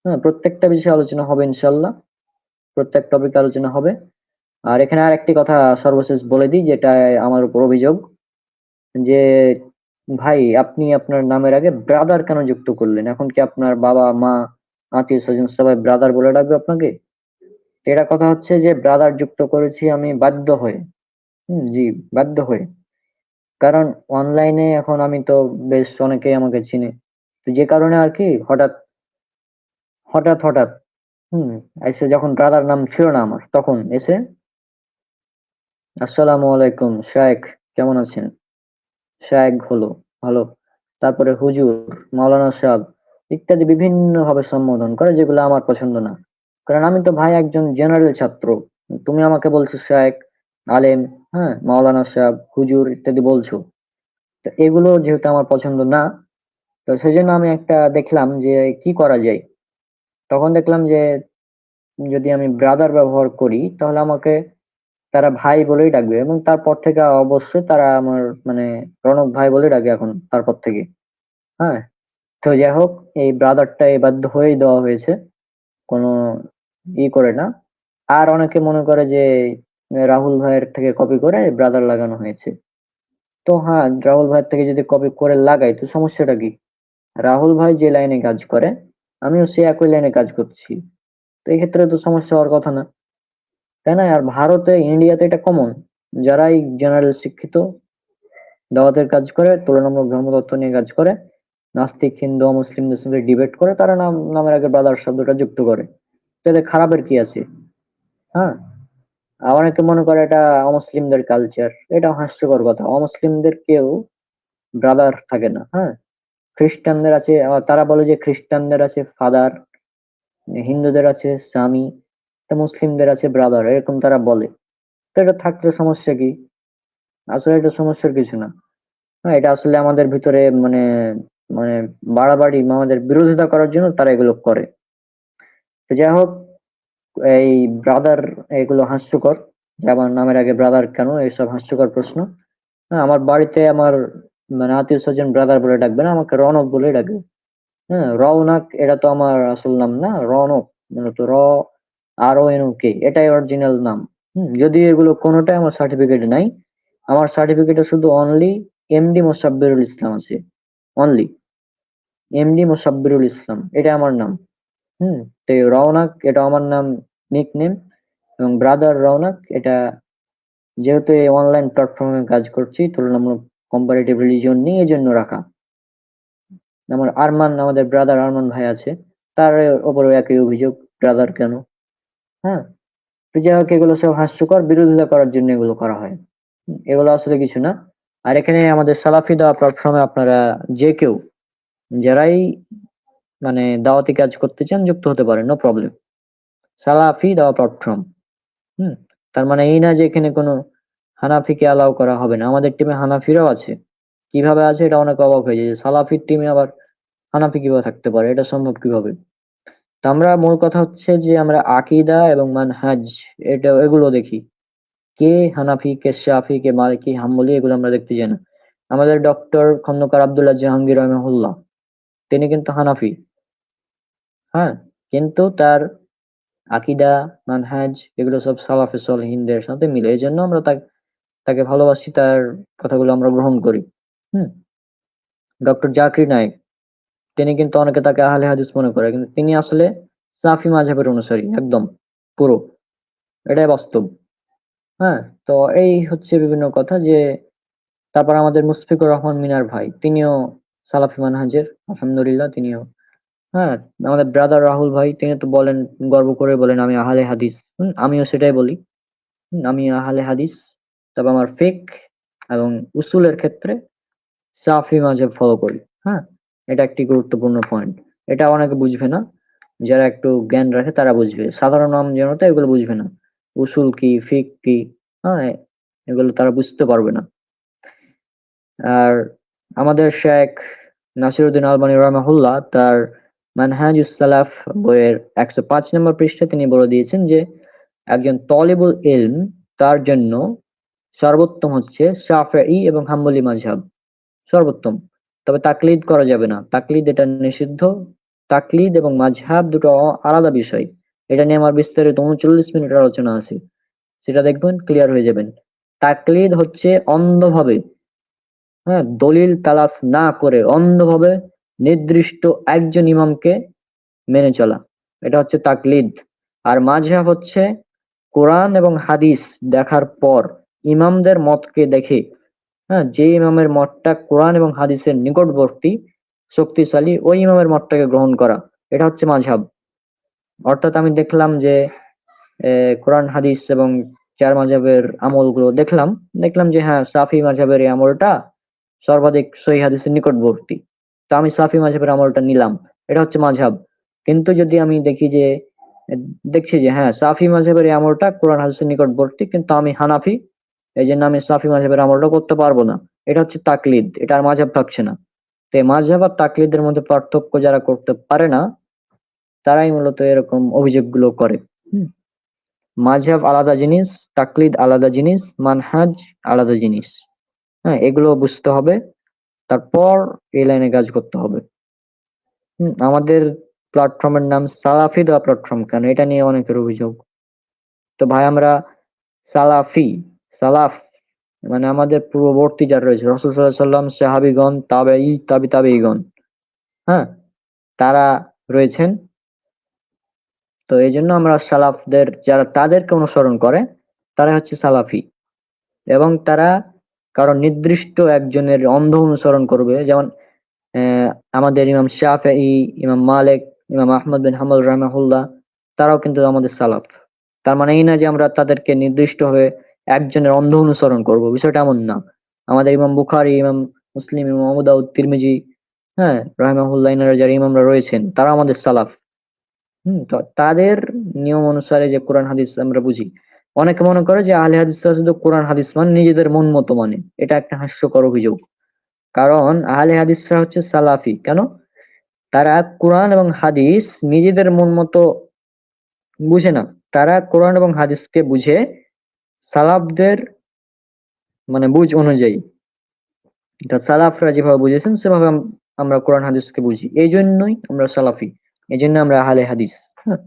হ্যাঁ, প্রত্যেকটা বিষয়ে আলোচনা হবে ইনশাল্লাহ, প্রত্যেক টপিক আলোচনা হবে। আর এখানে আর একটি কথা সর্বশেষ বলে দিই, যেটা আমার উপর অভিযোগ, যে ভাই আপনি আপনার নামের আগে ব্রাদার কেন যুক্ত করলেন? এখন কি আপনার বাবা মা আত্মীয় স্বজন সবাই ব্রাদার বলে ডাকবে আপনাকে? তো এটা কথা হচ্ছে যে ব্রাদার যুক্ত করেছি আমি বাধ্য হয়ে। জি, বাধ্য হয়ে। কারণ অনলাইনে এখন আমি তো বেশ অনেকেই আমাকে চিনে। তো যে কারণে আর কি হঠাৎ হঠাৎ হুম এসে, যখন ব্রাদার নাম ছিল না আমার, তখন এসে আসসালামু আলাইকুম শায়েখ, কেমন আছেন? শায়েখ হলো ভালো, তারপরে হুজুর, মাওলানা সাহেব ইত্যাদি বিভিন্ন ভাবে সম্বোধন করে, যেগুলো আমার পছন্দ না। কারণ আমি তো ভাই একজন জেনারেল ছাত্র, তুমি আমাকে বলছো শায়েখ, আলেম, হ্যাঁ, মাওলানা সাহেব, হুজুর ইত্যাদি বলছো। তো এগুলো যেহেতু আমার পছন্দ না, তো সেজন্য আমি একটা দেখলাম যে কি করা যায়। তখন দেখলাম যে যদি আমি ব্রাদার ব্যবহার করি তাহলে আমাকে তারা ভাই বলেই ডাকবে, এবং তারপর থেকে অবশ্যই তারা আমার মানে রণক ভাই বলে ডাকে এখন তারপর থেকে। হ্যাঁ, তো যাই হোক, এই ব্রাদারটা বাধ্য হয়েই দেওয়া হয়েছে, কোনো করে না। আর অনেকে মনে করে যে রাহুল ভাইয়ের থেকে কপি করে ব্রাদার লাগানো হয়েছে। তো হ্যাঁ, রাহুল ভাইয়ের থেকে যদি কপি করে লাগাই তো সমস্যাটা কি? রাহুল ভাই যে লাইনে কাজ করে আমিও সে একই লাইনে কাজ করছি, তো এই ক্ষেত্রে তো সমস্যা হওয়ার কথা না, তাই না? আর ভারতে, ইন্ডিয়াতে এটা কমন, যারাই জেনারেল শিক্ষিত, দাওয়াতের কাজ করে, তুলনামূলক ধর্মতত্ত্ব নিয়ে কাজ করে, নাস্তিক, হিন্দু, অমুসলিমদের সঙ্গে ডিবেট করে, তারা নামের আগে ব্রাদার শব্দটা যুক্ত করে। তো এতে খারাপের কি আছে? হ্যাঁ, আর অনেকে মনে করে এটা অমুসলিমদের কালচার, এটা হাস্যকর কথা। অমুসলিমদের কেউ ব্রাদার থাকে না। হ্যাঁ, খ্রিস্টানদের আছে, তারা বলে যে খ্রিস্টানদের আছে ফাদার, হিন্দুদের আছে স্বামী, তো মুসলিমদের আছে ব্রাদার, এরকম তারা বলে। তো এটা থাকলে সমস্যা কি? আসলে এটা সমস্যার কিছু না। হ্যাঁ, এটা আসলে আমাদের ভিতরে মানে মানে বাড়াবাড়ি, আমাদের বিরোধিতা করার জন্য তারা এগুলো করে। তো যাই হোক, এই ব্রাদার, এগুলো হাস্যকর, যে আমার নামের আগে ব্রাদার কেন, এইসব হাস্যকর প্রশ্ন। হ্যাঁ, আমার বাড়িতে আমার মানে আত্মীয় স্বজন ব্রাদার বলে ডাকবে না, আমাকে রনক বলে ডাকবে। হ্যাঁ, রওনাক এটা তো আমার আসল নাম না, রনক, মূলত RONOK, এটাই অরিজিনাল নাম। যদি এগুলো কোনোটাই আমার সার্টিফিকেটে নাই, আমার সার্টিফিকেটে শুধু অনলি এমডি মোসাব্বিরুল ইসলাম আছে, অনলি এমডি মোসাব্বিরুল ইসলাম, এটা আমার নাম। তো এই রওনাক এটা আমার নাম, নিক নেম। এবং ব্রাদার রওনাক এটা, যেহেতু এই অনলাইন প্ল্যাটফর্মে কাজ করছি, তুলনামূলক কম্পারেটিভ রিলিজিয়ন নিয়ে, এজন্য রাখা। আমাদের ব্রাদার আরমান ভাই আছে, তার ওপরে একই অভিযোগ, ব্রাদার কেন? হ্যাঁ, তো যাই হোক, এগুলো সব হাস্যকর, বিরোধিতা করার জন্য এগুলো করা হয়। এগুলো আসলে কিছু না। আর এখানে আমাদের সালাফি দাওয়া প্ল্যাটফর্মে আপনারা যে কেউ, যারাই মানে দাওয়াতি কাজ করতে চান, যুক্ত হতে পারেন, নো প্রবলেম। সালাফি দাওয়া প্ল্যাটফর্ম। হুম তার মানে এই না যে এখানে কোনো হানাফিকে অ্যালাউ করা হবে না। আমাদের টিমে হানাফিরাও আছে। কিভাবে আছে এটা অনেক অবাক হয়ে যায়, যে সালাফির টিমে আবার হানাফি কিভাবে থাকতে পারে, এটা সম্ভব কিভাবে? তো আমরা মূল কথা হচ্ছে যে আমরা আকীদা এবং মানহাজ, এগুলো দেখি। কে হানাফি, কে শাফি, কে মালিকি, হাম্বলি, এগুলো আমরা দেখতে যাই না। আমাদের ডক্টর খন্দকার আব্দুল্লাহ জাহাঙ্গীর রহমাহুল্লাহ, তিনি কিন্তু হানাফি। হ্যাঁ, কিন্তু তার আকীদা, মানহাজ এগুলো সব সালাফে সালেহিনদের সাথে মিলে। এজন্য আমরা তাকে ভালোবাসি, তার কথাগুলো আমরা গ্রহণ করি। হুম ডক্টর জাকির নায়েক, তিনি কিন্তু অনেকে তাকে আহলে হাদিস মনে করে, কিন্তু তিনি আসলে সাফি মাযহাবের অনুসারী একদম পুরো, এটাই বাস্তব। হ্যাঁ, তো এই হচ্ছে বিভিন্ন কথা। যে তারপর আমাদের মুশফিকুর রহমান মিনার ভাই, তিনিও সালাফি মানহাজের, আলহামদুলিল্লাহ তিনিও। হ্যাঁ, আমাদের ব্রাদার রাহুল ভাই, তিনি তো বলেন, গর্ব করে বলেন আমি আহলে হাদিস। আমিও সেটাই বলি। আমি আহলে হাদিস, তবে আমার ফিক এবং উসুলের ক্ষেত্রে শাফি মাযহাব ফলো করি। হ্যাঁ, এটা একটি গুরুত্বপূর্ণ পয়েন্ট। এটা অনেকে বুঝবে না, যারা একটু জ্ঞান রাখে তারা বুঝবে, সাধারণ জনতা এগুলো বুঝবে না। উসুল কি, ফিক কি, হ্যাঁ, এগুলো তারা বুঝতে পারবে না। আর আমাদের শেখ নাসিরউদ্দিন আলবানী রাহিমাহুল্লাহ, তার মানহাজুস সালাফ বইয়ের 105 নম্বর পৃষ্ঠায় তিনি বলে দিয়েছেন যে একজন তলিবুল ইলম, তার জন্য সর্বোত্তম হচ্ছে শাফিঈ এবং হাম্বলি মাযহাব, সর্বোত্তম। তবে তাকলিদ করা যাবে না, তাকলিদ এটা নিষিদ্ধ, তাকলিদ এবং মাযহাব দুটো আলাদা বিষয়। এটা নিয়ে আমার বিস্তারিত ৩৯ মিনিটের আলোচনা আছে, সেটা দেখবেন, ক্লিয়ার হয়ে যাবেন। তাকলিদ হচ্ছে অন্ধভাবে, হ্যাঁ, দলিল তালাশ না করে অন্ধভাবে নির্দিষ্ট একজন ইমামকে মেনে চলা, এটা হচ্ছে তাকলিদ। আর মাযহাব হচ্ছে কোরআন এবং হাদিস দেখার পর ইমামদের মতকে দেখে, হ্যাঁ, যে ইমামের মতটা কোরআন এবং হাদিসের নিকটবর্তী, শক্তিশালী, ওই ইমামের মতটাকে গ্রহণ করা, এটা হচ্ছে মাযহাব। অর্থাৎ আমি দেখলাম যে কোরআন হাদিস এবং চার মাযহাবের আমলগুলো দেখলাম, দেখলাম যে হ্যাঁ, শাফি মাযহাবের এই আমলটা সর্বাধিক সহিহ হাদিসের নিকটবর্তী, তো আমি শাফি মাযহাবের আমলটা নিলাম, এটা হচ্ছে মাযহাব। কিন্তু যদি আমি দেখছি যে হ্যাঁ, শাফি মাযহাবের এই আমলটা কোরআন হাদিসের নিকটবর্তী, কিন্তু আমি হানাফি, এই জন্য আমি শাফি মাযহাবের আমলটা করতে পারবো না, এটা হচ্ছে তাকলিদ, এটা আর মাযহাব থাকছে না। তো এই মাযহাব আর তাকলিদের মধ্যে পার্থক্য যারা করতে পারে না, তারাই মূলত এরকম অভিযোগগুলো করে। হুম। মাযহাব আলাদা জিনিস, তাকলিদ আলাদা জিনিস, মানহাজ আলাদা জিনিস। হ্যাঁ, এগুলো বুঝতে হবে, তারপর এই লাইনে কাজ করতে হবে। আমাদের প্ল্যাটফর্মের নাম সালাফি দা প্ল্যাটফর্ম কেন, এটা নিয়ে অনেকের অভিযোগ। তো ভাই, আমরা সালাফি, সালাফ মানে আমাদের পূর্ববর্তী যারা রয়েছে, রাসূল সাল্লাল্লাহু আলাইহি সাল্লাম, সাহাবীগণ, তাবেঈ, তাবেঈগণ, হ্যাঁ, তারা রয়েছেন। তো এই জন্য আমরা সালাফদের, যারা তাদেরকে অনুসরণ করে, তারা হচ্ছে সালাফি। এবং তারা কারণ নির্দিষ্ট একজনের অন্ধ অনুসরণ করবে, যেমন আহ, আমাদের ইমাম শাফিঈ, ইমাম মালিক, ইমাম আহমদ বিন হাম্বল রাহিমাহুল্লাহ, তারাও কিন্তু আমাদের সালাফ। তার মানে এই না যে আমরা তাদেরকে নির্দিষ্টভাবে একজনের অন্ধ অনুসরণ করব, বিষয়টা এমন না। আমাদের ইমাম বুখারী, ইমাম মুসলিম, ইমাম আবু দাউদ, তিরমিজি, হ্যাঁ, রাহিমাহুল্লাহ, ইনারা যারা ইমামরা রয়েছেন, তারা আমাদের সালাফ। তো তাদের নিয়ম অনুসারে যে কোরআন হাদিস আমরা বুঝি। অনেকে মনে করে যে আহলে হাদিসরা শুধু কোরআন হাদিস মানে নিজেদের মন মতো মানে, এটা একটা হাস্যকর অভিযোগ। কারণ আহলে হাদিসরা হচ্ছে সালাফি কেন, তারা কোরআন এবং হাদিস নিজেদের মন মতো বুঝে না, তারা কোরআন এবং হাদিসকে বুঝে সালাফদের মানে বুঝ অনুযায়ী। তা সালাফরা যেভাবে বুঝেছেন সেভাবে আমরা কোরআন হাদিসকে বুঝি, এই জন্যই আমরা সালাফি, এই জন্য আমরা আহলে হাদিস। হ্যাঁ,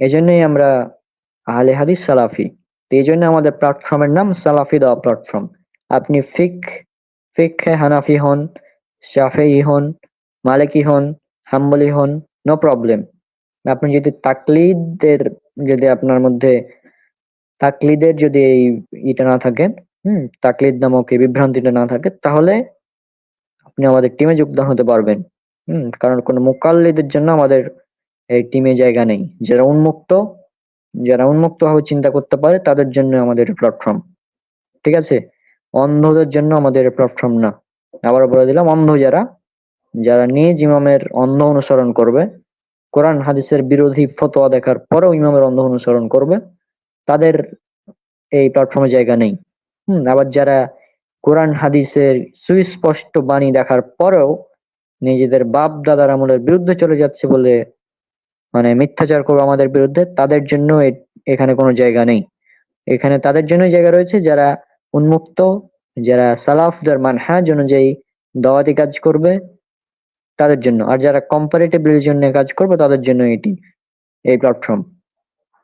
এই জন্যই আমরা আহলে হাদিস সালাফি। তো এই জন্য আমাদের প্ল্যাটফর্মের নাম সালাফি দা প্ল্যাটফর্ম। আপনি ফিকহে হানাফি হন, শাফিঈ হন, মালিকি হন, হাম্বলি হন, নো প্রবলেম। আপনি যদি যদি আপনার মধ্যে তাকলিদের যদি এই ইটা না থাকে, তাকলিদ নামক এই বিভ্রান্তিটা না থাকে, তাহলে আপনি আমাদের টিমে যোগদান হতে পারবেন। কারণ কোনো মুকাল্লিদের জন্য আমাদের এই টিমে জায়গা নেই। যারা উন্মুক্ত ভাবে চিন্তা করতে পারে, তাদের জন্য আমাদের প্ল্যাটফর্ম, ঠিক আছে? অন্ধদের জন্য আমাদের প্ল্যাটফর্ম না। আবারও বলে দিলাম, অন্ধ যারা, যারা নিজ ইমামের অন্ধ অনুসরণ করবে, কোরআন হাদিসের বিরোধী ফতোয়া দেখার পরেও ইমামের অন্ধ অনুসরণ করবে, তাদের এই প্ল্যাটফর্মে জায়গা নেই। আবার যারা কোরআন হাদিসের সুস্পষ্ট বাণী দেখার পরেও নিজেদের বাপ দাদার আমলের বিরুদ্ধে চলে যাচ্ছে বলে মানে মিথ্যাচার করবে আমাদের বিরুদ্ধে, তাদের জন্য এখানে কোনো জায়গা নেই। এখানে তাদের জন্যই জায়গা রয়েছে যারা উন্মুক্ত, যারা সালাফদের মানহাজ অনুযায়ী দাওয়াতি কাজ করবে, তাদের জন্য। আর যারা কম্পারেটিভ রিলিজিয়ন নিয়ে কাজ করবে, তাদের জন্য এই প্ল্যাটফর্ম।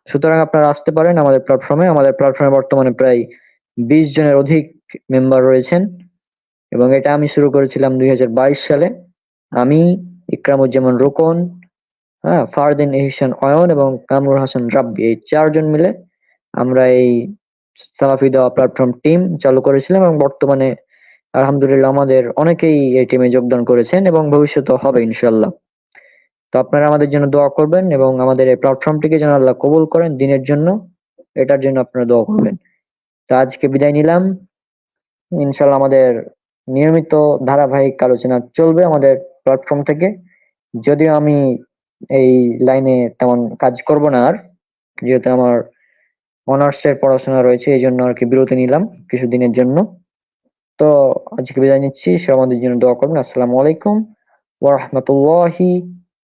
সুতরাং আপনারা আসতে পারেন আমাদের প্ল্যাটফর্মে। আমাদের প্ল্যাটফর্মে বর্তমানে প্রায় 20 জনের অধিক মেম্বার রয়েছেন, এবং এটা আমি শুরু করেছিলাম 2022 সালে। আমি, ইকরামুজ্জামান রোকন, হ্যাঁ, ফারদিন ইহসান অয়ন এবং কামরুল হাসান রাব্বি, এই 4 জন মিলে আমরা এই সালাফি দাওয়া প্ল্যাটফর্ম টিম চালু করেছিলাম, এবং বর্তমানে আলহামদুলিল্লাহ আমাদের অনেকেই এই টিমে যোগদান করেছেন এবং ভবিষ্যতে হবে ইনশাল্লাহ। তো আপনারা আমাদের জন্য দোয়া করবেন এবং আমাদের এই প্ল্যাটফর্মটিকে যেন আল্লাহ কবুল করেন দিনের জন্য, এটার জন্য আপনারা দোয়া করবেন। তো আজকে বিদায় নিলাম। ইনশাল্লাহ আমাদের নিয়মিত ধারাবাহিক আলোচনা চলবে আমাদের প্ল্যাটফর্ম থেকে। যদিও আমি এই লাইনে তেমন কাজ করব না আর, যেহেতু আমার অনার্সের পড়াশোনা রয়েছে, এই জন্য আর কি বিরতি নিলাম কিছুদিনের জন্য। তো আজকে বিদায় নিচ্ছি, সে আমাদের জন্য দোয়া করবেন। আসসালামু আলাইকুম ওয়া রাহমাতুল্লাহি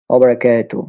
ওয়া বারাকাতুহু।